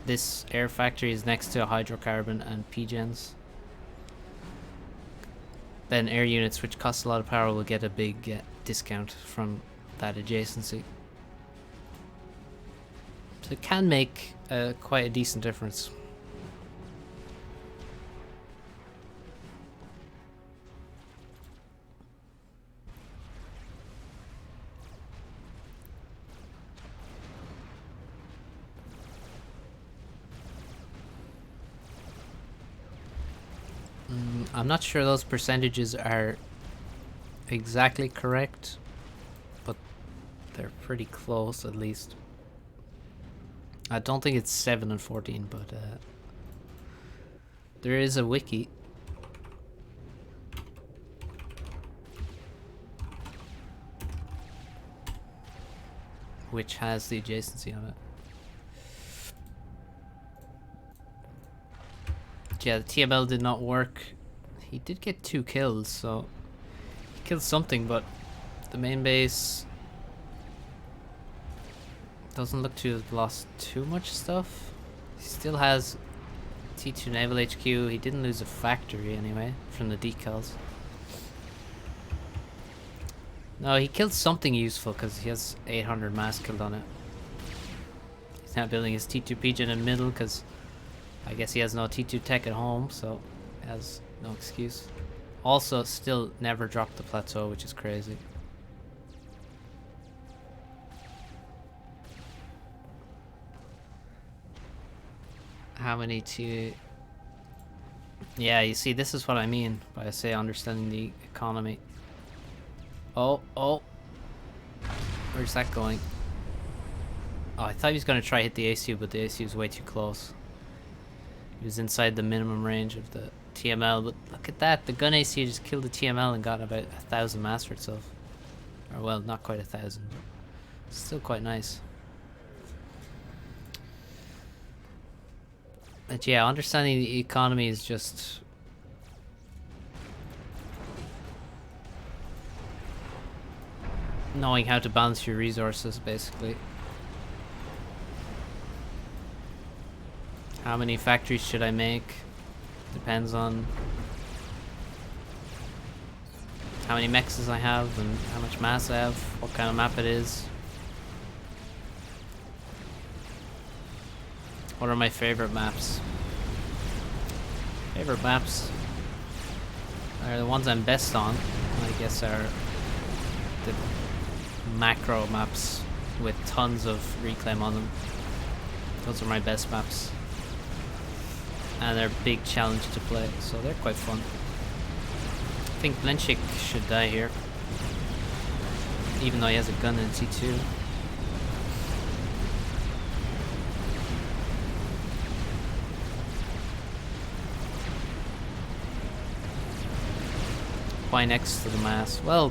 this air factory is next to a hydrocarbon and PGens. Then air units which cost a lot of power will get a big discount from that adjacency. So it can make quite a decent difference. I'm not sure those percentages are exactly correct, but they're pretty close at least. I don't think it's 7 and 14, but there is a wiki. Which has the adjacency on it. Yeah, the TML did not work. He did get 2 kills, so he killed something, but the main base doesn't look to have lost too much stuff. He still has T2 Naval HQ. He didn't lose a factory anyway from the decals. No, he killed something useful because he has 800 mass killed on it. He's now building his T2 Pigeon in the middle because I guess he has no T2 tech at home, so he has no excuse. Also, still never dropped the plateau, which is crazy. How many T... Yeah, you see, this is what I mean by I say understanding the economy. Oh. Where's that going? Oh, I thought he was going to try hit the ACU, but the ACU was way too close. He was inside the minimum range of the TML, but look at that. The gun ACU just killed the TML and got about 1,000 mass for itself. Or, well, not quite 1,000, but still quite nice. But yeah, understanding the economy is just... knowing how to balance your resources, basically. How many factories should I make? Depends on how many mexes I have and how much mass I have, what kind of map it is. What are my favorite maps? Favorite maps are the ones I'm best on, I guess, are the macro maps with tons of reclaim on them. Those are my best maps. And they're a big challenge to play, so they're quite fun. I think Blenchik should die here. Even though he has a gun in T2. Why next to the mass? Well,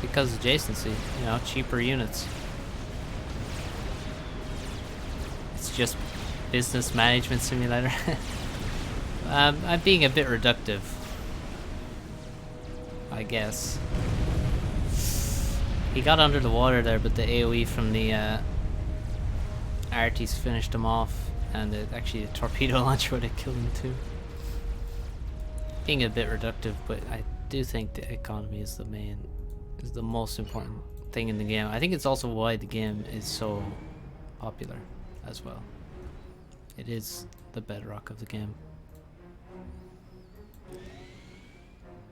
because adjacency, you know, cheaper units. It's just business management simulator. I'm being a bit reductive, I guess. He got under the water there, but the AoE from the arties finished him off, and actually the torpedo launcher would have killed him too. Being a bit reductive, but I do think the economy is the most important thing in the game. I think it's also why the game is so popular as well. It is the bedrock of the game.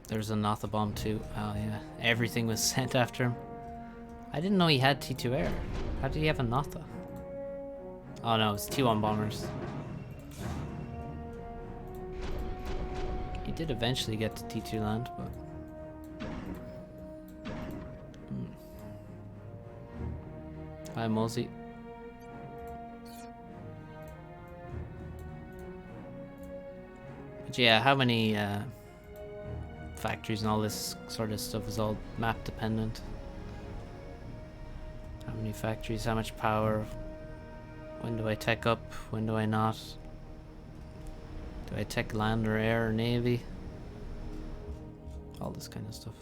There's a Notha bomb too. Oh yeah, everything was sent after him. I didn't know he had T2 air. How did he have a Notha? Oh no, it's T1 bombers. He did eventually get to T2 land, but... Hi, Mosey. But yeah, how many factories and all this sort of stuff is all map dependent. How many factories, how much power, when do I tech up, when do I not? Do I tech land or air or navy? All this kind of stuff.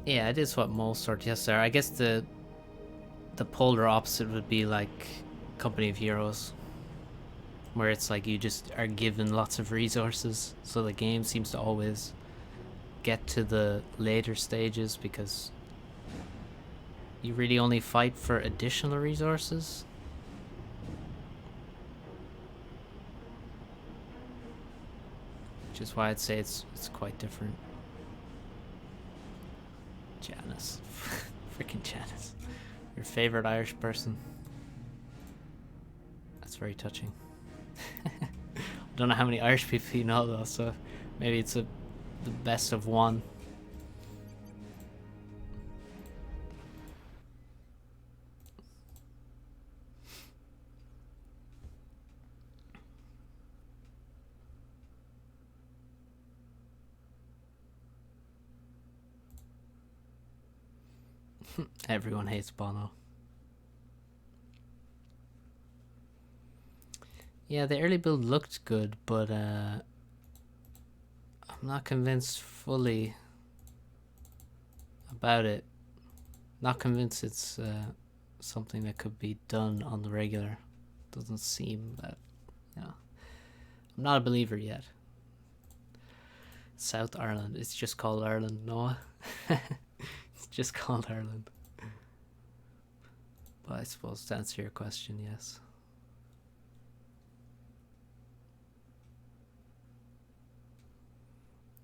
Yeah, it is what most RTS are. I guess the polar opposite would be like Company of Heroes, where it's like you just are given lots of resources, so the game seems to always get to the later stages because you really only fight for additional resources. Which is why I'd say it's quite different. Janice. Freaking Janice. Your favorite Irish person. That's very touching. I don't know how many Irish people you know though, so maybe it's the best of one. Everyone hates Bono. Yeah, the early build looked good, but I'm not convinced fully about it. Not convinced it's something that could be done on the regular. Doesn't seem that, you know. I'm not a believer yet. South Ireland. It's just called Ireland, Noah. It's just called Ireland. But I suppose to answer your question, yes.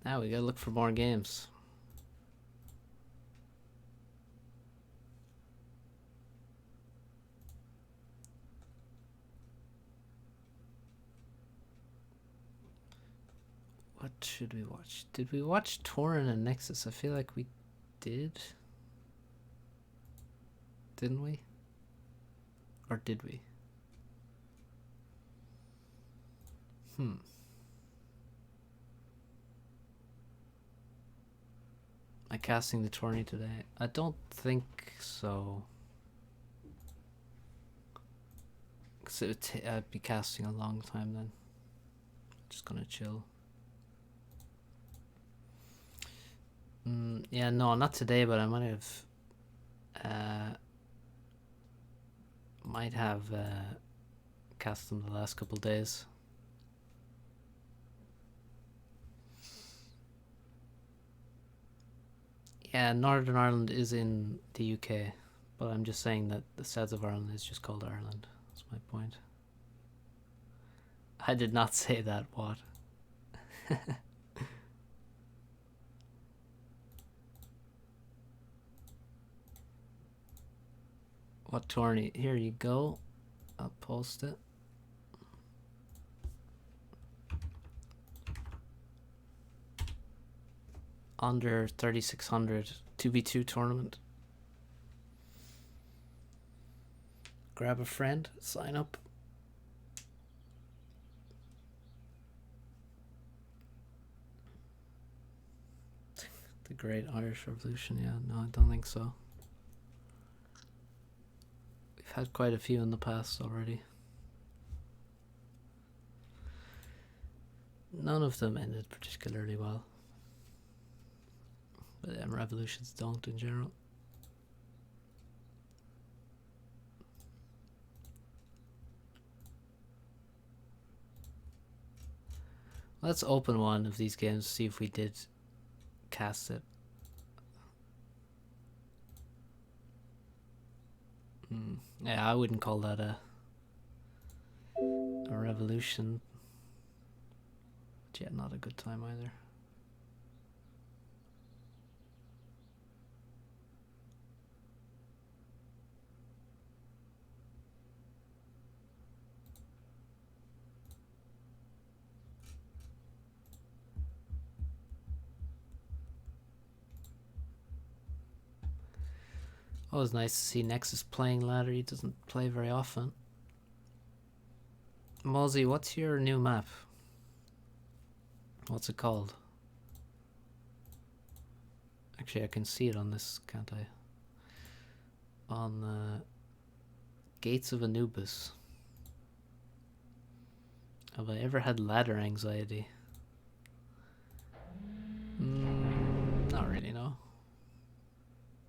Now we gotta look for more games. What should we watch? Did we watch Torrent and Nexus? I feel like we did. Didn't we? Or did we? Am I casting the tourney today? I don't think so. Because I'd be casting a long time then. Just gonna chill. Yeah, no, not today, but I might have cast them the last couple days. Yeah, Northern Ireland is in the UK, but I'm just saying that the south of Ireland is just called Ireland. That's my point. I did not say that, what? What tourney? Here you go. I'll post it. Under 3600 2v2 tournament. Grab a friend, sign up. The Great Irish Revolution, yeah, no, I don't think so. We've had quite a few in the past already. None of them ended particularly well. But revolutions don't in general. Let's open one of these games, see if we did cast it. Yeah, I wouldn't call that a revolution. But yeah, not a good time either. Always nice to see Nexus playing ladder. He doesn't play very often. Mosey, what's your new map? What's it called? Actually, I can see it on this, can't I? On Gates of Anubis. Have I ever had ladder anxiety? Not really, no.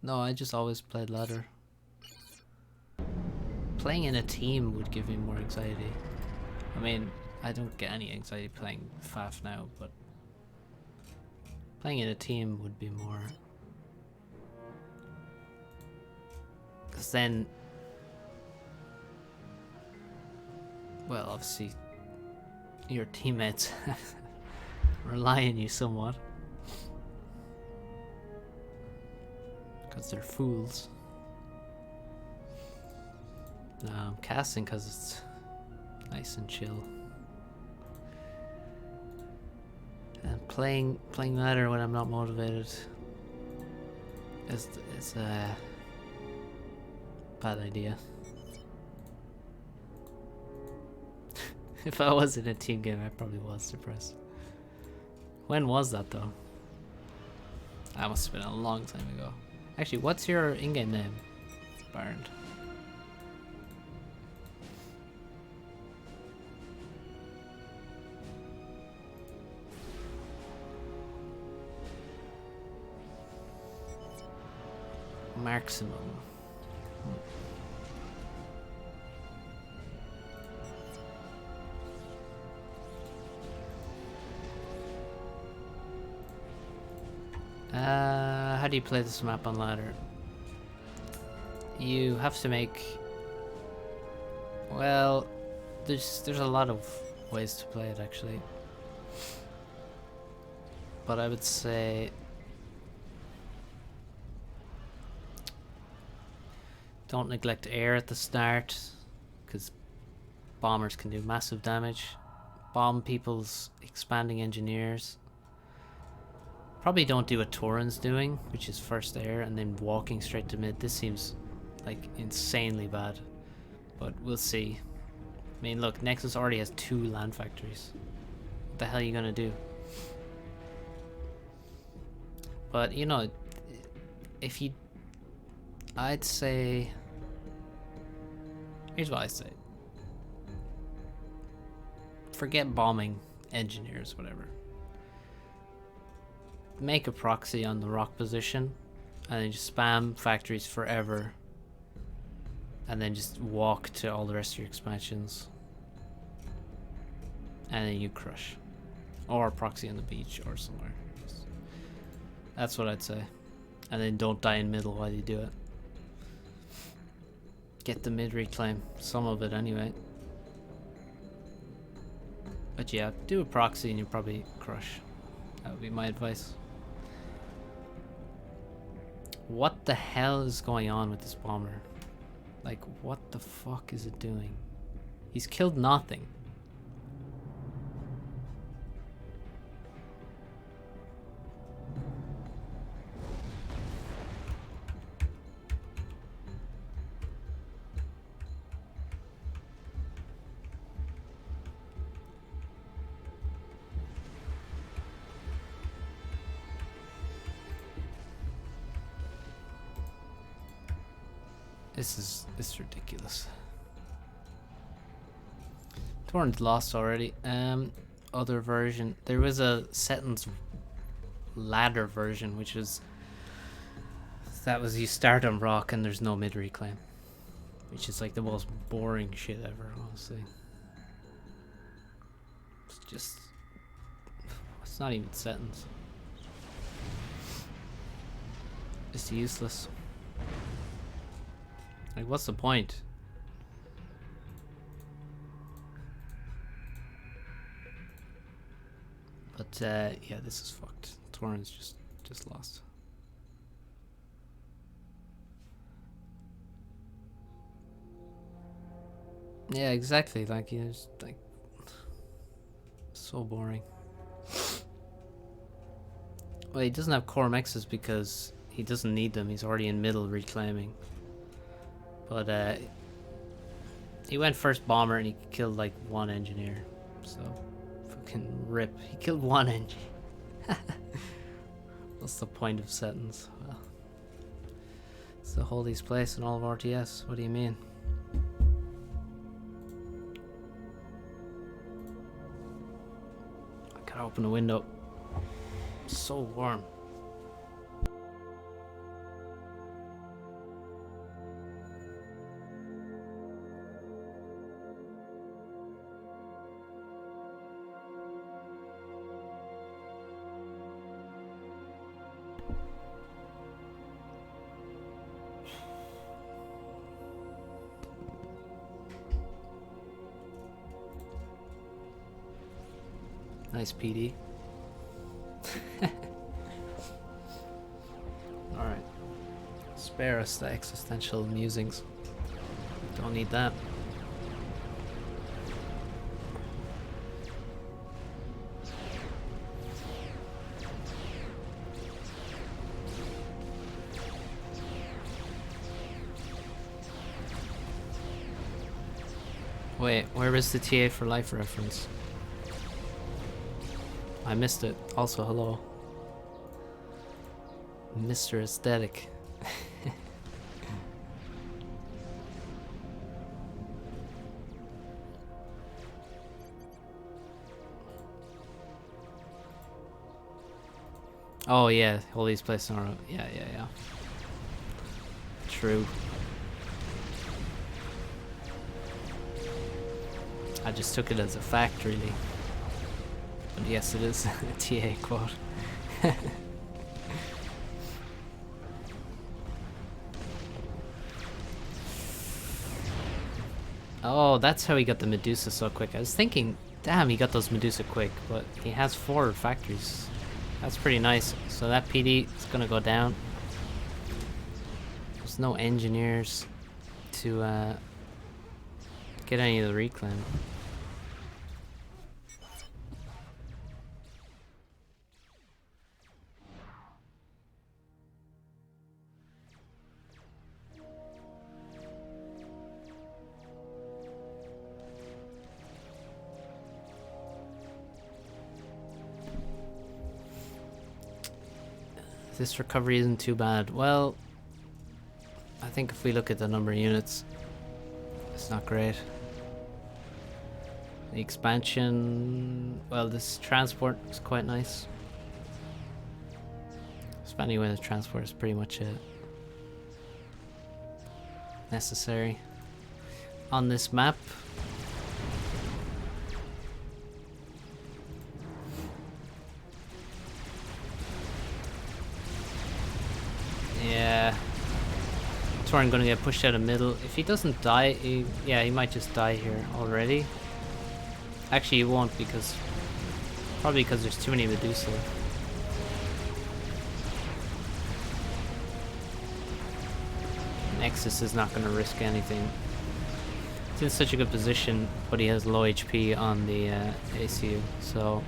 No, I just always played ladder. Playing in a team would give me more anxiety. I mean, I don't get any anxiety playing FAF now, but playing in a team would be more. Because then, well, obviously, your teammates rely on you somewhat. Because they're fools. No, I'm casting because it's Nice and chill. And playing ladder when I'm not motivated is a bad idea. If I was in a team game, I probably was depressed. When was that though? That must have been a long time ago. Actually, what's your in-game name, Baron? Maximum. How do you play this map on ladder? You have to make... Well, there's a lot of ways to play it actually. But I would say... Don't neglect air at the start, because bombers can do massive damage. Bomb people's expanding engineers. Probably don't do what Torin's doing, which is first air and then walking straight to mid. This seems like insanely bad, but we'll see. I mean, look, Nexus already has 2 land factories. What the hell are you gonna do? But you know, if you, I'd say, here's what I say. Forget bombing engineers, whatever. Make a proxy on the rock position and then just spam factories forever and then just walk to all the rest of your expansions and then you crush, or proxy on the beach or somewhere. That's what I'd say. And then don't die in middle while you do it. Get the mid reclaim, some of it anyway. But yeah, do a proxy and you'll probably crush. That would be my advice. What the hell is going on with this bomber? Like, what the fuck is it doing? He's killed nothing. This is ridiculous. Torrent's lost already. Other version. There was a Setton's ladder version, which was you start on rock and there's no mid reclaim, which is like the most boring shit ever, honestly. It's not even Setton's. It's useless. Like, what's the point? But yeah, this is fucked. Torrent's just lost. Yeah, exactly. Like, you know, just, like, so boring. Well, he doesn't have core mexes because he doesn't need them. He's already in middle reclaiming. But he went first bomber and he killed like 1 engineer. So fucking rip. He killed 1 engine. What's the point of Setton's? Well, it's the holiest place in all of RTS. What do you mean? I gotta open the window. It's so warm. Nice PD. Alright. Spare us the existential musings. Don't need that. Wait, where was the TA for life reference? I missed it. Also, hello. Mr. Aesthetic. Oh yeah, all these places are... Yeah. True. I just took it as a fact, really. But yes, it is a TA quote. Oh, that's how he got the Medusa so quick. I was thinking, damn, he got those Medusa quick, but he has 4 factories. That's pretty nice. So that PD is gonna go down. There's no engineers to get any of the reclaim. This recovery isn't too bad. Well, I think if we look at the number of units, it's not great. The expansion, well, this transport is quite nice. Expanding with the transport is pretty much necessary on this map. Yeah, Torin gonna get pushed out of middle. If he doesn't die, he might just die here already. Actually, he won't, because probably because there's too many Medusa. Nexus is not gonna risk anything. He's in such a good position, but he has low HP on the ACU, so.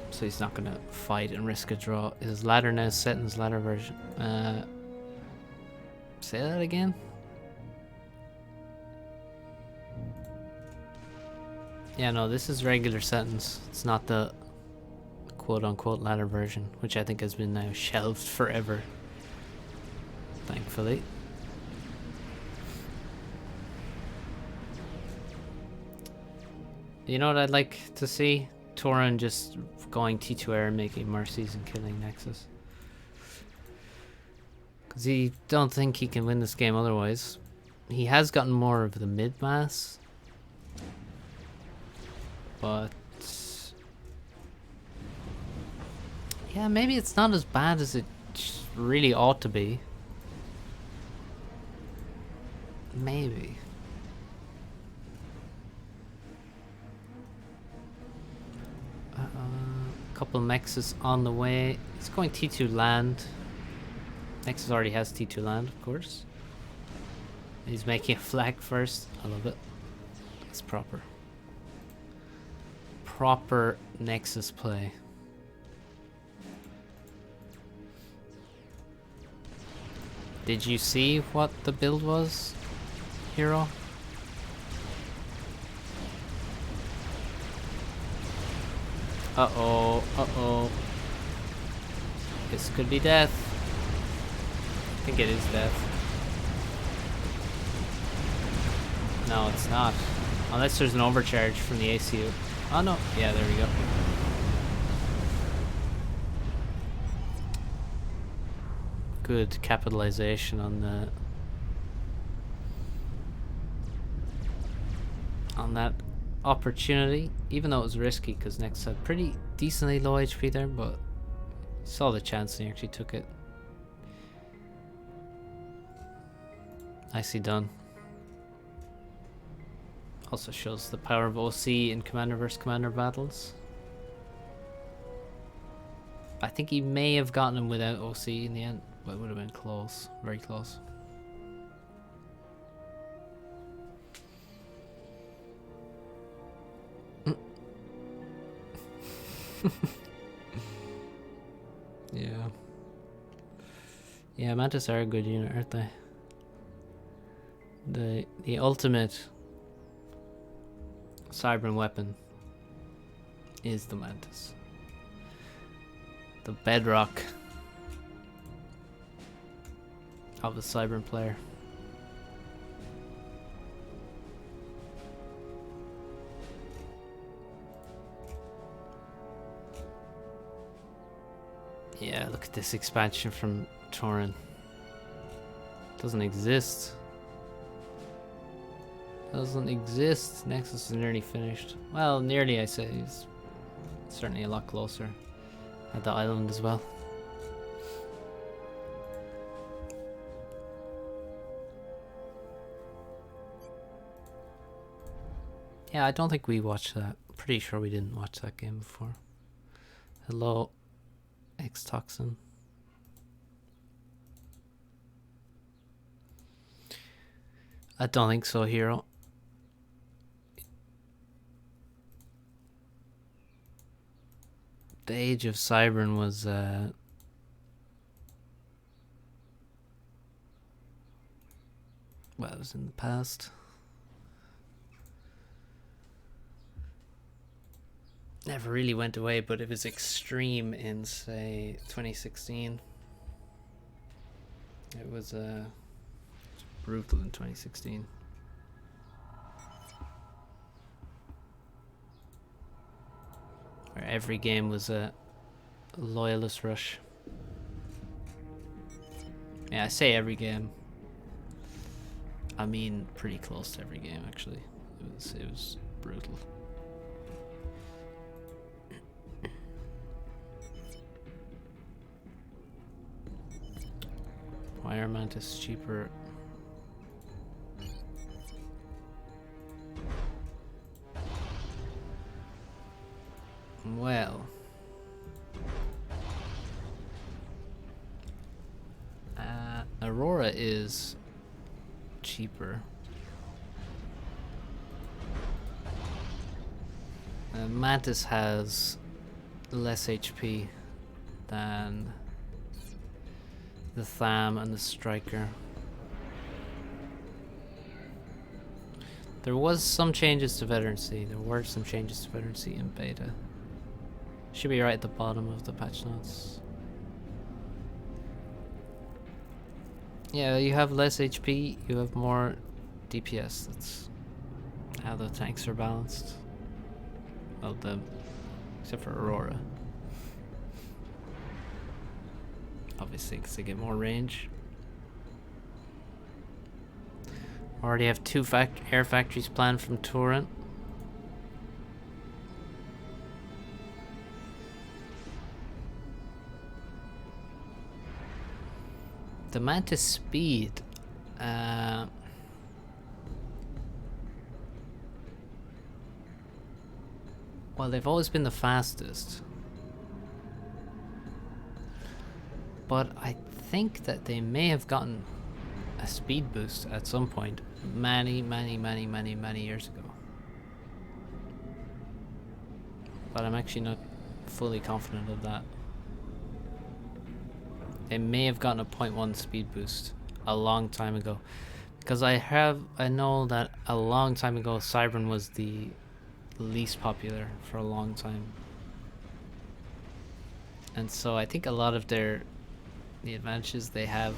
So he's not gonna fight and risk a draw. His ladder now is set in his ladder version. Say that again? Yeah, no, this is regular sentence. It's not the quote-unquote ladder version, which I think has been now shelved forever. Thankfully. You know what I'd like to see? Torin just going T2R and making mercies and killing Nexus. Because he don't think he can win this game otherwise. He has gotten more of the mid-mass. But yeah, maybe it's not as bad as it really ought to be. Maybe. Couple Nexus on the way. He's going T2 land. Nexus already has T2 land, of course. He's making a flag first. I love it. It's proper. Proper Nexus play. Did you see what the build was, Hero? Uh-oh, uh-oh. This could be death. I think it is death. No, it's not. Unless there's an overcharge from the ACU. Oh no, yeah, there we go. Good capitalization on that opportunity, even though it was risky because Nex had pretty decently low HP there, but saw the chance and he actually took it. Nicely done. Also shows the power of OC in commander versus commander battles. I think he may have gotten him without OC in the end, but it would have been close, very close. Yeah, Mantis are a good unit, aren't they? The ultimate Cybran weapon is the Mantis. The bedrock of the Cybran player. Yeah, look at this expansion from Tauren. Doesn't exist. Doesn't exist. Nexus is nearly finished. Well, nearly, I say. It's certainly a lot closer. At the island as well. Yeah, I don't think we watched that. Pretty sure we didn't watch that game before. Hello, X-Toxin. I don't think so, Hero. The Age of Cybran was well, it was in the past. Never really went away, but it was extreme in, say, 2016. It was brutal in 2016. Where every game was a loyalist rush. Yeah, I say every game. I mean pretty close to every game, actually. It was brutal. Why are Mantis cheaper? Well, Aurora is cheaper. Mantis has less HP than the Tham and the Striker. There was some changes to veterancy. There were some changes to veterancy in beta. Should be right at the bottom of the patch notes. Yeah, you have less HP, you have more DPS. That's how the tanks are balanced. Well, except for Aurora. Obviously, because they get more range. Already have 2 air factories planned from Tauren. The Mantis speed. Well, they've always been the fastest. But I think that they may have gotten a speed boost at some point many years ago. But I'm actually not fully confident of that. They may have gotten a 0.1 speed boost a long time ago. Because I know that a long time ago Cybran was the least popular for a long time. And so I think a lot of the advantages they have,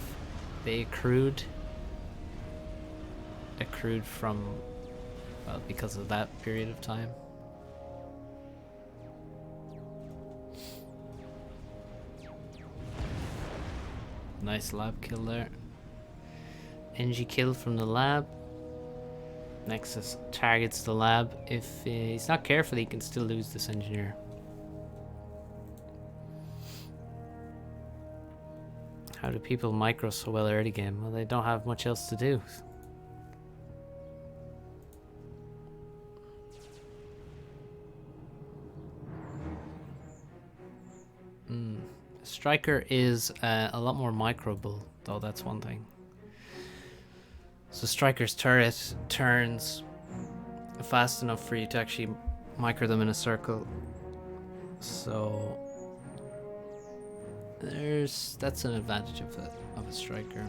they accrued from, well, because of that period of time. Nice lab kill there. NG kill from the lab. Nexus targets the lab. If he's not careful, he can still lose this engineer. How do people micro so well early game? Well, they don't have much else to do. Striker is a lot more microable, though. That's one thing. So Striker's turret turns fast enough for you to actually micro them in a circle. So That's an advantage of a striker.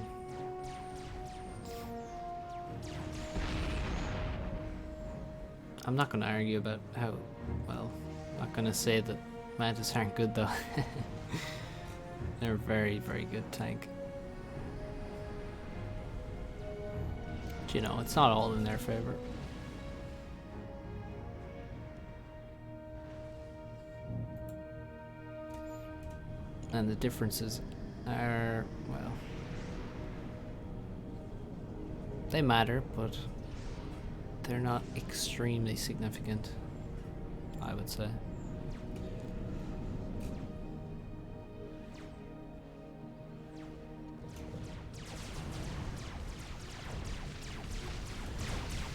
I'm not gonna argue about how well. I'm not gonna say that Mantis aren't good though. They're a very, very good tank. But, you know, it's not all in their favor. And the differences are, well, they matter, but they're not extremely significant, I would say.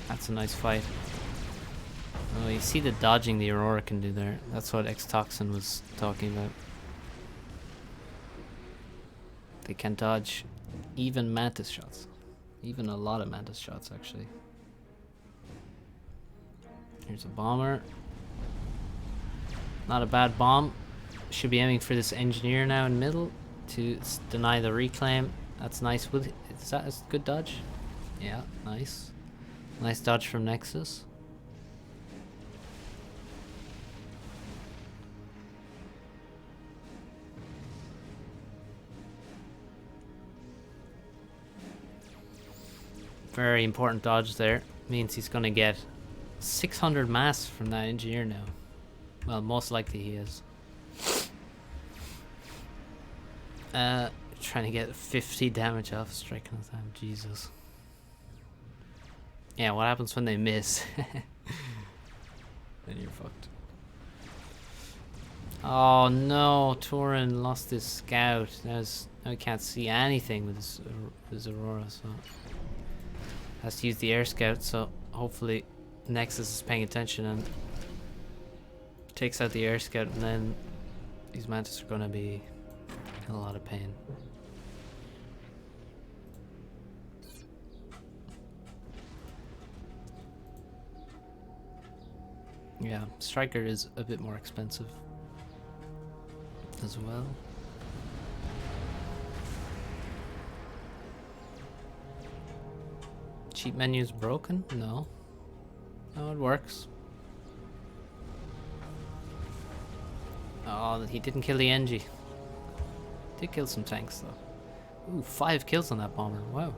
That's a nice fight. Oh, you see the dodging the Aurora can do there. That's what X-Toxin was talking about. They can dodge even Mantis shots. Even a lot of Mantis shots, actually. Here's a bomber. Not a bad bomb. Should be aiming for this engineer now in middle to deny the reclaim. That's nice. Is that a good dodge? Yeah, nice. Nice dodge from Nexus. Very important dodge there. Means he's gonna get 600 mass from that engineer now. Well, most likely he is. Trying to get 50 damage off striking with them. Jesus. Yeah, what happens when they miss? Then you're fucked. Oh no, Torin lost his scout. Now he can't see anything with his Aurora, so has to use the air scout. So hopefully Nexus is paying attention and takes out the air scout, and then these Mantis are gonna be in a lot of pain. Yeah, Striker is a bit more expensive as well. Cheat menu's broken? No. No, it works. Oh, he didn't kill the Engie. Did kill some tanks though. Ooh, 5 kills on that bomber. Wow.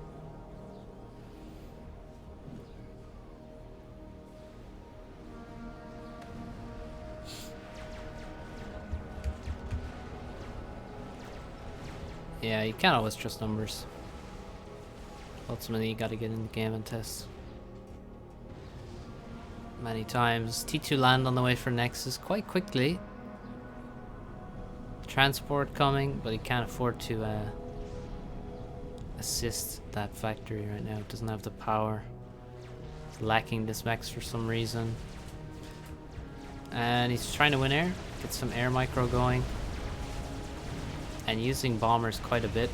Yeah, you can't always trust numbers. Ultimately, you gotta get in the game and test. Many times. T2 land on the way for Nexus quite quickly. Transport coming, but he can't afford to assist that factory right now. It doesn't have the power. It's lacking this mech for some reason. And he's trying to win air. Get some air micro going. And using bombers quite a bit.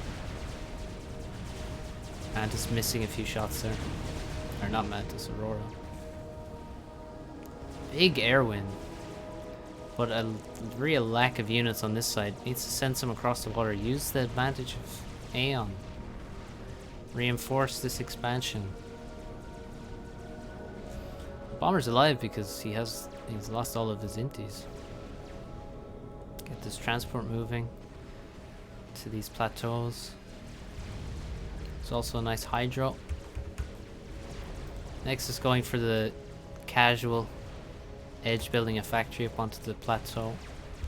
Mantis missing a few shots there. Or not Mantis, Aurora. Big air win. But a real lack of units on this side. Needs to send some across the water. Use the advantage of Aeon. Reinforce this expansion. Bomber's alive because he's lost all of his inties. Get this transport moving to these plateaus. It's also a nice hydro. Next is going for the casual edge, building a factory up onto the plateau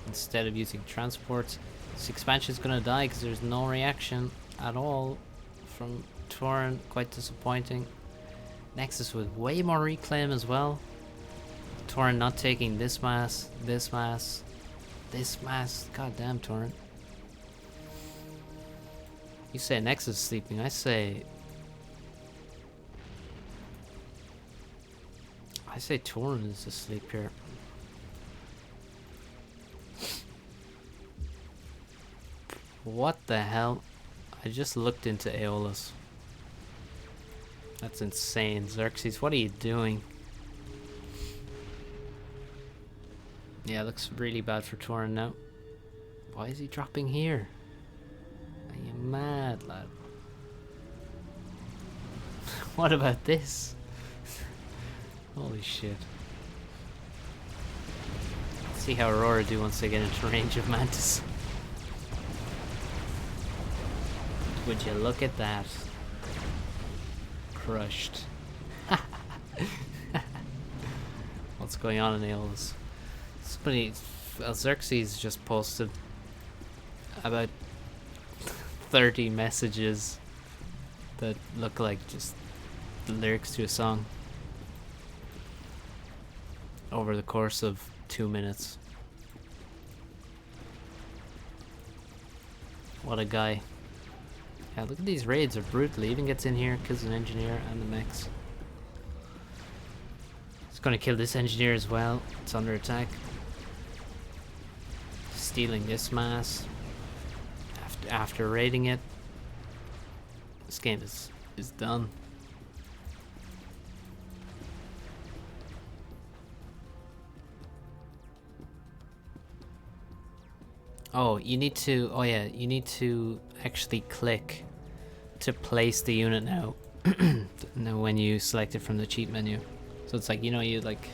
instead of using transports. This expansion is gonna die because there's no reaction at all from Torin. Quite disappointing. Nexus with way more reclaim as well. Torin not taking this mass, this mass, this mass. God damn, Torin. You say Nexus is sleeping, I say Torin is asleep here. What the hell? I just looked into Aeolus. That's insane. Xerxes, what are you doing? Yeah, looks really bad for Torin now. Why is he dropping here? mad, lad. What about this? Holy shit. See how Aurora do once they get into range of Mantis. Would you look at that? Crushed. What's going on in Aeolus? Somebody, Xerxes just posted about 30 messages that look like just the lyrics to a song over the course of 2 minutes. What a guy. Yeah, look at these raids, are brutal. He even gets in here, kills an engineer and the mechs. He's gonna kill this engineer as well. It's under attack. Stealing this mass. After raiding it. This game is done. Oh, you need to, oh yeah, you need to actually click to place the unit now. Now when you select it from the cheat menu. So it's like, you know, you like,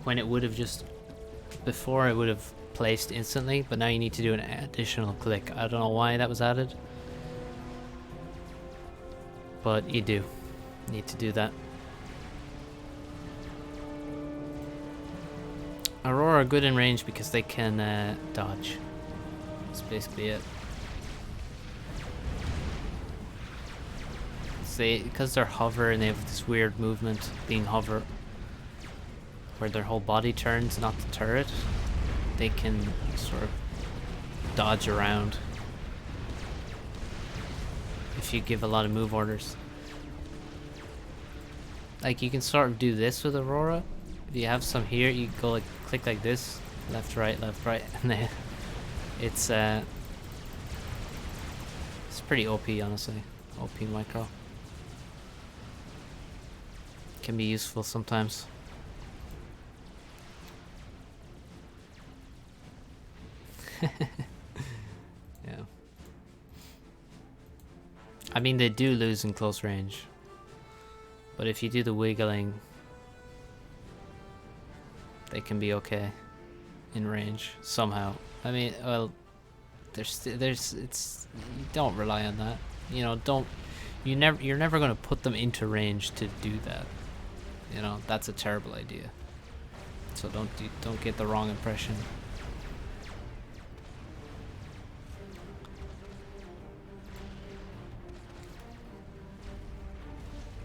when it would have just, before it would have placed instantly, but now you need to do an additional click. I don't know why that was added, but you do need to do that. Aurora are good in range because they can dodge. That's basically it. Because they're hover and they have this weird movement being hover where their whole body turns, not the turret, they can sort of dodge around if you give a lot of move orders. Like you can sort of do this with Aurora. If you have some here, you go like click like this, left, right, and then it's pretty OP, honestly. OP micro can be useful sometimes. Yeah. I mean, they do lose in close range, but if you do the wiggling, they can be okay in range somehow. I mean, well, it's, you don't rely on that. You know, you're never going to put them into range to do that. You know, that's a terrible idea. So don't get the wrong impression.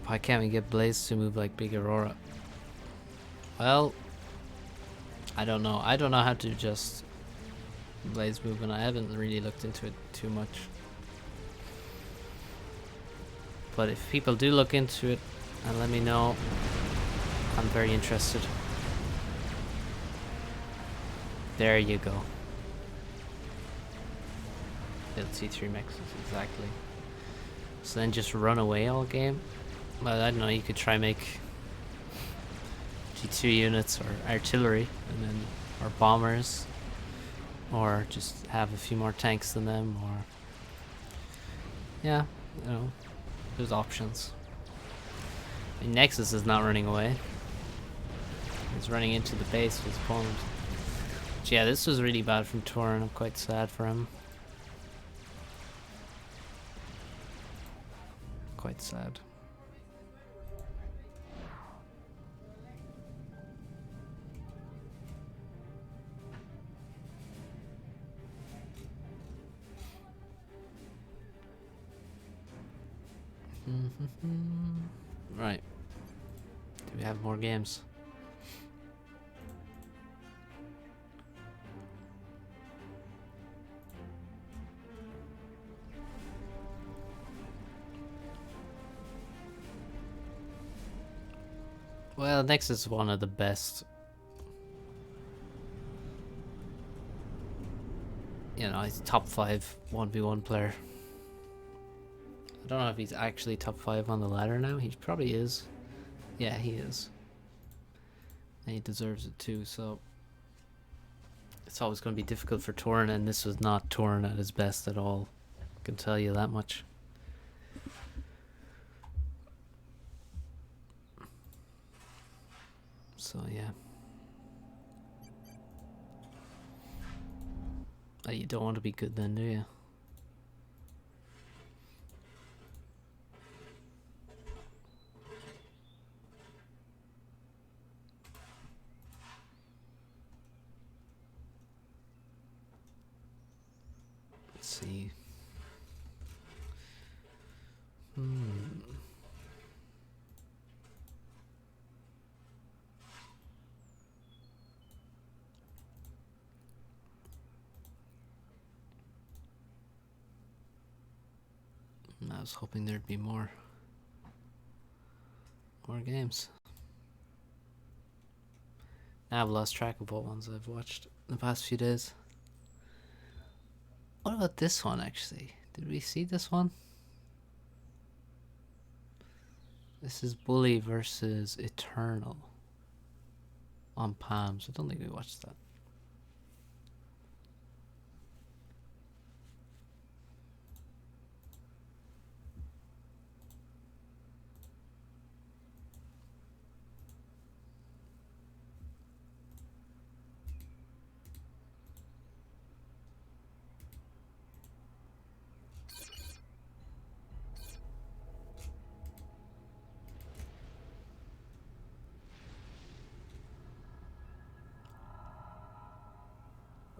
Why can't we get Blaze to move like Big Aurora? Well, I don't know. I don't know how to adjust Blaze movement. I haven't really looked into it too much. But if people do look into it and let me know, I'm very interested. There you go. Build C3 mexes, exactly. So then just run away all game? Well, I don't know, you could try make G2 units or artillery, and then, or bombers, or just have a few more tanks than them, or yeah, you know, there's options. I mean, Nexus is not running away. He's running into the base with his opponent. But yeah, this was really bad from Torin. I'm quite sad for him. Quite sad. Right. Do we have more games? Well, Nexus is one of the best. You know, he's top 5 1v1 player. I don't know if he's actually top 5 on the ladder now. He probably is. Yeah, he is. And he deserves it too, so it's always going to be difficult for Torin, and this was not Torin at his best at all. Can tell you that much. So yeah. You don't want to be good then, do you? Let's see. I was hoping there'd be more games. Now I've lost track of what ones I've watched in the past few days. What about this one, actually? Did we see this one? This is Bully versus Eternal on Palms. I don't think we watched that.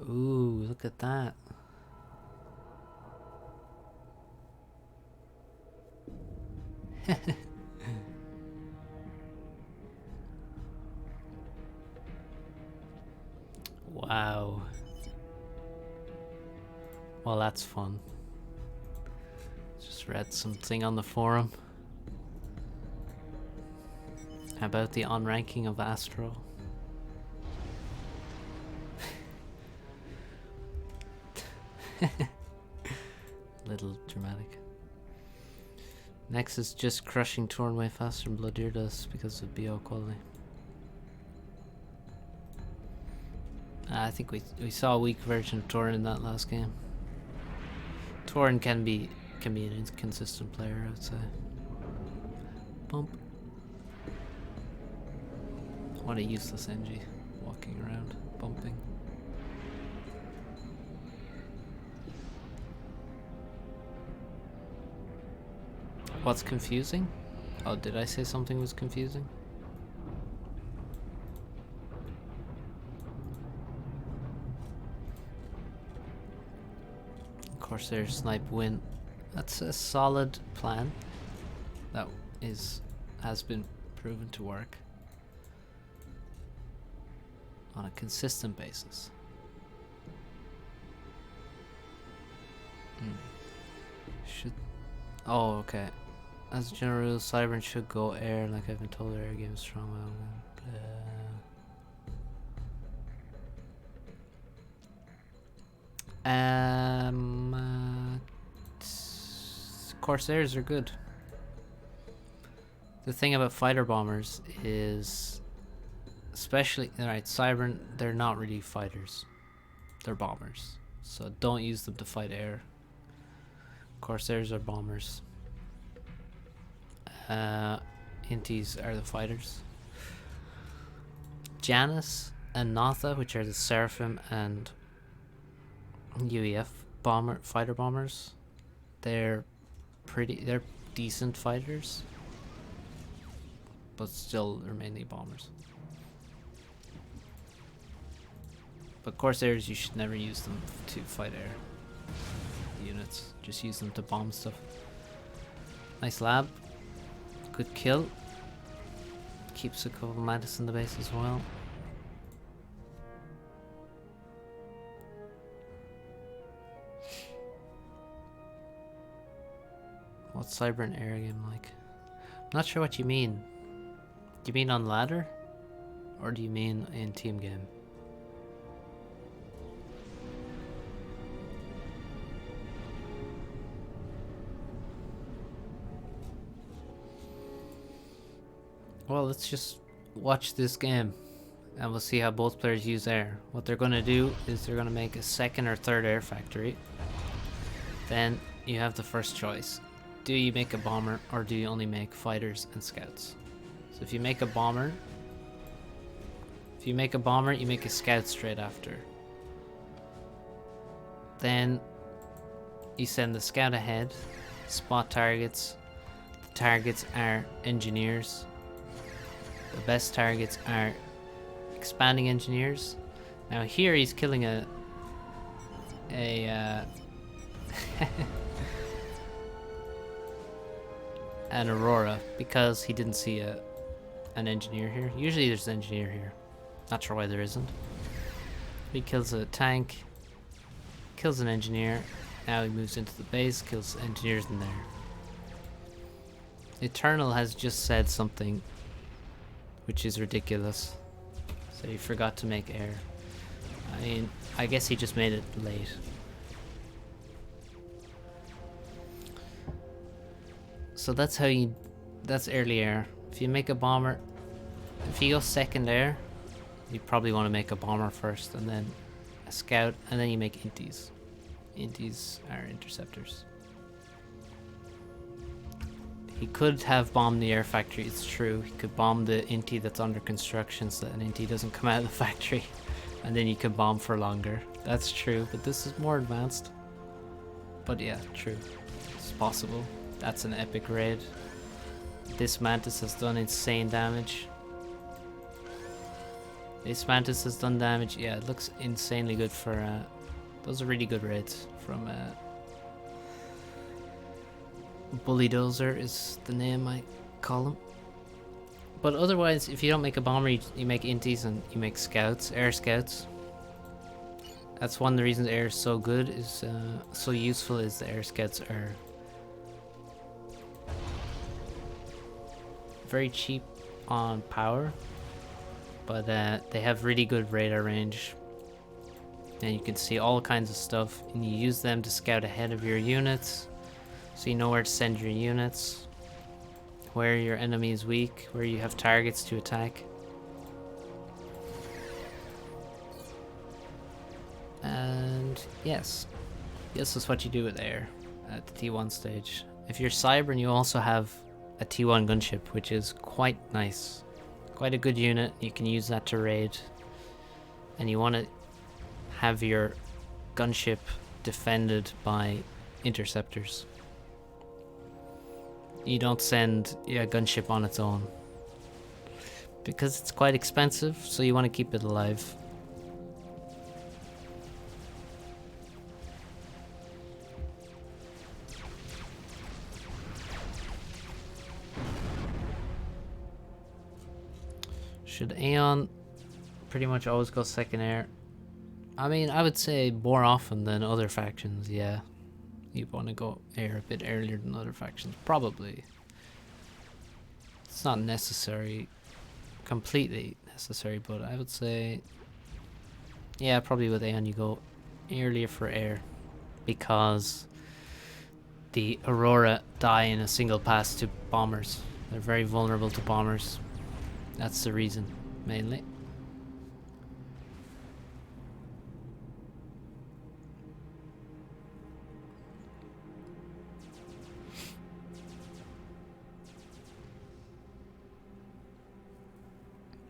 Ooh, look at that. Wow. Well, that's fun. Just read something on the forum about the on-ranking of Astro. Little dramatic. Next is just crushing Torn way faster than Bloodier does because of BO quality. I think we saw a weak version of Torn in that last game. Torn can be an inconsistent player, I would say. Bump. What a useless NG walking around, bumping. What's confusing? Oh, did I say something was confusing? Corsair snipe win. That's a solid plan. That has been proven to work on a consistent basis. Should. Oh, okay. As a general rule, Cybern should go air, like I've been told. Air game is strong. Corsairs are good. The thing about fighter bombers is, especially alright, Cybern, they're not really fighters. They're bombers. So don't use them to fight air. Corsairs are bombers. Inties are the fighters. Janus and Natha, which are the Seraphim and UEF fighter bombers, they're decent fighters, but still they're mainly bombers. But Corsairs, you should never use them to fight air units. Just use them to bomb stuff. Nice lab. Good kill. Keeps a couple of Mantis in the base as well. What's Cyber and air game like? I'm not sure what you mean. Do you mean on ladder? Or do you mean in team game? Well, let's just watch this game and we'll see how both players use air. What they're going to do is they're going to make a second or third air factory. Then you have the first choice. Do you make a bomber or do you only make fighters and scouts? So if you make a bomber, you make a scout straight after. Then you send the scout ahead, spot targets. The targets are engineers. The best targets are expanding engineers. Now here he's killing an Aurora because he didn't see an engineer here. Usually there's an engineer here. Not sure why there isn't. He kills a tank, kills an engineer. Now he moves into the base, kills engineers in there. Eternal has just said something which is ridiculous. So he forgot to make air. I mean, I guess he just made it late. So that's early air. If you make a bomber, if you go second air, you probably want to make a bomber first and then a scout, and then you make inties. Inties are interceptors. He could have bombed the air factory, it's true. He could bomb the intie that's under construction so that an intie doesn't come out of the factory, and then you can bomb for longer. That's true, but this is more advanced. But yeah, true. It's possible. That's an epic raid. This Mantis has done insane damage. This Mantis has done damage. Yeah, it looks insanely good for... those are really good raids from... Bully Dozer is the name I call him. But otherwise, if you don't make a bomber, you make inties and you make scouts, air scouts. That's one of the reasons air is so good, is so useful, is the air scouts are very cheap on power, but they have really good radar range, and you can see all kinds of stuff, and you use them to scout ahead of your units, so you know where to send your units, where your enemy is weak, where you have targets to attack. And yes, this is what you do with air at the T1 stage. If you're Cybern, you also have a T1 gunship, which is quite nice. Quite a good unit. You can use that to raid. And you want to have your gunship defended by interceptors. You don't send a gunship on its own, because it's quite expensive, so you want to keep it alive. Should Aeon pretty much always go second air? I mean, I would say more often than other factions, yeah. You want to go air a bit earlier than other factions, probably. It's not necessary, completely necessary, but I would say, yeah, probably with Aeon you go earlier for air, because the Aurora die in a single pass to bombers. They're very vulnerable to bombers. That's the reason, mainly.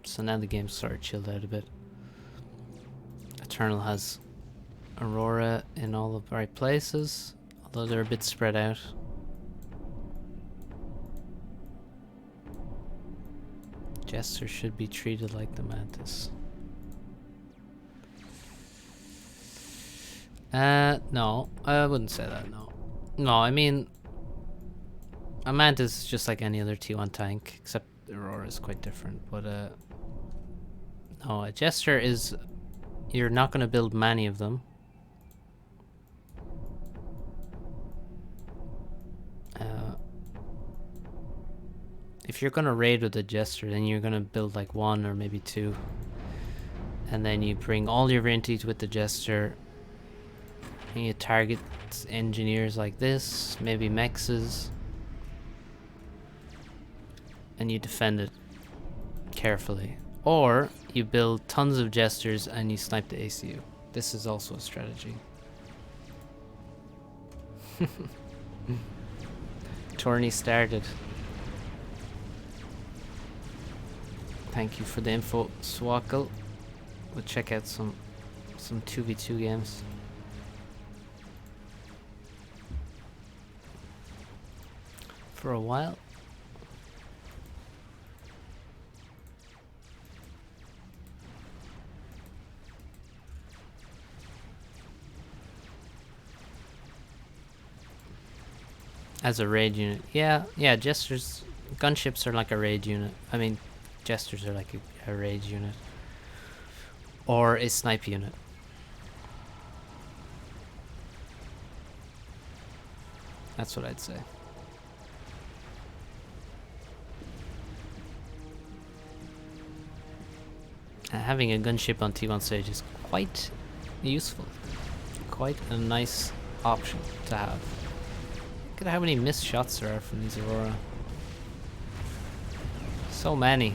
So now the game's sort of chilled out a bit. Eternal has Aurora in all the right places, although they're a bit spread out. Jester should be treated like the Mantis. No, I wouldn't say that, no. No, I mean, a Mantis is just like any other T1 tank, except Aurora is quite different, but no, a Jester is, you're not going to build many of them. If you're going to raid with a Jester, then you're going to build like one or maybe two. And then you bring all your inties with the Jester. And you target engineers like this, maybe mexes. And you defend it carefully. Or you build tons of Jesters and you snipe the ACU. This is also a strategy. Tourney started. Thank you for the info, Swackle. We'll check out some 2v2 games. For a while. As a raid unit. Yeah, Jesters, gunships are like a raid unit. I mean, Jesters are like a raid unit. Or a snipe unit. That's what I'd say. Having a gunship on T1 stage is quite useful. Quite a nice option to have. Look at how many missed shots there are from these Aurora. So many.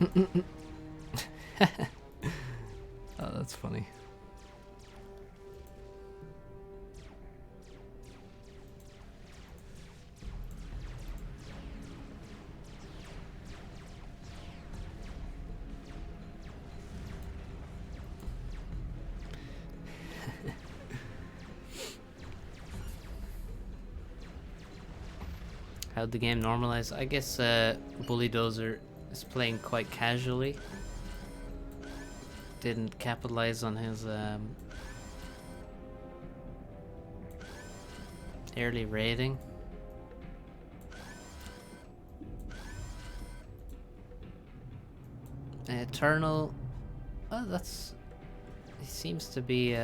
Oh, that's funny. How'd the game normalize? I guess Bully Dozer is playing quite casually. Didn't capitalize on his early raiding. Eternal, well, he seems to be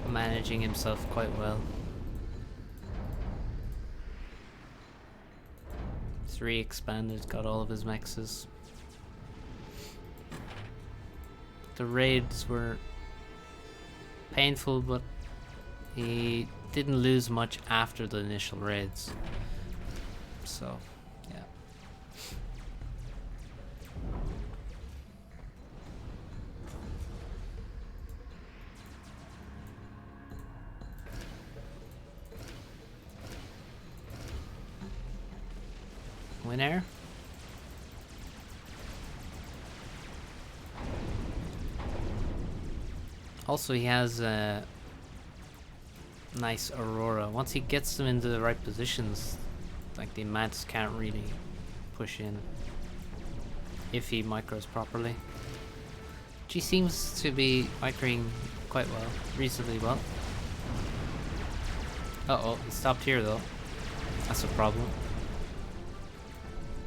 managing himself quite well. 3 expanded, got all of his mexes. The raids were painful, but he didn't lose much after the initial raids. So, yeah. Winner. Also, he has a nice Aurora. Once he gets them into the right positions, like the Mats can't really push in if he micros properly. She seems to be microing quite well, reasonably well. Uh-oh, he stopped here though. That's a problem.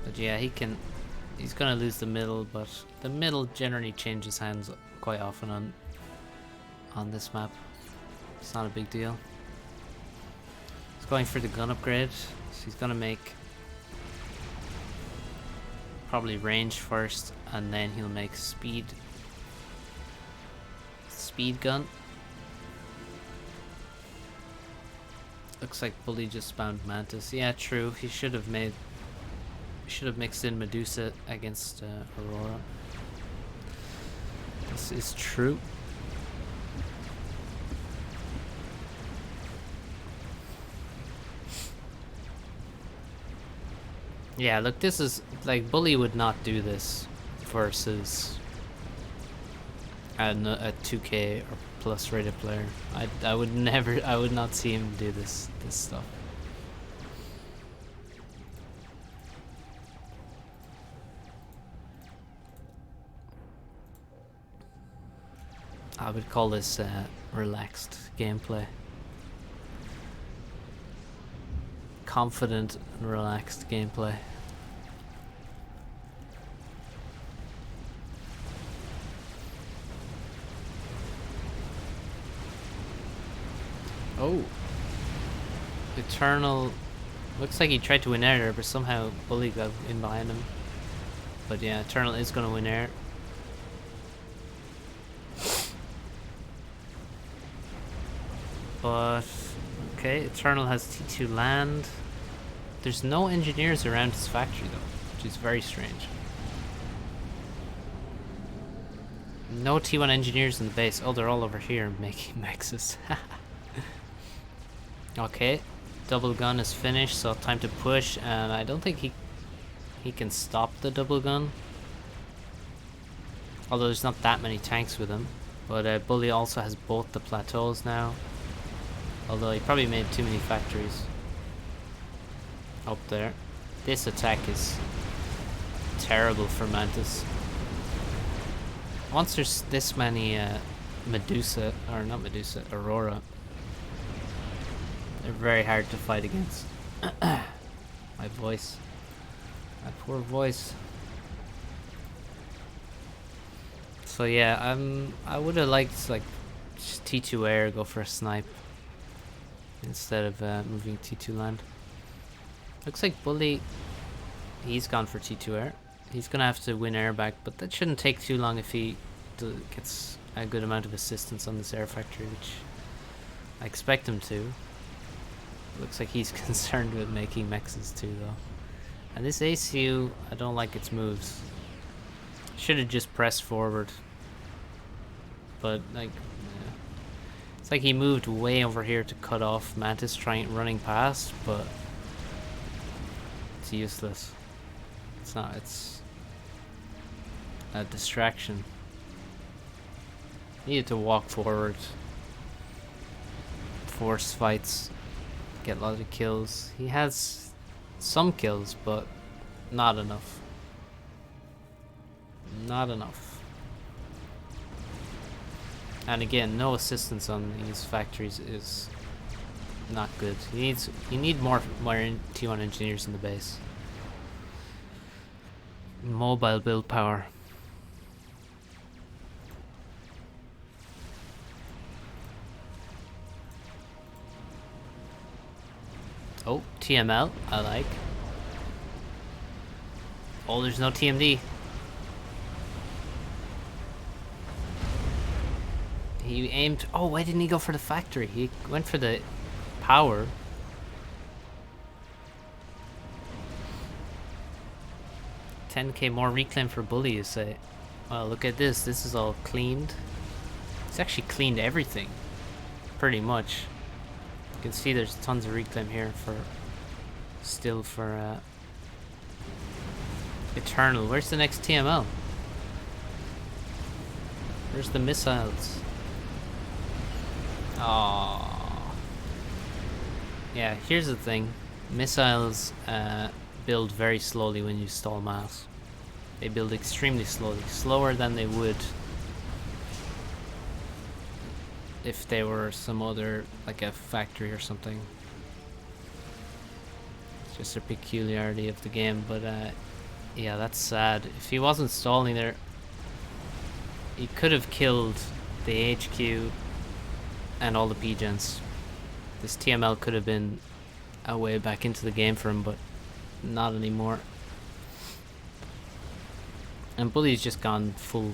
But yeah, he's gonna lose the middle, but the middle generally changes hands quite often on this map. It's not a big deal. He's going for the gun upgrade, so he's gonna make probably range first, and then he'll make speed gun. Looks like Bully just spawned Mantis. Yeah, true. He should have mixed in Medusa against Aurora. This is true. Yeah, look, this is like Bully would not do this versus a 2K or plus rated player. I would not see him do this stuff. I would call this relaxed gameplay. Confident and relaxed gameplay. Oh. Eternal. Looks like he tried to win air, but somehow Bully got in behind him. But yeah, Eternal is going to win air. But okay, Eternal has T2 land. There's no engineers around his factory though, which is very strange. No T1 engineers in the base. Oh, they're all over here making mexes. Okay, double gun is finished, so time to push, and I don't think he can stop the double gun. Although there's not that many tanks with him. But Bully also has both the plateaus now. Although he probably made too many factories up there. This attack is terrible for Mantis. Once there's this many Medusa, or not Medusa, Aurora, they're very hard to fight against. My voice. My poor voice. So yeah, I would have liked like just T2 air, go for a snipe instead of moving T2 land. Looks like Bully, he's gone for T2 air. He's gonna have to win air back, but that shouldn't take too long if he gets a good amount of assistance on this air factory, which I expect him to. Looks like he's concerned with making mexes too, though. And this ACU, I don't like its moves. Should have just pressed forward. But like, yeah. It's like he moved way over here to cut off Mantis running past, but it's useless. It's not. It's a distraction. Needed to walk forward, force fights, get a lot of kills. He has some kills, but not enough. Not enough. And again, no assistance on these factories is not good. You need more T1 engineers in the base. Mobile build power. Oh, TML, I like. Oh, there's no TMD. He aimed. Oh, why didn't he go for the factory? He went for the power. $10k more reclaim for Bully, you say? Well, look at this. This is all cleaned. It's actually cleaned everything, pretty much. You can see there's tons of reclaim here for still for Eternal. Where's the next TML? Where's the missiles? Oh, yeah. Here's the thing: missiles build very slowly when you stall mass. They build extremely slowly, slower than they would if they were some other, like a factory or something. It's just a peculiarity of the game, but yeah, that's sad. If he wasn't stalling there, he could have killed the HQ and all the P-gens. This TML could have been a way back into the game for him, but not anymore. And Bully's just gone full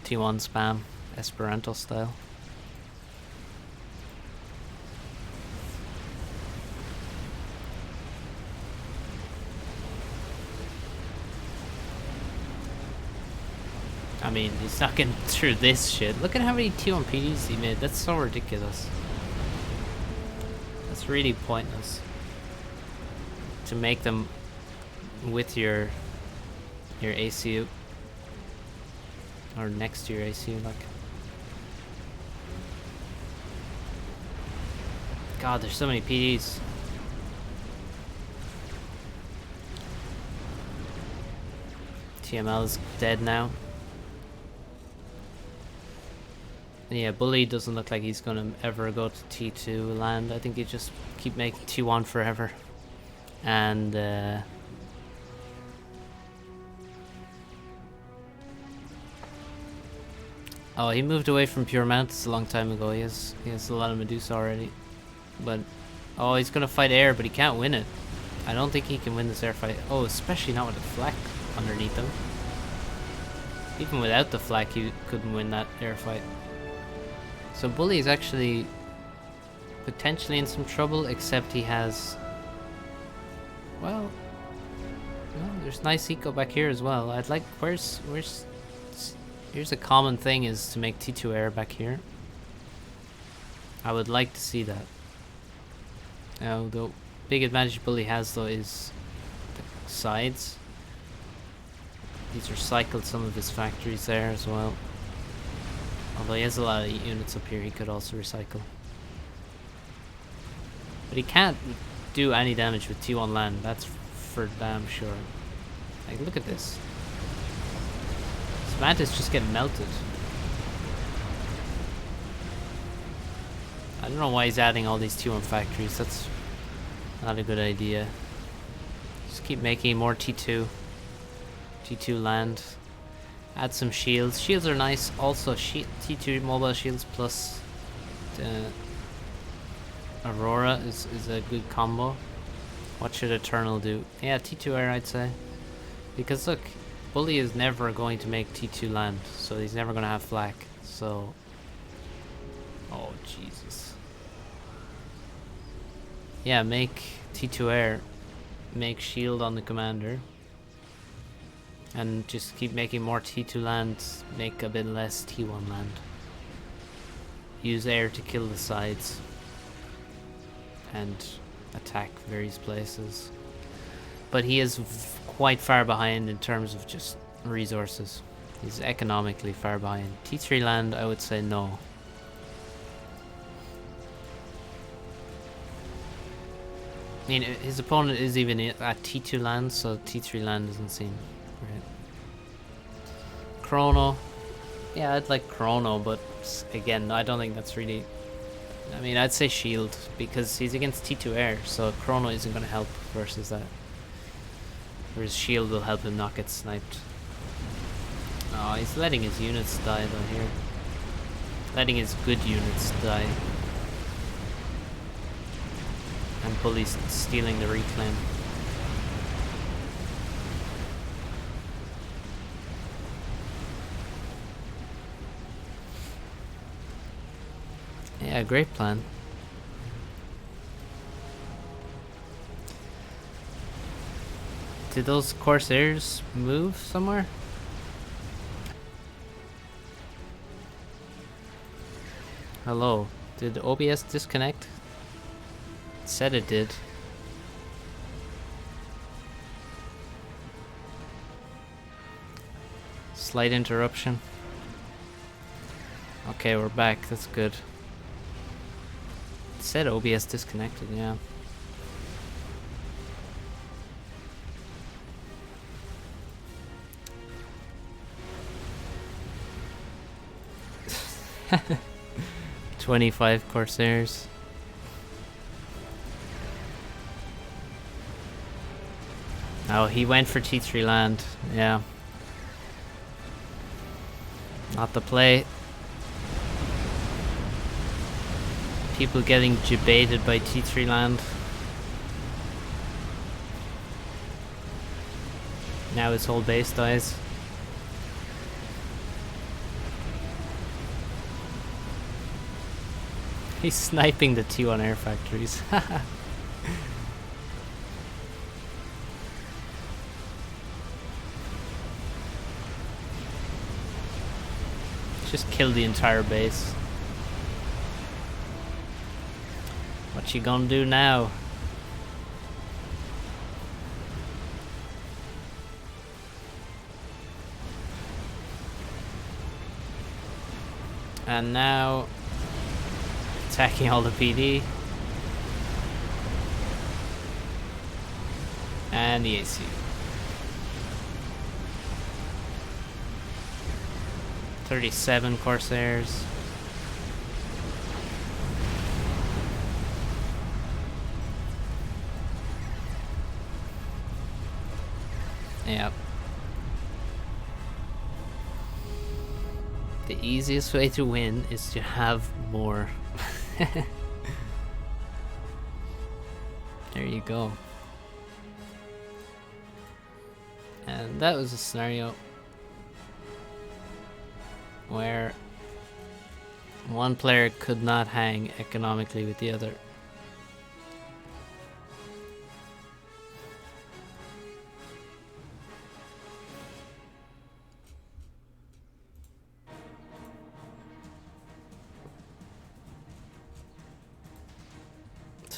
T1 spam, Esperanto style. I mean, he's not getting through this shit. Look at how many T1 PDs he made. That's so ridiculous. That's really pointless. To make them with your ACU. Or next to your ACU, like. God, there's so many PDs. TML is dead now. Yeah, Bully doesn't look like he's gonna ever go to T2 land. I think he just keep making T1 forever. And oh, he moved away from Pure Mantis a long time ago. He has a lot of Medusa already. But oh, he's gonna fight air, but he can't win it. I don't think he can win this air fight. Oh, especially not with the flak underneath him. Even without the flak, he couldn't win that air fight. So Bully is actually potentially in some trouble, except he has, well, there's nice eco back here as well. I'd like, where's Here's a common thing is to make T2 air back here. I would like to see that. Now, the big advantage Bully has though is the sides. He's recycled some of his factories there as well. Although he has a lot of units up here he could also recycle. But he can't do any damage with T1 land, that's for damn sure. Like, look at this. This Mantis just getting melted. I don't know why he's adding all these T1 factories, that's not a good idea. Just keep making more T2 land. Add some shields. Shields are nice. Also, T2 mobile shields plus Aurora is a good combo. What should Eternal do? Yeah, T2 air, I'd say. Because look, Bully is never going to make T2 land, so he's never going to have flak. So, oh Jesus. Yeah, make T2 air. Make shield on the commander. And just keep making more T2 land, make a bit less T1 land. Use air to kill the sides. And attack various places. But he is quite far behind in terms of just resources. He's economically far behind. T3 land, I would say no. I mean, his opponent is even at T2 land, so T3 land doesn't seem right. Chrono. Yeah, I'd like Chrono, but again, I don't think that's really... I mean, I'd say Shield, because he's against T2 air, so Chrono isn't going to help versus that. Whereas Shield will help him not get sniped. Oh, he's letting his units die though here. Letting his good units die. And Bully's stealing the reclaim. Yeah, great plan. Did those Corsairs move somewhere? Hello. Did OBS disconnect? It said it did. Slight interruption. Okay, we're back. That's good. It said OBS disconnected, yeah. $25 Corsairs. Oh, he went for T3 land. Yeah. Not the play. People getting debated by T3 land. Now his whole base dies. He's sniping the T1 air factories. Just kill the entire base. What you gonna do now? And now attacking all the PD. And the AC. $37 Corsairs. Yep. The easiest way to win is to have more. There you go. And that was a scenario where one player could not hang economically with the other.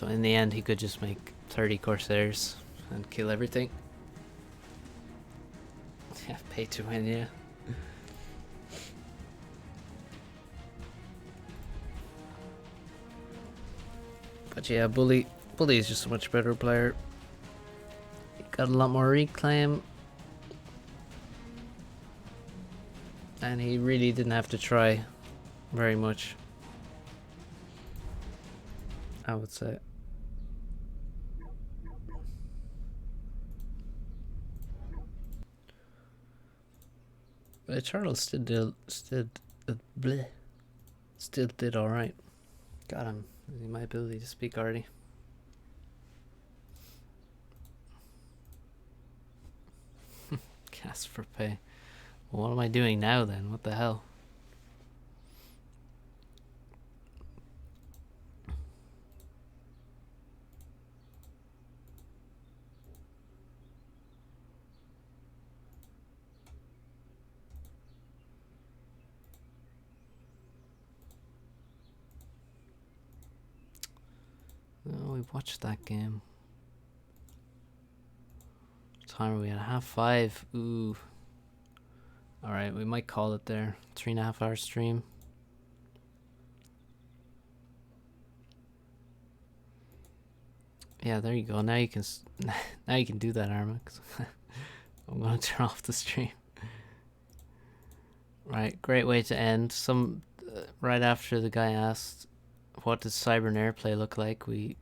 So in the end, he could just make 30 Corsairs and kill everything. Yeah, pay to win, yeah. But yeah, Bully is just a much better player. He got a lot more reclaim. And he really didn't have to try very much, I would say. But Charles still did alright. Got him losing my ability to speak already. Cast for pay. Well, what am I doing now then? What the hell? Oh, we watched that game. What time are we at? 5:30. Ooh. Alright, we might call it there. 3.5 hour stream. Yeah, there you go. Now you can now you can do that, Armax. I'm gonna turn off the stream. Right, great way to end. Right after the guy asked, "What does Cybernair play look like?" We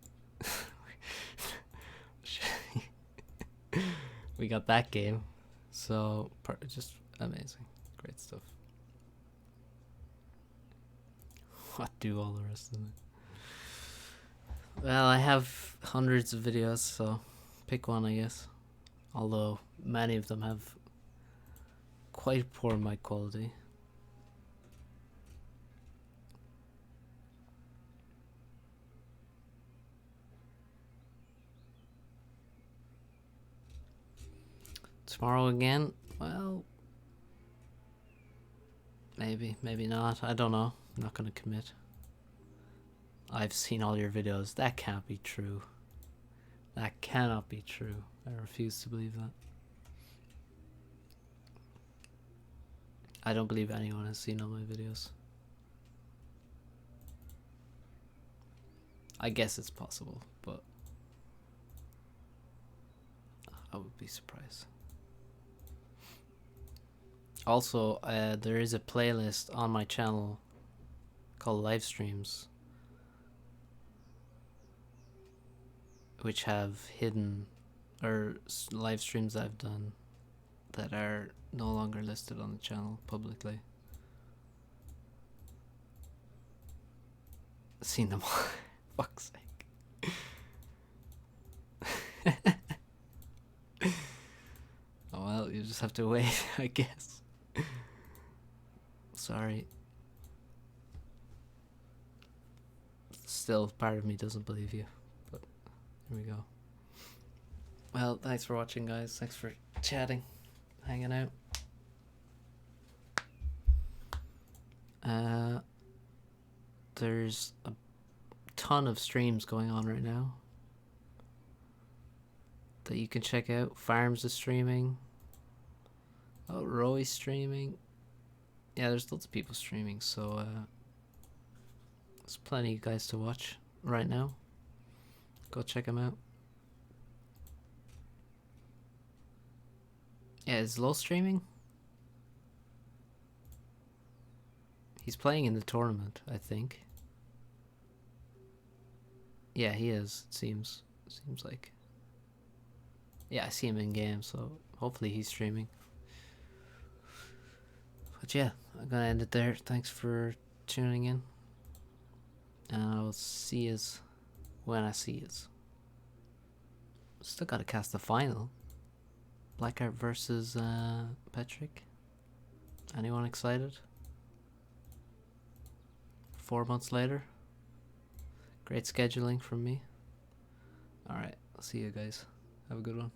we got that game. So just amazing, great stuff. What do all the rest of it? Well, I have hundreds of videos, so pick one, I guess. Although many of them have quite poor mic quality. Tomorrow again? Well, maybe, maybe not. I don't know. I'm not gonna commit. I've seen all your videos. That can't be true. That cannot be true. I refuse to believe that. I don't believe anyone has seen all my videos. I guess it's possible, but I would be surprised. Also, there is a playlist on my channel called live streams, which have hidden or live streams I've done that are no longer listed on the channel publicly. Seen them all. Fuck's sake. Oh well, you just have to wait, I guess. Sorry. Still, part of me doesn't believe you, but here we go. Well, thanks for watching, guys. Thanks for chatting, hanging out. There's a ton of streams going on right now that you can check out. Farms is streaming. Oh, Roy's streaming. Yeah, there's lots of people streaming, so there's plenty of guys to watch right now. Go check them out. Yeah, is Low streaming? He's playing in the tournament, I think. Yeah, he is, it seems. Seems like. Yeah, I see him in game, so hopefully he's streaming. But yeah, I'm gonna end it there. Thanks for tuning in. And I'll see yous when I see yous. Still gotta cast the final. Blackheart versus Petrick. Anyone excited? 4 months later. Great scheduling from me. Alright, I'll see you guys. Have a good one.